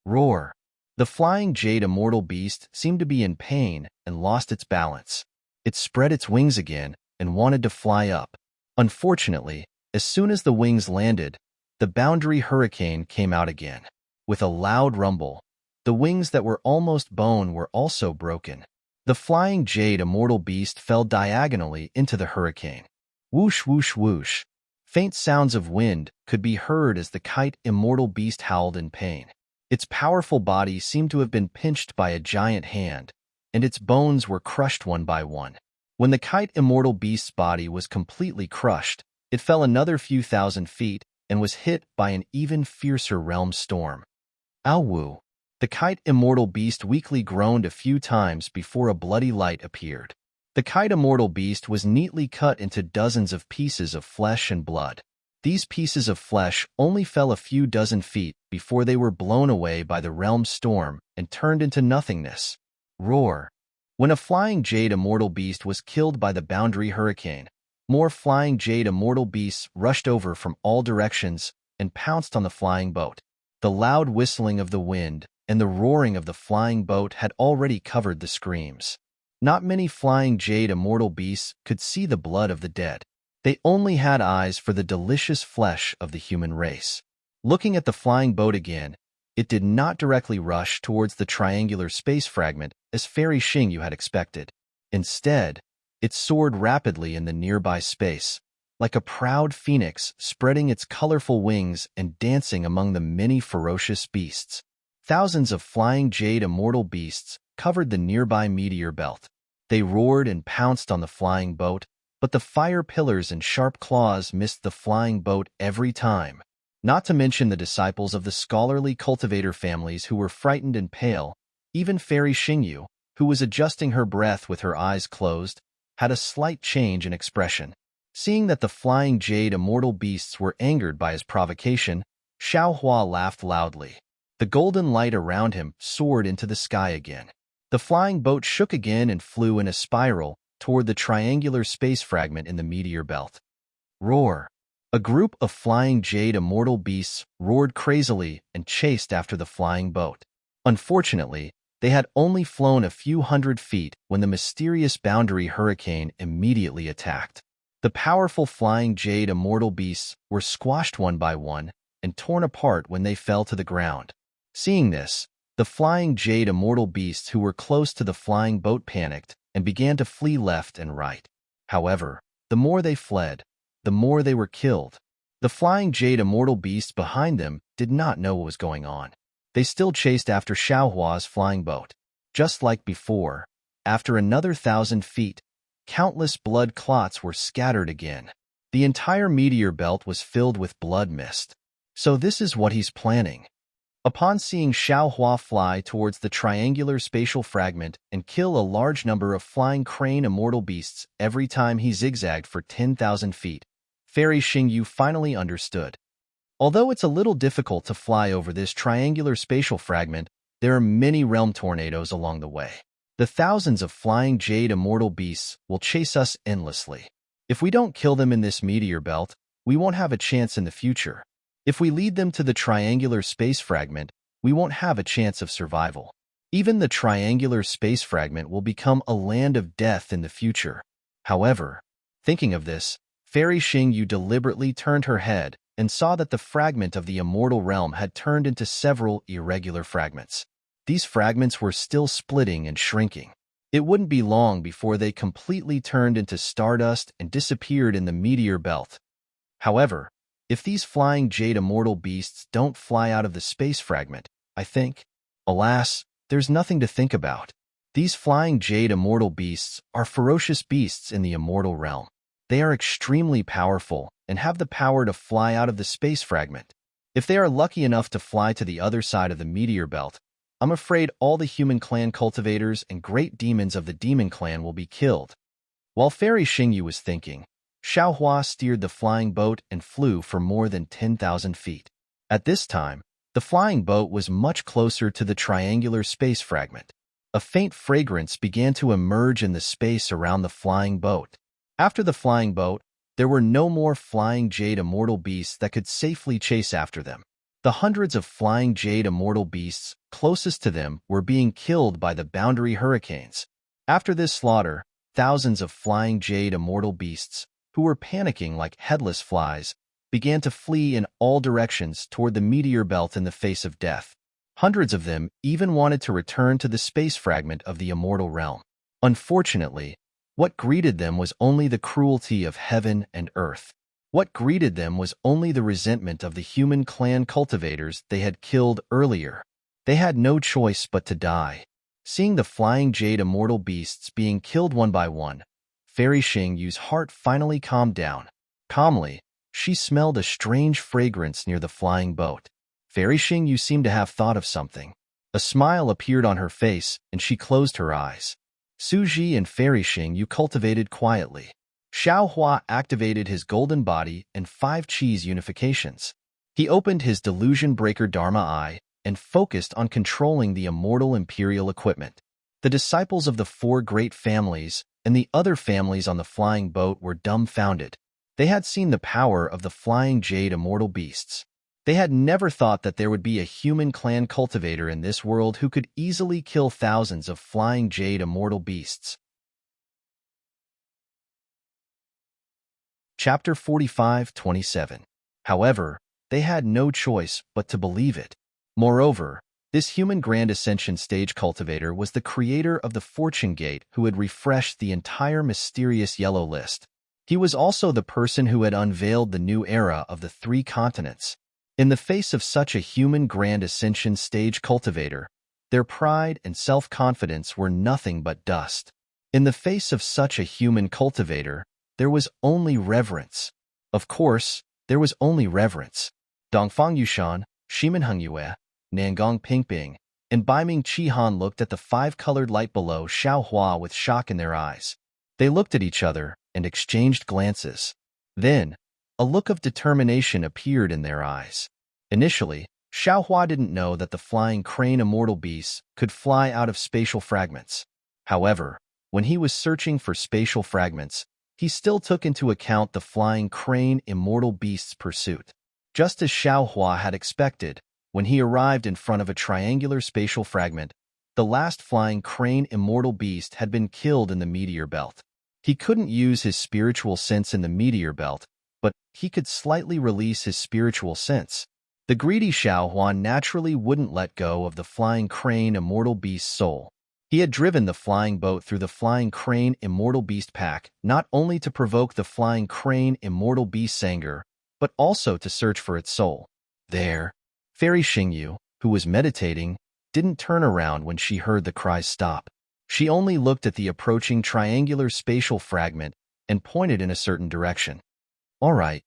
Roar! The flying jade immortal beast seemed to be in pain and lost its balance. It spread its wings again and wanted to fly up. Unfortunately, as soon as the wings landed, the boundary hurricane came out again. With a loud rumble, the wings that were almost bone were also broken. The flying jade immortal beast fell diagonally into the hurricane. Whoosh, whoosh, whoosh. Faint sounds of wind could be heard as the kite immortal beast howled in pain. Its powerful body seemed to have been pinched by a giant hand, and its bones were crushed one by one. When the kite immortal beast's body was completely crushed, it fell another few thousand feet and was hit by an even fiercer realm storm. Ow! The kite immortal beast weakly groaned a few times before a bloody light appeared. The kite immortal beast was neatly cut into dozens of pieces of flesh and blood. These pieces of flesh only fell a few dozen feet before they were blown away by the realm storm and turned into nothingness. Roar! When a flying jade immortal beast was killed by the boundary hurricane, more flying jade immortal beasts rushed over from all directions and pounced on the flying boat. The loud whistling of the wind and the roaring of the flying boat had already covered the screams. Not many flying jade immortal beasts could see the blood of the dead. They only had eyes for the delicious flesh of the human race. Looking at the flying boat again, it did not directly rush towards the triangular space fragment as Fairy Xingyu had expected. Instead, it soared rapidly in the nearby space, like a proud phoenix spreading its colorful wings and dancing among the many ferocious beasts. Thousands of flying jade immortal beasts covered the nearby meteor belt. They roared and pounced on the flying boat, but the fire pillars and sharp claws missed the flying boat every time. Not to mention the disciples of the scholarly cultivator families who were frightened and pale. Even Fairy Xingyu, who was adjusting her breath with her eyes closed, had a slight change in expression. Seeing that the flying jade immortal beasts were angered by his provocation, Xiaohua laughed loudly. The golden light around him soared into the sky again. The flying boat shook again and flew in a spiral toward the triangular space fragment in the meteor belt. Roar! A group of flying jade immortal beasts roared crazily and chased after the flying boat. Unfortunately, they had only flown a few hundred feet when the mysterious boundary hurricane immediately attacked. The powerful flying jade immortal beasts were squashed one by one and torn apart when they fell to the ground. Seeing this, the flying jade immortal beasts who were close to the flying boat panicked and began to flee left and right. However, the more they fled, the more they were killed. The flying jade immortal beasts behind them did not know what was going on. They still chased after Xiaohua's flying boat. Just like before, after another 1,000 feet, countless blood clots were scattered again. The entire meteor belt was filled with blood mist. So this is what he's planning. Upon seeing Xiaohua fly towards the triangular spatial fragment and kill a large number of flying crane immortal beasts every time he zigzagged for 10,000 feet, Fairy Xingyu finally understood. Although it's a little difficult to fly over this triangular spatial fragment, there are many realm tornadoes along the way. The thousands of flying jade immortal beasts will chase us endlessly. If we don't kill them in this meteor belt, we won't have a chance in the future. If we lead them to the triangular space fragment, we won't have a chance of survival. Even the triangular space fragment will become a land of death in the future. However, thinking of this, Fairy Xingyu deliberately turned her head and saw that the fragment of the immortal realm had turned into several irregular fragments. These fragments were still splitting and shrinking. It wouldn't be long before they completely turned into stardust and disappeared in the meteor belt. However, if these flying jade immortal beasts don't fly out of the space fragment, I think, alas, there's nothing to think about. These flying jade immortal beasts are ferocious beasts in the immortal realm. They are extremely powerful and have the power to fly out of the space fragment. If they are lucky enough to fly to the other side of the meteor belt, I'm afraid all the human clan cultivators and great demons of the demon clan will be killed. While Fairy Xingyu was thinking, Xiaohua steered the flying boat and flew for more than 10,000 feet. At this time, the flying boat was much closer to the triangular space fragment. A faint fragrance began to emerge in the space around the flying boat. After the flying boat, there were no more flying jade immortal beasts that could safely chase after them. The hundreds of flying jade immortal beasts closest to them were being killed by the boundary hurricanes. After this slaughter, thousands of flying jade immortal beasts, who were panicking like headless flies, began to flee in all directions toward the meteor belt in the face of death. Hundreds of them even wanted to return to the space fragment of the immortal realm. Unfortunately, what greeted them was only the cruelty of heaven and earth. What greeted them was only the resentment of the human clan cultivators they had killed earlier. They had no choice but to die. Seeing the flying jade immortal beasts being killed one by one, Fairy Xingyu's heart finally calmed down. Calmly, she smelled a strange fragrance near the flying boat. Fairy Xingyu seemed to have thought of something. A smile appeared on her face, and she closed her eyes. Suji and Fairy Xingyu cultivated quietly. Xiaohua activated his golden body and 5 cheese unifications. He opened his delusion breaker Dharma eye and focused on controlling the immortal imperial equipment. The disciples of the 4 great families and the other families on the flying boat were dumbfounded. They had seen the power of the flying jade immortal beasts. They had never thought that there would be a human clan cultivator in this world who could easily kill thousands of flying jade immortal beasts. Chapter 45:27. However, they had no choice but to believe it. Moreover, this human Grand Ascension stage cultivator was the creator of the Fortune Gate who had refreshed the entire mysterious yellow list. He was also the person who had unveiled the new era of the three continents. In the face of such a human Grand Ascension stage cultivator, their pride and self-confidence were nothing but dust. In the face of such a human cultivator, there was only reverence. Of course, there was only reverence. Dongfang Yushan, Shimen Yue, Nangong Pingping, and Baiming Qihan looked at the five-colored light below Xiaohua with shock in their eyes. They looked at each other and exchanged glances. Then, a look of determination appeared in their eyes. Initially, Xiaohua didn't know that the flying crane immortal beasts could fly out of spatial fragments. However, when he was searching for spatial fragments, he still took into account the flying crane immortal beast's pursuit. Just as Xiaohua had expected, when he arrived in front of a triangular spatial fragment, the last flying crane immortal beast had been killed in the meteor belt. He couldn't use his spiritual sense in the meteor belt, but he could slightly release his spiritual sense. The greedy Xiaohua naturally wouldn't let go of the flying crane immortal beast's soul. He had driven the flying boat through the flying crane immortal beast pack not only to provoke the flying crane immortal beast's anger, but also to search for its soul. There, Fairy Xingyu, who was meditating, didn't turn around when she heard the cries stop. She only looked at the approaching triangular spatial fragment and pointed in a certain direction. All right.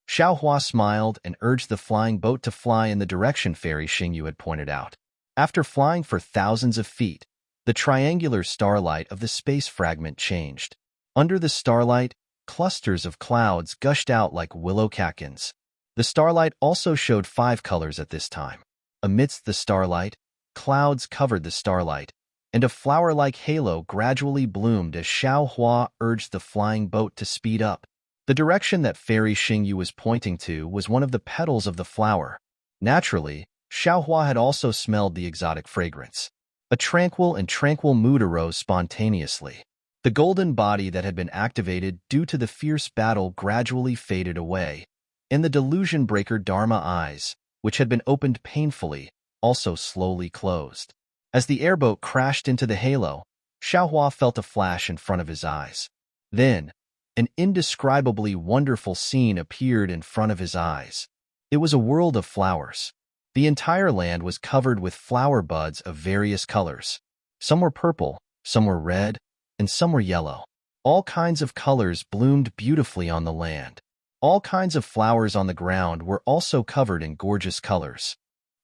Xiaohua smiled and urged the flying boat to fly in the direction Fairy Xingyu had pointed out. After flying for thousands of feet, the triangular starlight of the space fragment changed. Under the starlight, clusters of clouds gushed out like willow catkins. The starlight also showed 5 colors at this time. Amidst the starlight, clouds covered the starlight, and a flower-like halo gradually bloomed as Xiaohua urged the flying boat to speed up. The direction that Fairy Xingyu was pointing to was one of the petals of the flower. Naturally, Xiaohua had also smelled the exotic fragrance. A tranquil mood arose spontaneously. The golden body that had been activated due to the fierce battle gradually faded away, and the delusion breaker Dharma eyes, which had been opened painfully, also slowly closed. As the airboat crashed into the halo, Xiaohua felt a flash in front of his eyes. Then, an indescribably wonderful scene appeared in front of his eyes. It was a world of flowers. The entire land was covered with flower buds of various colors. Some were purple, some were red, and some were yellow. All kinds of colors bloomed beautifully on the land. All kinds of flowers on the ground were also covered in gorgeous colors.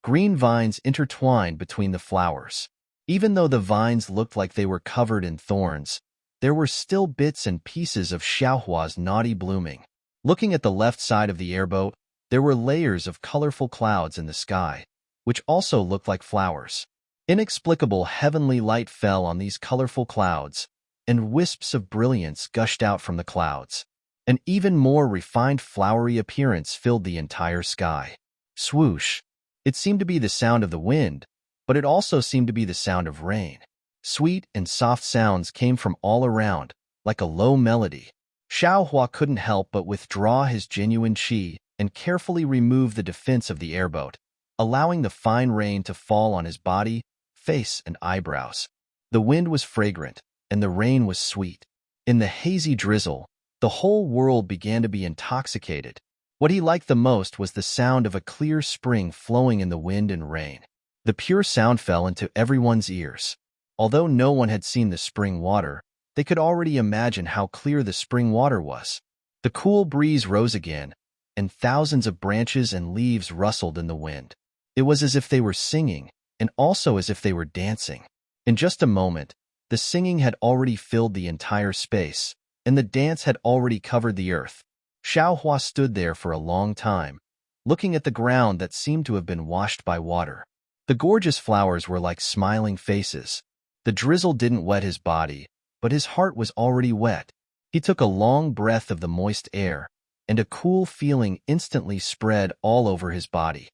Green vines intertwined between the flowers. Even though the vines looked like they were covered in thorns, there were still bits and pieces of Xiaohua's naughty blooming. Looking at the left side of the airboat, there were layers of colorful clouds in the sky, which also looked like flowers. Inexplicable heavenly light fell on these colorful clouds, and wisps of brilliance gushed out from the clouds. An even more refined flowery appearance filled the entire sky. Swoosh! It seemed to be the sound of the wind, but it also seemed to be the sound of rain. Sweet and soft sounds came from all around, like a low melody. Xiaohua couldn't help but withdraw his genuine qi and carefully remove the defense of the airboat, allowing the fine rain to fall on his body, face, and eyebrows. The wind was fragrant, and the rain was sweet. In the hazy drizzle, the whole world began to be intoxicated. What he liked the most was the sound of a clear spring flowing in the wind and rain. The pure sound fell into everyone's ears. Although no one had seen the spring water, they could already imagine how clear the spring water was. The cool breeze rose again, and thousands of branches and leaves rustled in the wind. It was as if they were singing, and also as if they were dancing. In just a moment, the singing had already filled the entire space, and the dance had already covered the earth. Xiaohua stood there for a long time, looking at the ground that seemed to have been washed by water. The gorgeous flowers were like smiling faces. The drizzle didn't wet his body, but his heart was already wet. He took a long breath of the moist air, and a cool feeling instantly spread all over his body.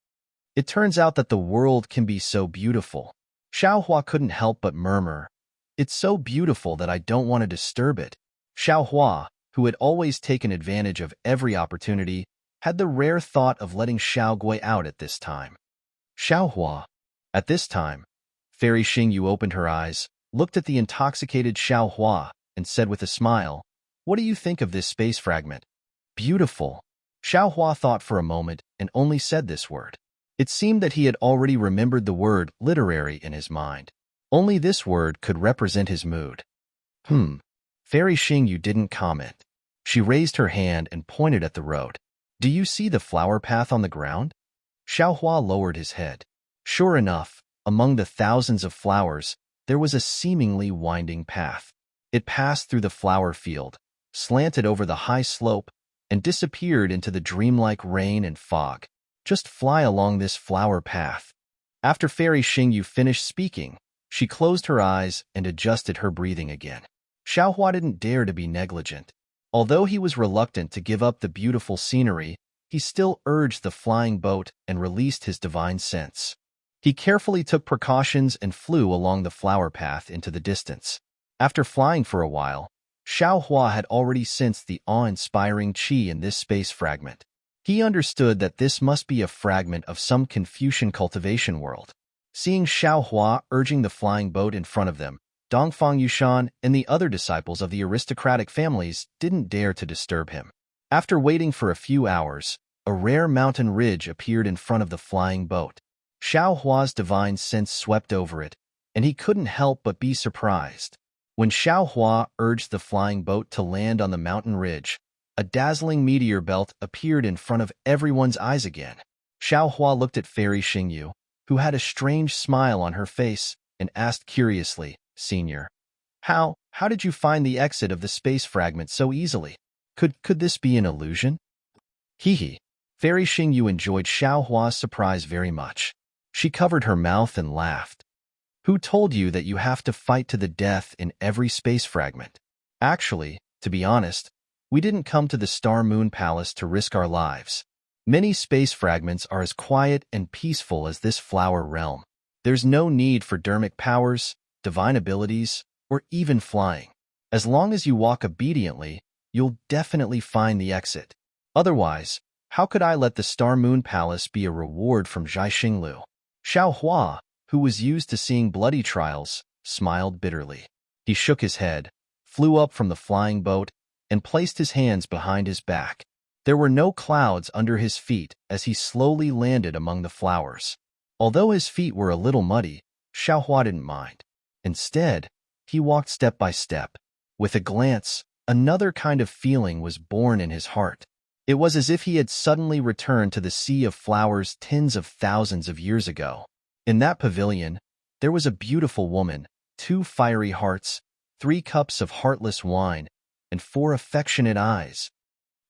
It turns out that the world can be so beautiful. Xiaohua couldn't help but murmur, "It's so beautiful that I don't want to disturb it." Xiaohua, who had always taken advantage of every opportunity, had the rare thought of letting Xiao Gui out at this time. Xiaohua. At this time, Fairy Xingyu opened her eyes, looked at the intoxicated Xiaohua, and said with a smile, "What do you think of this space fragment?" "Beautiful." Xiaohua thought for a moment and only said this word. It seemed that he had already remembered the word literary in his mind. Only this word could represent his mood. Fairy Xingyu didn't comment. She raised her hand and pointed at the road. "Do you see the flower path on the ground?" Xiaohua lowered his head. Sure enough, among the thousands of flowers, there was a seemingly winding path. It passed through the flower field, slanted over the high slope, and disappeared into the dreamlike rain and fog. "Just fly along this flower path." After Fairy Xingyu finished speaking, she closed her eyes and adjusted her breathing again. Xiaohua didn't dare to be negligent. Although he was reluctant to give up the beautiful scenery, he still urged the flying boat and released his divine sense. He carefully took precautions and flew along the flower path into the distance. After flying for a while, Xiaohua had already sensed the awe-inspiring qi in this space fragment. He understood that this must be a fragment of some Confucian cultivation world. Seeing Xiaohua urging the flying boat in front of them, Dongfang Yushan and the other disciples of the aristocratic families didn't dare to disturb him. After waiting for a few hours, a rare mountain ridge appeared in front of the flying boat. Xiaohua's divine sense swept over it, and he couldn't help but be surprised. When Xiaohua urged the flying boat to land on the mountain ridge, a dazzling meteor belt appeared in front of everyone's eyes again. Xiaohua looked at Fairy Xingyu, who had a strange smile on her face, and asked curiously, "Senior, how did you find the exit of the space fragment so easily? Could this be an illusion?" Hee. Fairy Xingyu enjoyed Xiaohua's surprise very much. She covered her mouth and laughed. "Who told you that you have to fight to the death in every space fragment? Actually, to be honest, we didn't come to the Star Moon Palace to risk our lives. Many space fragments are as quiet and peaceful as this flower realm. There's no need for dermic powers, divine abilities, or even flying. As long as you walk obediently, you'll definitely find the exit. Otherwise, how could I let the Star Moon Palace be a reward from Zhai Xinglu?" Xiaohua, who was used to seeing bloody trials, smiled bitterly. He shook his head, flew up from the flying boat, and placed his hands behind his back. There were no clouds under his feet as he slowly landed among the flowers. Although his feet were a little muddy, Xiaohua didn't mind. Instead, he walked step by step. With a glance, another kind of feeling was born in his heart. It was as if he had suddenly returned to the sea of flowers tens of thousands of years ago. In that pavilion, there was a beautiful woman, 2 fiery hearts, 3 cups of heartless wine, and 4 affectionate eyes.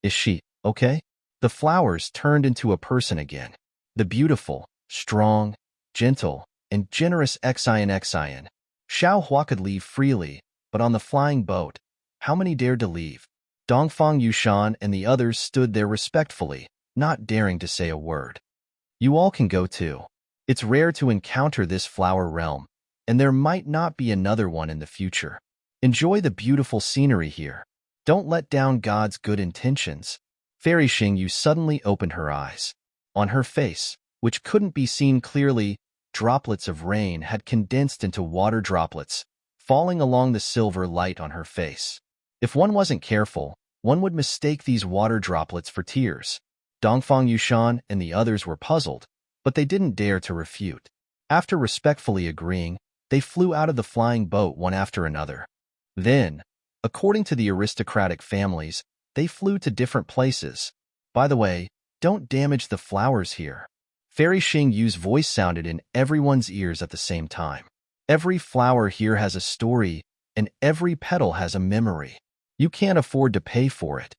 "Is she okay?" The flowers turned into a person again. The beautiful, strong, gentle, and generous Xian. Xiaohua could leave freely, but on the flying boat, how many dared to leave? Dongfang Yushan and the others stood there respectfully, not daring to say a word. "You all can go too. It's rare to encounter this flower realm, and there might not be another one in the future. Enjoy the beautiful scenery here. Don't let down God's good intentions." Fairy Xingyu suddenly opened her eyes. On her face, which couldn't be seen clearly, droplets of rain had condensed into water droplets, falling along the silver light on her face. If one wasn't careful, one would mistake these water droplets for tears. Dongfang Yushan and the others were puzzled, but they didn't dare to refute. After respectfully agreeing, they flew out of the flying boat one after another. Then, according to the aristocratic families, they flew to different places. "By the way, don't damage the flowers here." Fairy Xingyu's voice sounded in everyone's ears at the same time. "Every flower here has a story, and every petal has a memory. You can't afford to pay for it."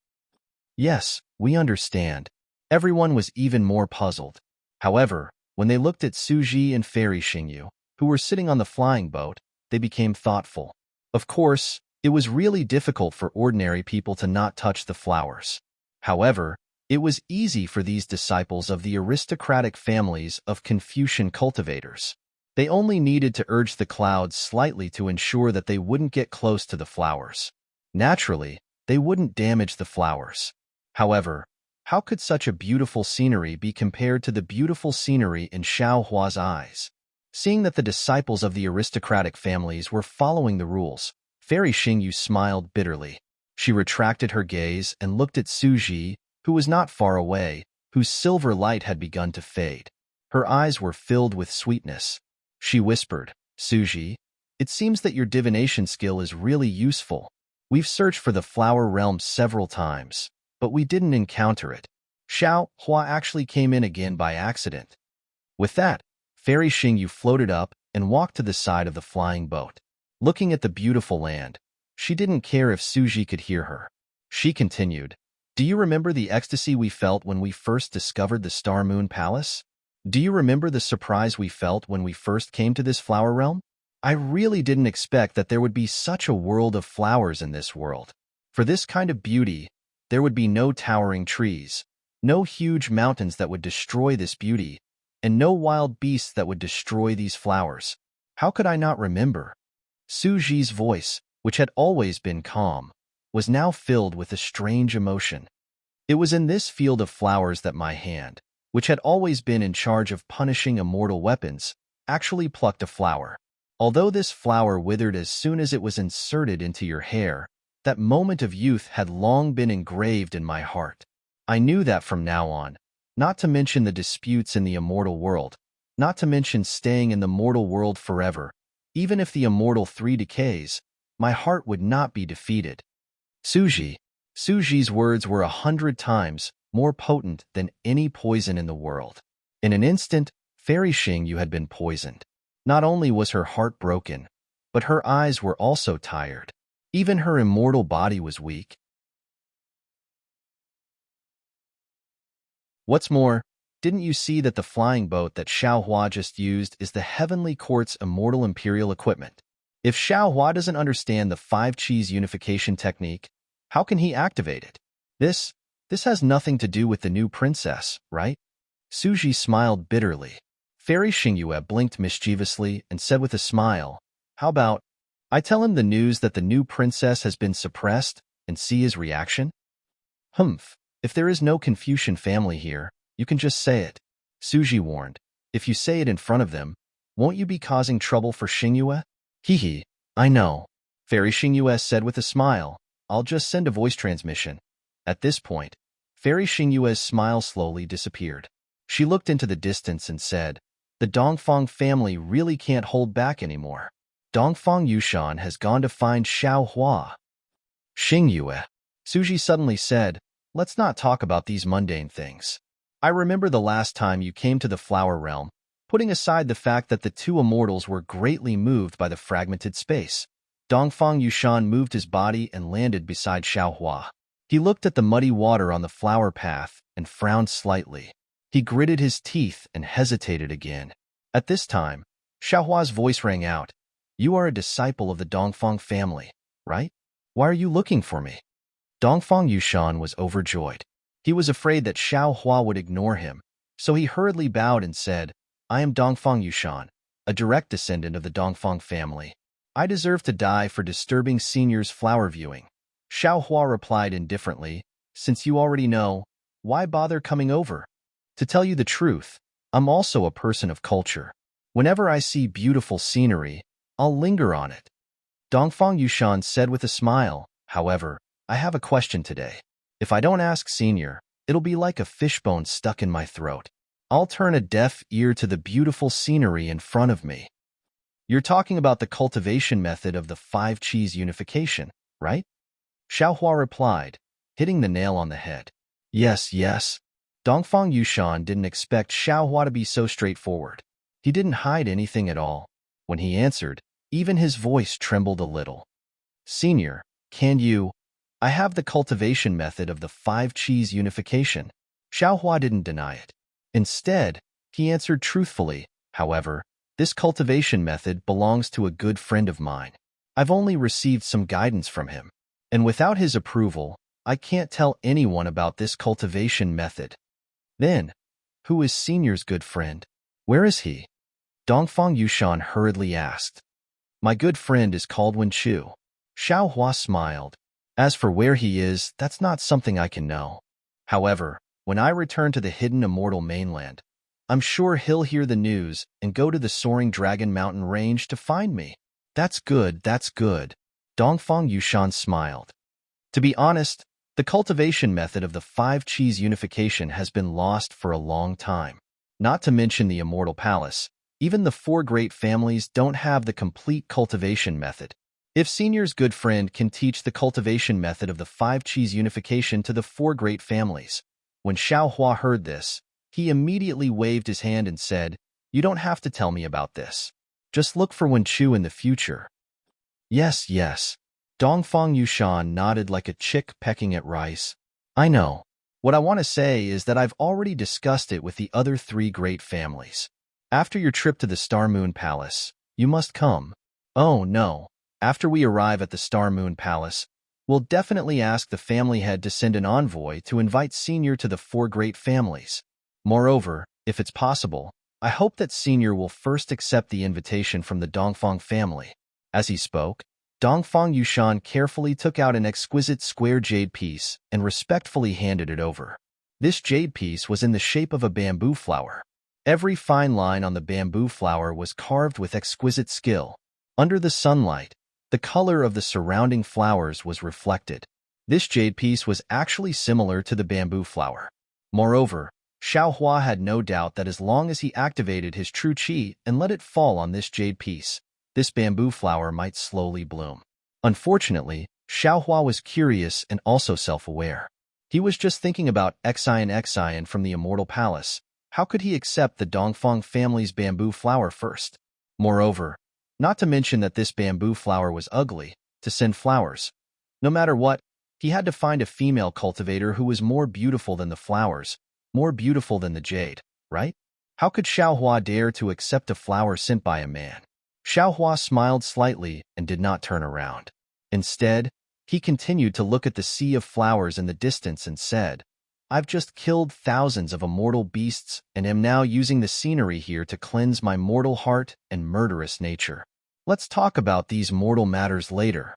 "Yes, we understand." Everyone was even more puzzled. However, when they looked at Suji and Fairy Xingyu, who were sitting on the flying boat, they became thoughtful. Of course, it was really difficult for ordinary people to not touch the flowers. However, it was easy for these disciples of the aristocratic families of Confucian cultivators. They only needed to urge the clouds slightly to ensure that they wouldn't get close to the flowers. Naturally, they wouldn't damage the flowers. However, how could such a beautiful scenery be compared to the beautiful scenery in Xiaohua's eyes? Seeing that the disciples of the aristocratic families were following the rules, Fairy Xingyu smiled bitterly. She retracted her gaze and looked at Suji, who was not far away, whose silver light had begun to fade. Her eyes were filled with sweetness. She whispered, "Suji, it seems that your divination skill is really useful. We've searched for the flower realm several times, but we didn't encounter it." Xiao Hua actually came in again by accident. With that, Fairy Xingyu floated up and walked to the side of the flying boat. Looking at the beautiful land, she didn't care if Suji could hear her. She continued, "Do you remember the ecstasy we felt when we first discovered the Star Moon Palace? Do you remember the surprise we felt when we first came to this flower realm? I really didn't expect that there would be such a world of flowers in this world. For this kind of beauty, there would be no towering trees, no huge mountains that would destroy this beauty, and no wild beasts that would destroy these flowers. How could I not remember?" Suji's voice, which had always been calm, was now filled with a strange emotion. It was in this field of flowers that my hand, which had always been in charge of punishing immortal weapons, actually plucked a flower. Although this flower withered as soon as it was inserted into your hair, that moment of youth had long been engraved in my heart. I knew that from now on, not to mention the disputes in the immortal world, not to mention staying in the mortal world forever, even if the immortal three decays, my heart would not be defeated. Suji's words were 100 times more potent than any poison in the world. In an instant, Fairy Xingyu had been poisoned. Not only was her heart broken, but her eyes were also tired. Even her immortal body was weak. What's more, didn't you see that the flying boat that Xiaohua just used is the Heavenly Court's immortal imperial equipment? If Xiaohua doesn't understand the 5 Qis unification technique, how can he activate it? This has nothing to do with the new princess, right? Suji smiled bitterly. Fairy Xingyue blinked mischievously and said with a smile, "How about I tell him the news that the new princess has been suppressed and see his reaction?" "Humph, if there is no Confucian family here, you can just say it," Suji warned. "If you say it in front of them, won't you be causing trouble for Xingyue?" "Hee, I know," Fairy Xingyue said with a smile. "I'll just send a voice transmission." At this point, Fairy Xingyue's smile slowly disappeared. She looked into the distance and said, "The Dongfang family really can't hold back anymore. Dongfang Yushan has gone to find Xiaohua." "Xingyue," Suji suddenly said, "let's not talk about these mundane things. I remember the last time you came to the flower realm, putting aside the fact that the two immortals were greatly moved by the fragmented space. Dongfang Yushan moved his body and landed beside Xiaohua. He looked at the muddy water on the flower path and frowned slightly. He gritted his teeth and hesitated again. At this time, Xiaohua's voice rang out, "You are a disciple of the Dongfang family, right? Why are you looking for me?" Dongfang Yushan was overjoyed. He was afraid that Xiaohua would ignore him, so he hurriedly bowed and said, "I am Dongfang Yushan, a direct descendant of the Dongfang family. I deserve to die for disturbing seniors' flower viewing." Xiaohua replied indifferently, "Since you already know, why bother coming over? To tell you the truth, I'm also a person of culture. Whenever I see beautiful scenery, I'll linger on it." Dongfang Yushan said with a smile, "However, I have a question today. If I don't ask Senior, it'll be like a fishbone stuck in my throat. I'll turn a deaf ear to the beautiful scenery in front of me." "You're talking about the cultivation method of the 5 Qis unification, right?" Xiaohua replied, hitting the nail on the head. Yes. Dongfang Yushan didn't expect Xiaohua to be so straightforward. He didn't hide anything at all. When he answered, even his voice trembled a little. "Senior, can you? I have the cultivation method of the 5 Qis unification." Xiaohua didn't deny it. Instead, he answered truthfully, "However, this cultivation method belongs to a good friend of mine. I've only received some guidance from him, and without his approval, I can't tell anyone about this cultivation method. Then, who is Senior's good friend? Where is he? Dongfang Yushan hurriedly asked. My good friend is called Wen Chu. Xiao Hua smiled. As for where he is, that's not something I can know. However, when I return to the hidden immortal mainland, I'm sure he'll hear the news and go to the soaring Dragon Mountain range to find me. That's good, that's good. Dongfang Yushan smiled. To be honest, the cultivation method of the five cheese unification has been lost for a long time. Not to mention the immortal palace, even the four great families don't have the complete cultivation method. If Senior's good friend can teach the cultivation method of the five cheese unification to the four great families. When Xiao Hua heard this, he immediately waved his hand and said, You don't have to tell me about this. Just look for Wen Chu in the future. Yes, yes. Dongfang Yushan nodded like a chick pecking at rice. I know. What I want to say is that I've already discussed it with the other three great families. After your trip to the Star Moon Palace, you must come. Oh, no. After we arrive at the Star Moon Palace, we'll definitely ask the family head to send an envoy to invite Senior to the four great families. Moreover, if it's possible, I hope that Senior will first accept the invitation from the Dongfang family. As he spoke, Dongfang Yushan carefully took out an exquisite square jade piece and respectfully handed it over. This jade piece was in the shape of a bamboo flower. Every fine line on the bamboo flower was carved with exquisite skill. Under the sunlight, the color of the surrounding flowers was reflected. This jade piece was actually similar to the bamboo flower. Moreover, Xiao Hua had no doubt that as long as he activated his true qi and let it fall on this jade piece, this bamboo flower might slowly bloom. Unfortunately, Xiao Hua was curious and also self-aware. He was just thinking about Xian from the Immortal Palace. How could he accept the Dongfang family's bamboo flower first? Moreover, not to mention that this bamboo flower was ugly, to send flowers. No matter what, he had to find a female cultivator who was more beautiful than the flowers, more beautiful than the jade, right? How could Xiao Hua dare to accept a flower sent by a man? Xiao Hua smiled slightly and did not turn around. Instead, he continued to look at the sea of flowers in the distance and said, I've just killed thousands of immortal beasts and am now using the scenery here to cleanse my mortal heart and murderous nature. Let's talk about these mortal matters later.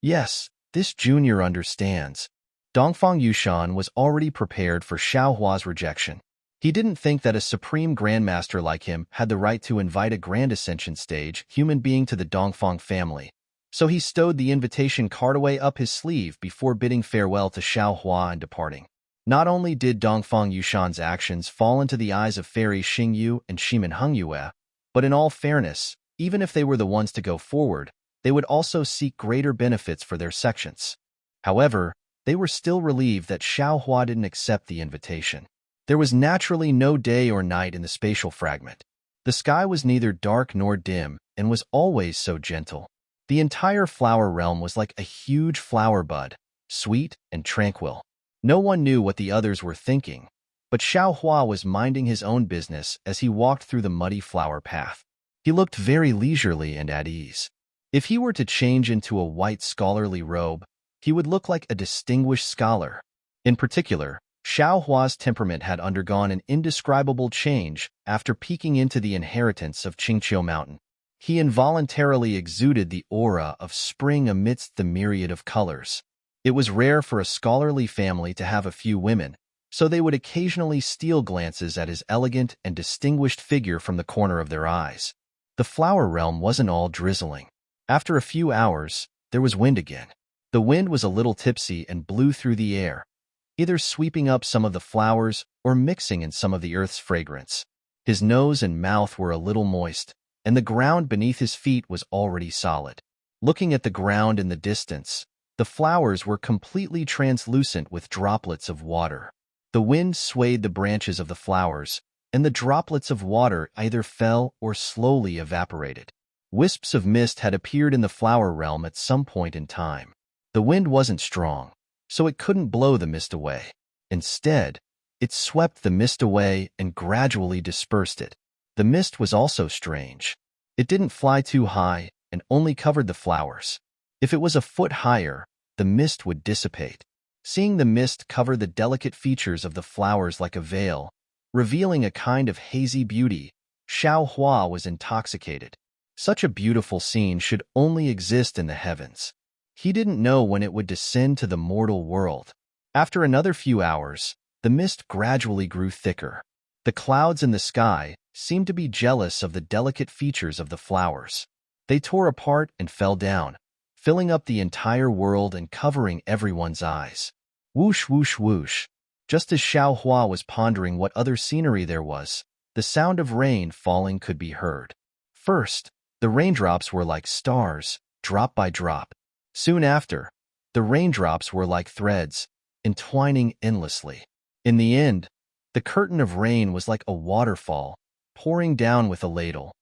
Yes, this junior understands. Dongfang Yushan was already prepared for Xiao Hua's rejection. He didn't think that a supreme grandmaster like him had the right to invite a grand ascension stage human being to the Dongfang family, so he stowed the invitation card away up his sleeve before bidding farewell to Xiao Hua and departing. Not only did Dongfang Yushan's actions fall into the eyes of Fairy Xingyu and Shimen Hengyue, but in all fairness, even if they were the ones to go forward, they would also seek greater benefits for their sections. However, they were still relieved that Xiao Hua didn't accept the invitation. There was naturally no day or night in the spatial fragment. The sky was neither dark nor dim and was always so gentle. The entire flower realm was like a huge flower bud, sweet and tranquil. No one knew what the others were thinking, but Xiao Hua was minding his own business as he walked through the muddy flower path. He looked very leisurely and at ease. If he were to change into a white scholarly robe, he would look like a distinguished scholar. In particular, Xiao Hua's temperament had undergone an indescribable change after peeking into the inheritance of Qingqiu Mountain. He involuntarily exuded the aura of spring amidst the myriad of colors. It was rare for a scholarly family to have a few women, so they would occasionally steal glances at his elegant and distinguished figure from the corner of their eyes. The flower realm wasn't all drizzling. After a few hours, there was wind again. The wind was a little tipsy and blew through the air, either sweeping up some of the flowers or mixing in some of the earth's fragrance. His nose and mouth were a little moist, and the ground beneath his feet was already solid. Looking at the ground in the distance, the flowers were completely translucent with droplets of water. The wind swayed the branches of the flowers, and the droplets of water either fell or slowly evaporated. Wisps of mist had appeared in the flower realm at some point in time. The wind wasn't strong, so it couldn't blow the mist away. Instead, it swept the mist away and gradually dispersed it. The mist was also strange. It didn't fly too high and only covered the flowers. If it was a foot higher, the mist would dissipate. seeing the mist cover the delicate features of the flowers like a veil, revealing a kind of hazy beauty. Xiao Hua was intoxicated. Such a beautiful scene should only exist in the heavens. He didn't know when it would descend to the mortal world. After another few hours, the mist gradually grew thicker. The clouds in the sky seemed to be jealous of the delicate features of the flowers. They tore apart and fell down, filling up the entire world and covering everyone's eyes. Whoosh, whoosh, whoosh. Just as Xiao Hua was pondering what other scenery there was, the sound of rain falling could be heard. First, the raindrops were like stars, drop by drop. Soon after, the raindrops were like threads, entwining endlessly. In the end, the curtain of rain was like a waterfall, pouring down with a ladle.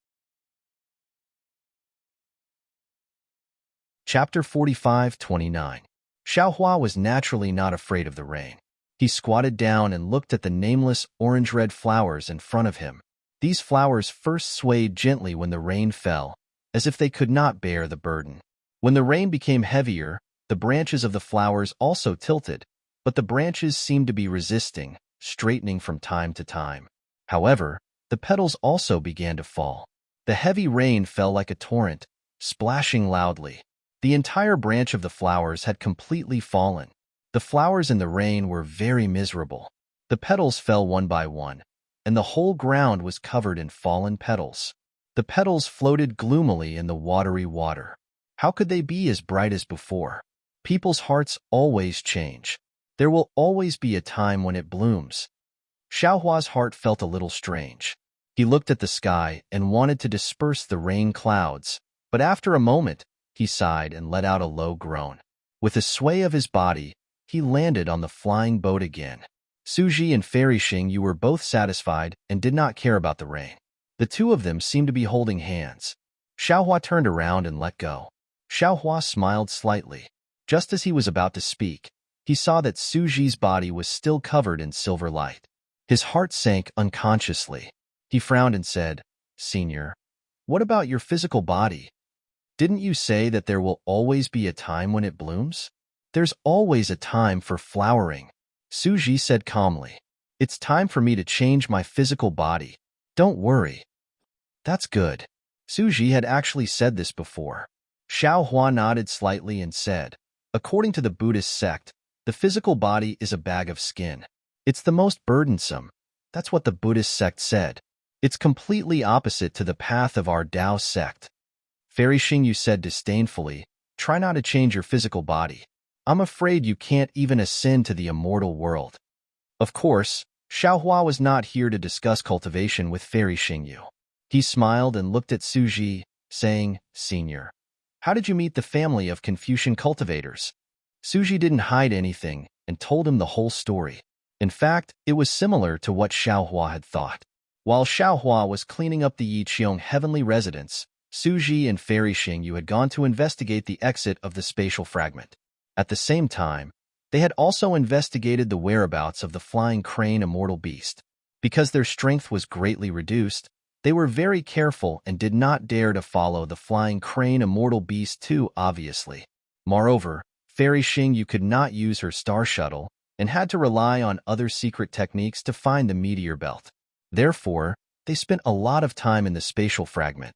Chapter 45:29. Xiao Hua was naturally not afraid of the rain. He squatted down and looked at the nameless orange-red flowers in front of him. These flowers first swayed gently when the rain fell, as if they could not bear the burden. When the rain became heavier, the branches of the flowers also tilted, but the branches seemed to be resisting, straightening from time to time. However, the petals also began to fall. The heavy rain fell like a torrent, splashing loudly. The entire branch of the flowers had completely fallen. The flowers in the rain were very miserable. The petals fell one by one, and the whole ground was covered in fallen petals. The petals floated gloomily in the watery water. How could they be as bright as before? People's hearts always change. There will always be a time when it blooms. Xiao Hua's heart felt a little strange. He looked at the sky and wanted to disperse the rain clouds, but after a moment, he sighed and let out a low groan. With a sway of his body, he landed on the flying boat again. Suji and Fairy Xing were both satisfied and did not care about the rain. The two of them seemed to be holding hands. Xiao Hua turned around and let go. Xiao Hua smiled slightly. Just as he was about to speak, he saw that Suji's body was still covered in silver light. His heart sank unconsciously. He frowned and said, "Senior, what about your physical body? Didn't you say that there will always be a time when it blooms?" "There's always a time for flowering," Suji said calmly. "It's time for me to change my physical body. Don't worry." "That's good." Suji had actually said this before. Xiao Hua nodded slightly and said, "According to the Buddhist sect, the physical body is a bag of skin. It's the most burdensome. That's what the Buddhist sect said. It's completely opposite to the path of our Tao sect." Fairy Xing said disdainfully, "Try not to change your physical body. I'm afraid you can't even ascend to the immortal world." Of course, Xiao Hua was not here to discuss cultivation with Fairy Xing. He smiled and looked at Suji, saying, "Senior, how did you meet the family of Confucian cultivators?" Suji didn't hide anything and told him the whole story. In fact, it was similar to what Xiao Hua had thought. While Xiao Hua was cleaning up the Yiqiong heavenly residence, Suji and Fairy Xing had gone to investigate the exit of the spatial fragment. At the same time, they had also investigated the whereabouts of the flying crane immortal beast. Because their strength was greatly reduced, they were very careful and did not dare to follow the flying crane immortal beast too obviously. Moreover, Fairy Xing could not use her star shuttle and had to rely on other secret techniques to find the meteor belt. Therefore, they spent a lot of time in the spatial fragment.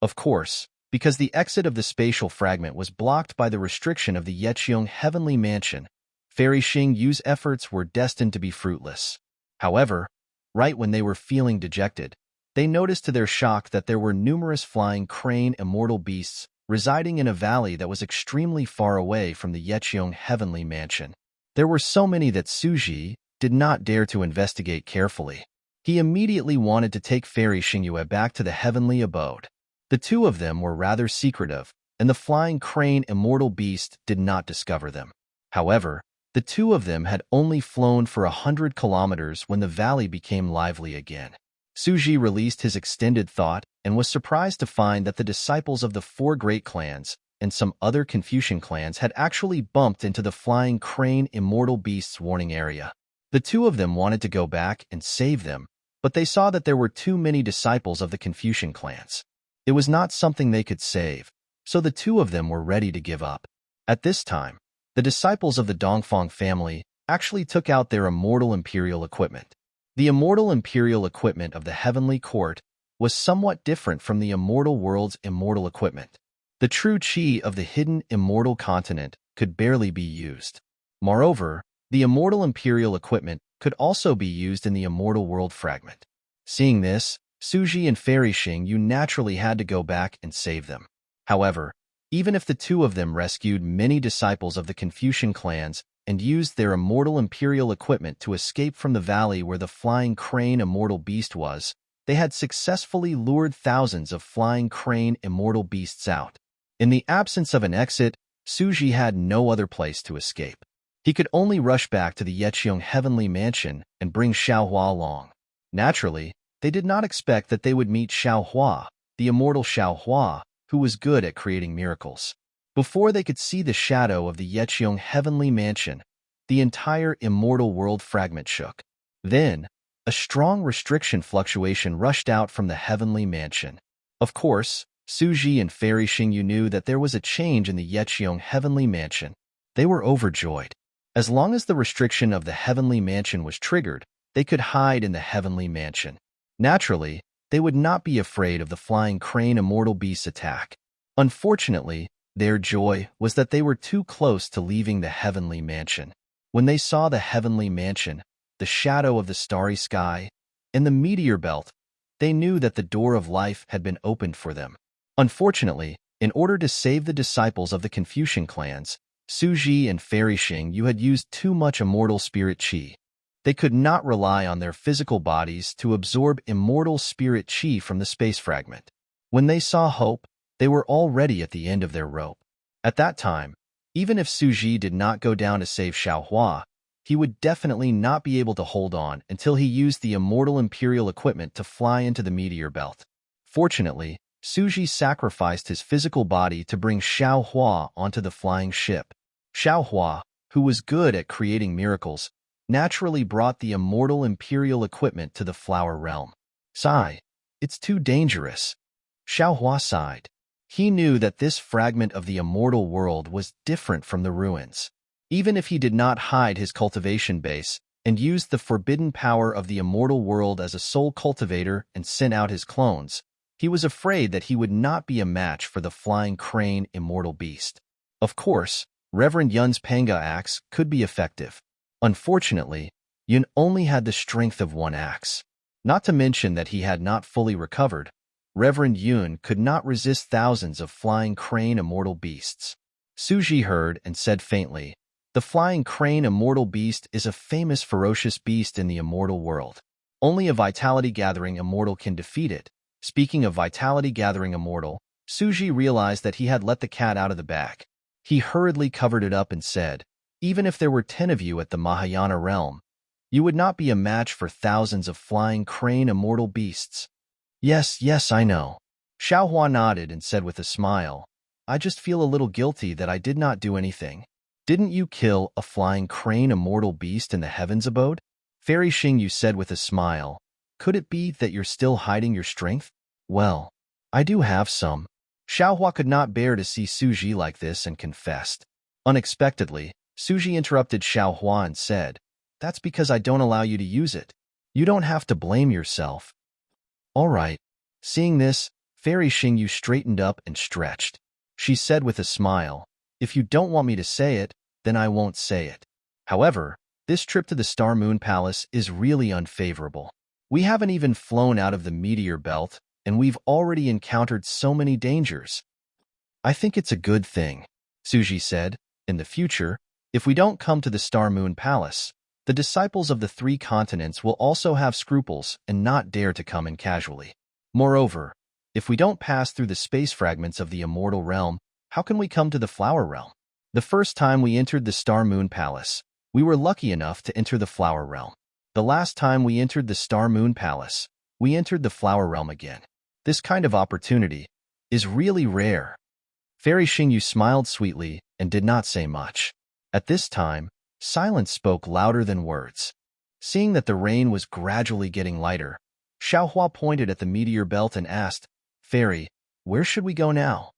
Of course, because the exit of the spatial fragment was blocked by the restriction of the Yiqiong heavenly mansion, Fairy Xing's efforts were destined to be fruitless. However, right when they were feeling dejected, they noticed to their shock that there were numerous flying crane immortal beasts residing in a valley that was extremely far away from the Yiqiong heavenly mansion. There were so many that Suji did not dare to investigate carefully. He immediately wanted to take Fairy Xing back to the heavenly abode. The two of them were rather secretive, and the flying crane immortal beast did not discover them. However, the two of them had only flown for 100 kilometers when the valley became lively again. Suji released his extended thought and was surprised to find that the disciples of the four great clans and some other Confucian clans had actually bumped into the flying crane immortal beast's warning area. The two of them wanted to go back and save them, but they saw that there were too many disciples of the Confucian clans. It was not something they could save, so the two of them were ready to give up. At this time, the disciples of the Dongfang family actually took out their immortal imperial equipment. The immortal imperial equipment of the heavenly court was somewhat different from the immortal world's immortal equipment. The true chi of the hidden immortal continent could barely be used. Moreover, the immortal imperial equipment could also be used in the immortal world fragment. Seeing this, Suji and Fairy Xingyu naturally had to go back and save them. However, even if the two of them rescued many disciples of the Confucian clans and used their immortal imperial equipment to escape from the valley where the flying crane immortal beast was, they had successfully lured thousands of flying crane immortal beasts out. In the absence of an exit, Suji had no other place to escape. He could only rush back to the Yeqiong heavenly mansion and bring Xiaohua along. Naturally, they did not expect that they would meet Xiaohua, the immortal Xiaohua, who was good at creating miracles. Before they could see the shadow of the Yeqiong heavenly mansion, the entire immortal world fragment shook. Then, a strong restriction fluctuation rushed out from the heavenly mansion. Of course, Suji and Fairy Xingyu knew that there was a change in the Yeqiong heavenly mansion. They were overjoyed. As long as the restriction of the heavenly mansion was triggered, they could hide in the heavenly mansion. Naturally, they would not be afraid of the flying crane immortal beast's attack. Unfortunately, their joy was that they were too close to leaving the heavenly mansion. When they saw the heavenly mansion, the shadow of the starry sky, and the meteor belt, they knew that the door of life had been opened for them. Unfortunately, in order to save the disciples of the Confucian clans, Suji and Fairy Xingyu had used too much immortal spirit qi. They could not rely on their physical bodies to absorb immortal spirit qi from the space fragment. When they saw hope, they were already at the end of their rope. At that time, even if Suji did not go down to save Xiaohua, he would definitely not be able to hold on until he used the immortal imperial equipment to fly into the meteor belt. Fortunately, Suji sacrificed his physical body to bring Xiaohua onto the flying ship. Xiaohua, who was good at creating miracles, naturally brought the immortal imperial equipment to the flower realm. Sigh, it's too dangerous. Xiaohua sighed. He knew that this fragment of the immortal world was different from the ruins. Even if he did not hide his cultivation base and used the forbidden power of the immortal world as a sole cultivator and sent out his clones, he was afraid that he would not be a match for the flying crane immortal beast. Of course, Reverend Yun's Panga axe could be effective. Unfortunately, Yun only had the strength of one axe. Not to mention that he had not fully recovered, Reverend Yun could not resist thousands of flying crane immortal beasts. Suji heard and said faintly, "The flying crane immortal beast is a famous ferocious beast in the immortal world. Only a vitality-gathering immortal can defeat it." Speaking of vitality-gathering immortal, Suji realized that he had let the cat out of the bag. He hurriedly covered it up and said, "Even if there were 10 of you at the Mahayana realm, you would not be a match for thousands of flying crane immortal beasts." Yes, I know. Xiaohua nodded and said with a smile, "I just feel a little guilty that I did not do anything." "Didn't you kill a flying crane immortal beast in the heavens abode?" Fairy Xingyu said with a smile, "Could it be that you're still hiding your strength?" "Well, I do have some." Xiaohua could not bear to see Suji like this and confessed. Unexpectedly, Suji interrupted Xiaohua and said, "That's because I don't allow you to use it. You don't have to blame yourself." "All right." Seeing this, Fairy Xingyu straightened up and stretched. She said with a smile, "If you don't want me to say it, then I won't say it. However, this trip to the Star Moon Palace is really unfavorable. We haven't even flown out of the meteor belt, and we've already encountered so many dangers." "I think it's a good thing," Suji said. "In the future, if we don't come to the Star Moon Palace, the disciples of the 3 continents will also have scruples and not dare to come in casually. Moreover, if we don't pass through the space fragments of the immortal realm, how can we come to the flower realm? The first time we entered the Star Moon Palace, we were lucky enough to enter the flower realm. The last time we entered the Star Moon Palace, we entered the flower realm again. This kind of opportunity is really rare." Fairy Xingyu smiled sweetly and did not say much. At this time, silence spoke louder than words. Seeing that the rain was gradually getting lighter, Xiaohua pointed at the meteor belt and asked, "Fairy, where should we go now?"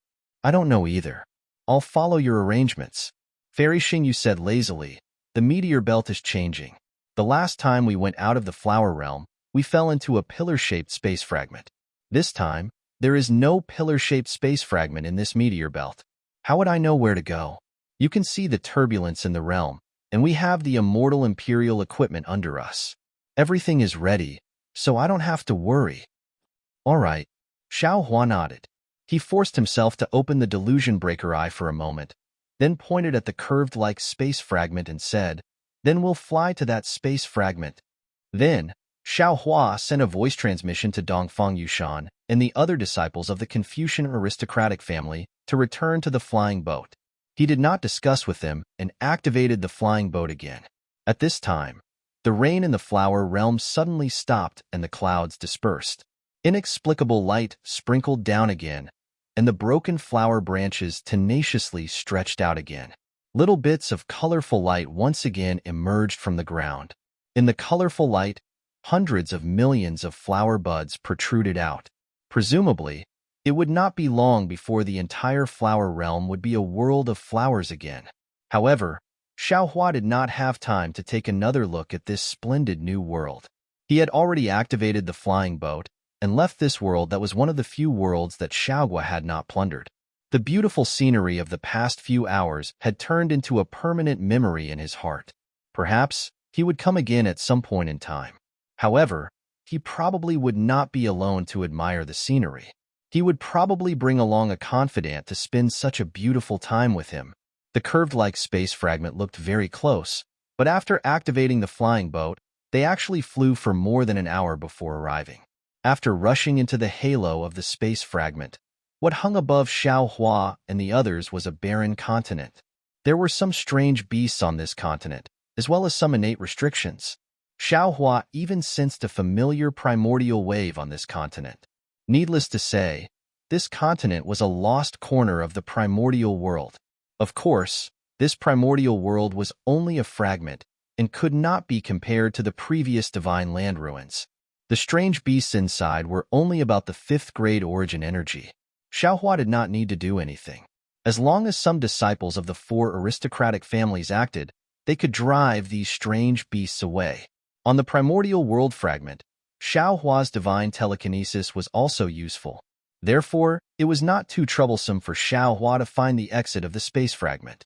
"I don't know either. I'll follow your arrangements." Fairy Xingyu said lazily. The meteor belt is changing. The last time we went out of the flower realm, we fell into a pillar-shaped space fragment. This time, there is no pillar-shaped space fragment in this meteor belt. How would I know where to go? You can see the turbulence in the realm, and we have the immortal imperial equipment under us. Everything is ready, so I don't have to worry. All right. Xiao Hua nodded. He forced himself to open the delusion breaker eye for a moment, then pointed at the curved-like space fragment and said, "Then we'll fly to that space fragment." Then, Xiao Hua sent a voice transmission to Dongfang Yushan and the other disciples of the Confucian aristocratic family to return to the flying boat. He did not discuss with them and activated the flying boat again. At this time, the rain in the flower realm suddenly stopped and the clouds dispersed. Inexplicable light sprinkled down again, and the broken flower branches tenaciously stretched out again. Little bits of colorful light once again emerged from the ground. In the colorful light, hundreds of millions of flower buds protruded out. Presumably, it would not be long before the entire flower realm would be a world of flowers again. However, Xiao Hua did not have time to take another look at this splendid new world. He had already activated the flying boat and left this world that was one of the few worlds that Xiaogua had not plundered. The beautiful scenery of the past few hours had turned into a permanent memory in his heart. Perhaps he would come again at some point in time. However, he probably would not be alone to admire the scenery. He would probably bring along a confidant to spend such a beautiful time with him. The curved-like space fragment looked very close, but after activating the flying boat, they actually flew for more than an hour before arriving. After rushing into the halo of the space fragment, what hung above Xiao Hua and the others was a barren continent. There were some strange beasts on this continent, as well as some innate restrictions. Xiao Hua even sensed a familiar primordial wave on this continent. Needless to say, this continent was a lost corner of the primordial world. Of course, this primordial world was only a fragment and could not be compared to the previous divine land ruins. The strange beasts inside were only about the 5th grade origin energy. Xiao Hua did not need to do anything. As long as some disciples of the 4 aristocratic families acted, they could drive these strange beasts away. On the primordial world fragment, Xiao Hua's divine telekinesis was also useful. Therefore, it was not too troublesome for Xiao Hua to find the exit of the space fragment.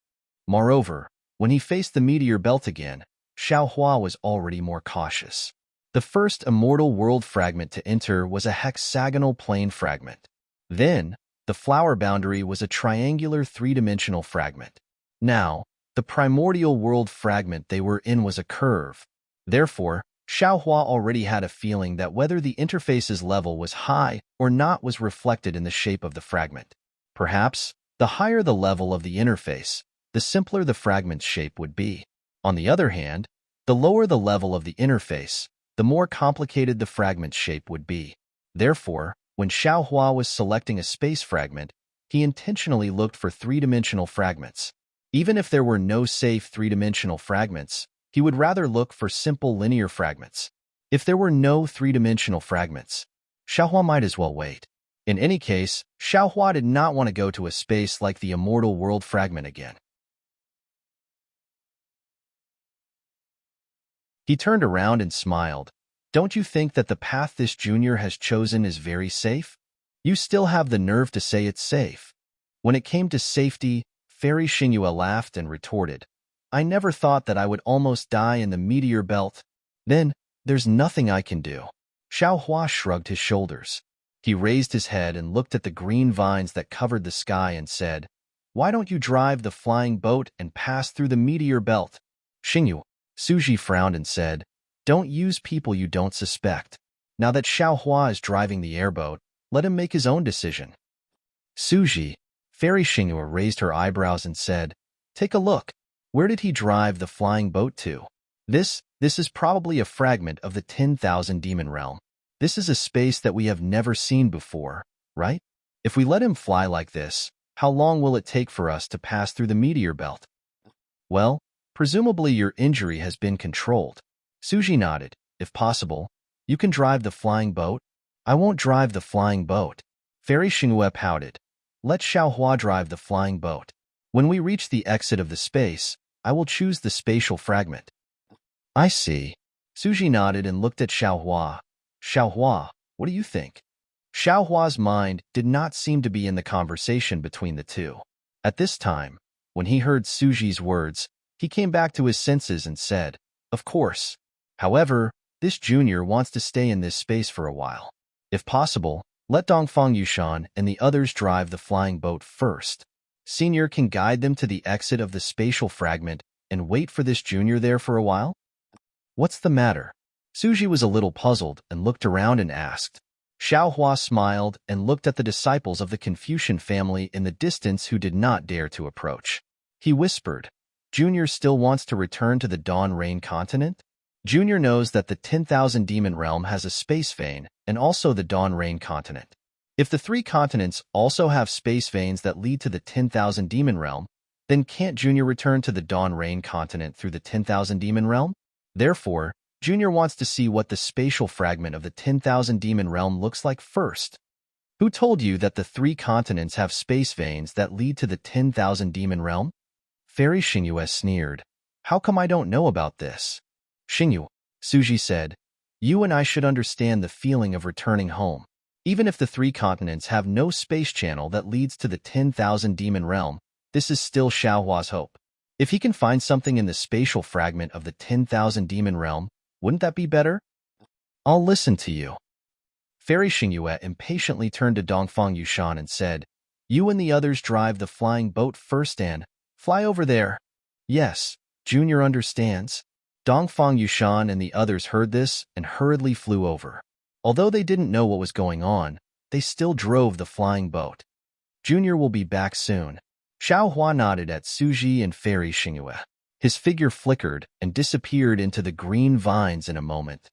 Moreover, when he faced the meteor belt again, Xiao Hua was already more cautious. The first immortal world fragment to enter was a hexagonal plane fragment. Then, the flower boundary was a triangular 3-dimensional fragment. Now, the primordial world fragment they were in was a curve. Therefore, Xiao Hua already had a feeling that whether the interface's level was high or not was reflected in the shape of the fragment. Perhaps, the higher the level of the interface, the simpler the fragment's shape would be. On the other hand, the lower the level of the interface, the more complicated the fragment's shape would be. Therefore, when Xiao Hua was selecting a space fragment, he intentionally looked for 3-dimensional fragments. Even if there were no safe 3-dimensional fragments, he would rather look for simple linear fragments. If there were no 3-dimensional fragments, Xiao Hua might as well wait. In any case, Xiao Hua did not want to go to a space like the immortal world fragment again. He turned around and smiled. Don't you think that the path this junior has chosen is very safe? You still have the nerve to say it's safe. When it came to safety, Fairy Xingyue laughed and retorted, I never thought that I would almost die in the meteor belt. Then, there's nothing I can do. Xiao Hua shrugged his shoulders. He raised his head and looked at the green vines that covered the sky and said, Why don't you drive the flying boat and pass through the meteor belt? Xingyue. Suji frowned and said, Don't use people you don't suspect. Now that Xiao Hua is driving the airboat, let him make his own decision. Suji, Fairy Xingyue raised her eyebrows and said, Take a look. Where did he drive the flying boat to? This is probably a fragment of the 10,000 demon realm. This is a space that we have never seen before, right? If we let him fly like this, how long will it take for us to pass through the meteor belt? Well, presumably your injury has been controlled. Suji nodded. If possible, you can drive the flying boat. I won't drive the flying boat. Fairy Xingyue pouted. Let Xiao Hua drive the flying boat. When we reach the exit of the space, I will choose the spatial fragment. I see. Suji nodded and looked at Xiaohua. Xiaohua, what do you think? Xiaohua's mind did not seem to be in the conversation between the two. At this time, when he heard Suji's words, he came back to his senses and said, "Of course. However, this junior wants to stay in this space for a while. If possible, let Dongfang Yushan and the others drive the flying boat first. Senior can guide them to the exit of the spatial fragment and wait for this junior there for a while?" What's the matter? Suji was a little puzzled and looked around and asked. Xiaohua smiled and looked at the disciples of the Confucian family in the distance who did not dare to approach. He whispered, "Junior still wants to return to the Dawn Rain continent? Junior knows that the 10,000 demon realm has a space vein and also the Dawn Rain continent. If the three continents also have space veins that lead to the 10,000 demon realm, then can't Junior return to the Dawn Rain continent through the 10,000 demon realm? Therefore, Junior wants to see what the spatial fragment of the 10,000 demon realm looks like first." Who told you that the three continents have space veins that lead to the 10,000 demon realm? Fairy Xingyue sneered. How come I don't know about this? Xingyu, Suji said, you and I should understand the feeling of returning home. Even if the three continents have no space channel that leads to the 10,000 demon realm, this is still Xiaohua's hope. If he can find something in the spatial fragment of the 10,000 demon realm, wouldn't that be better? I'll listen to you. Fairy Xingyue impatiently turned to Dongfang Yushan and said, "You and the others drive the flying boat first and fly over there." Yes, Junior understands. Dongfang Yushan and the others heard this and hurriedly flew over. Although they didn't know what was going on, they still drove the flying boat. Junior will be back soon. Xiaohua nodded at Suji and Fairy Xingyue. His figure flickered and disappeared into the green vines in a moment.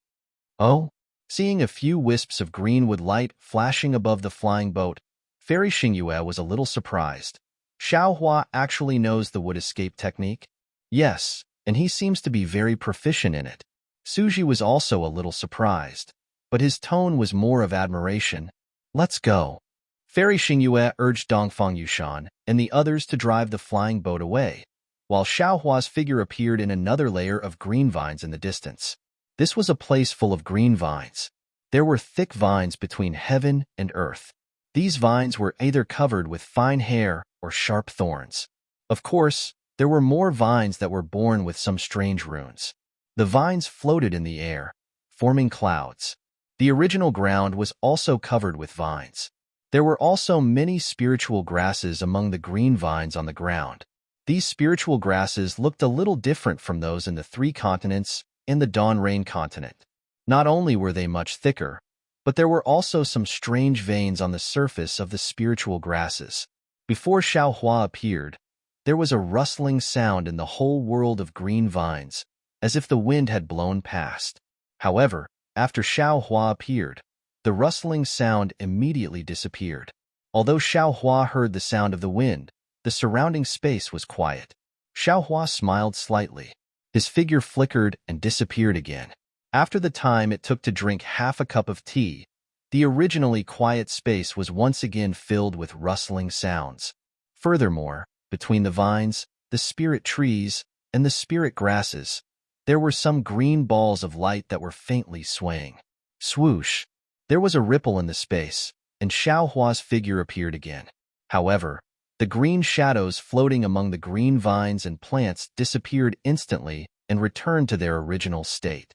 Oh? Seeing a few wisps of greenwood light flashing above the flying boat, Fairy Xingyue was a little surprised. Xiaohua actually knows the wood escape technique? Yes, and he seems to be very proficient in it. Suji was also a little surprised, but his tone was more of admiration. Let's go. Fairy Xingyue urged Dongfang Yushan and the others to drive the flying boat away, while Xiaohua's figure appeared in another layer of green vines in the distance. This was a place full of green vines. There were thick vines between heaven and earth. These vines were either covered with fine hair or sharp thorns. Of course, there were more vines that were born with some strange runes. The vines floated in the air, forming clouds. The original ground was also covered with vines. There were also many spiritual grasses among the green vines on the ground. These spiritual grasses looked a little different from those in the three continents and the Dawn Rain continent. Not only were they much thicker, but there were also some strange veins on the surface of the spiritual grasses. Before Xiaohua appeared, there was a rustling sound in the whole world of green vines, as if the wind had blown past. However, after Xiaohua appeared, the rustling sound immediately disappeared. Although Xiaohua heard the sound of the wind, the surrounding space was quiet. Xiaohua smiled slightly. His figure flickered and disappeared again. After the time it took to drink half a cup of tea, the originally quiet space was once again filled with rustling sounds. Furthermore, between the vines, the spirit trees, and the spirit grasses, there were some green balls of light that were faintly swaying. Swoosh! There was a ripple in the space, and Xiaohua's figure appeared again. However, the green shadows floating among the green vines and plants disappeared instantly and returned to their original state.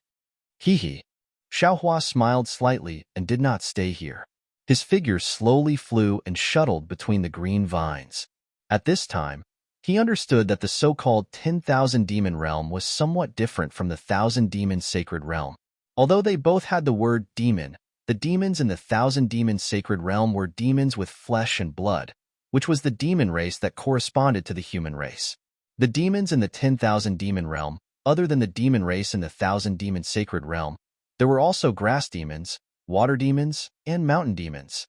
Hee. Xiaohua smiled slightly and did not stay here. His figure slowly flew and shuttled between the green vines. At this time, he understood that the so-called 10,000 demon realm was somewhat different from the 1,000 demon sacred realm. Although they both had the word demon, the demons in the 1,000 demon sacred realm were demons with flesh and blood, which was the demon race that corresponded to the human race. The demons in the 10,000 demon realm, other than the demon race in the 1,000 demon sacred realm, there were also grass demons, water demons, and mountain demons.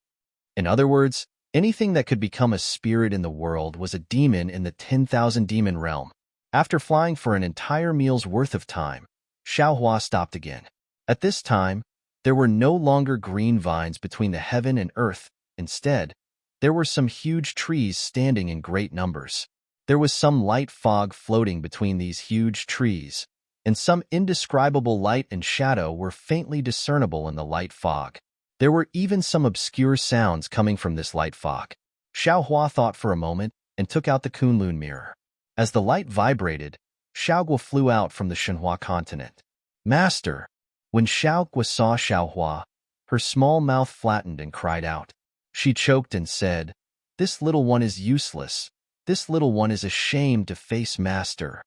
In other words, anything that could become a spirit in the world was a demon in the 10,000 demon realm. After flying for an entire meal's worth of time, Xiaohua stopped again. At this time, there were no longer green vines between the heaven and earth. Instead, there were some huge trees standing in great numbers. There was some light fog floating between these huge trees, and some indescribable light and shadow were faintly discernible in the light fog. There were even some obscure sounds coming from this light fog. Xiaohua thought for a moment and took out the Kunlun mirror. As the light vibrated, Xiaoguo flew out from the Shenhua continent. Master! When Xiaoguo saw Xiaohua, her small mouth flattened and cried out. She choked and said, "This little one is useless. This little one is ashamed to face Master."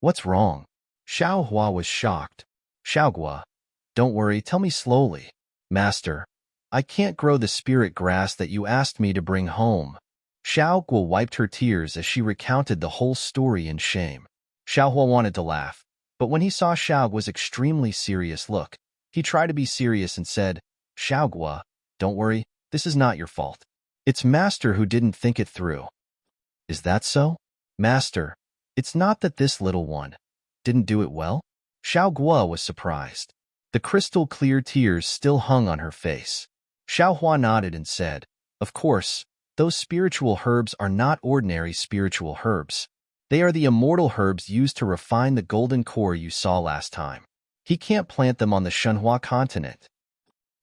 What's wrong? Xiaohua was shocked. Xiaoguo, don't worry, tell me slowly. Master, I can't grow the spirit grass that you asked me to bring home. Xiaoguo wiped her tears as she recounted the whole story in shame. Xiaohua wanted to laugh, but when he saw Xiaoguo's extremely serious look, he tried to be serious and said, Xiaoguo, don't worry, this is not your fault. It's Master who didn't think it through. Is that so? Master, it's not that this little one didn't do it well? Xiaoguo was surprised. The crystal-clear tears still hung on her face. Xiaohua nodded and said, Of course, those spiritual herbs are not ordinary spiritual herbs. They are the immortal herbs used to refine the golden core you saw last time. He can't plant them on the Shenhua continent.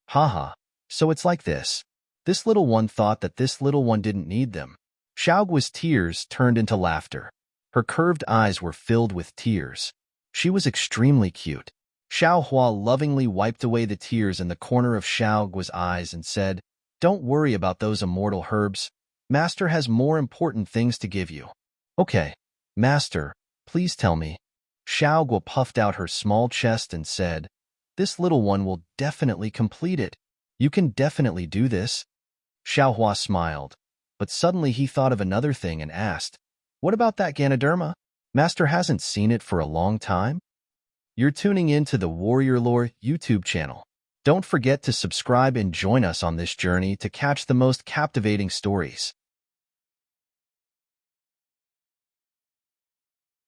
Haha, so it's like this. This little one thought that this little one didn't need them. Xiaoguo's tears turned into laughter. Her curved eyes were filled with tears. She was extremely cute. Xiaohua lovingly wiped away the tears in the corner of Xiaoguo's eyes and said, Don't worry about those immortal herbs. Master has more important things to give you. Okay, Master, please tell me. Xiaoguo puffed out her small chest and said, This little one will definitely complete it. You can definitely do this. Xiaohua smiled, but suddenly he thought of another thing and asked, What about that Ganoderma? Master hasn't seen it for a long time? You're tuning in to the Warrior Lore YouTube channel. Don't forget to subscribe and join us on this journey to catch the most captivating stories.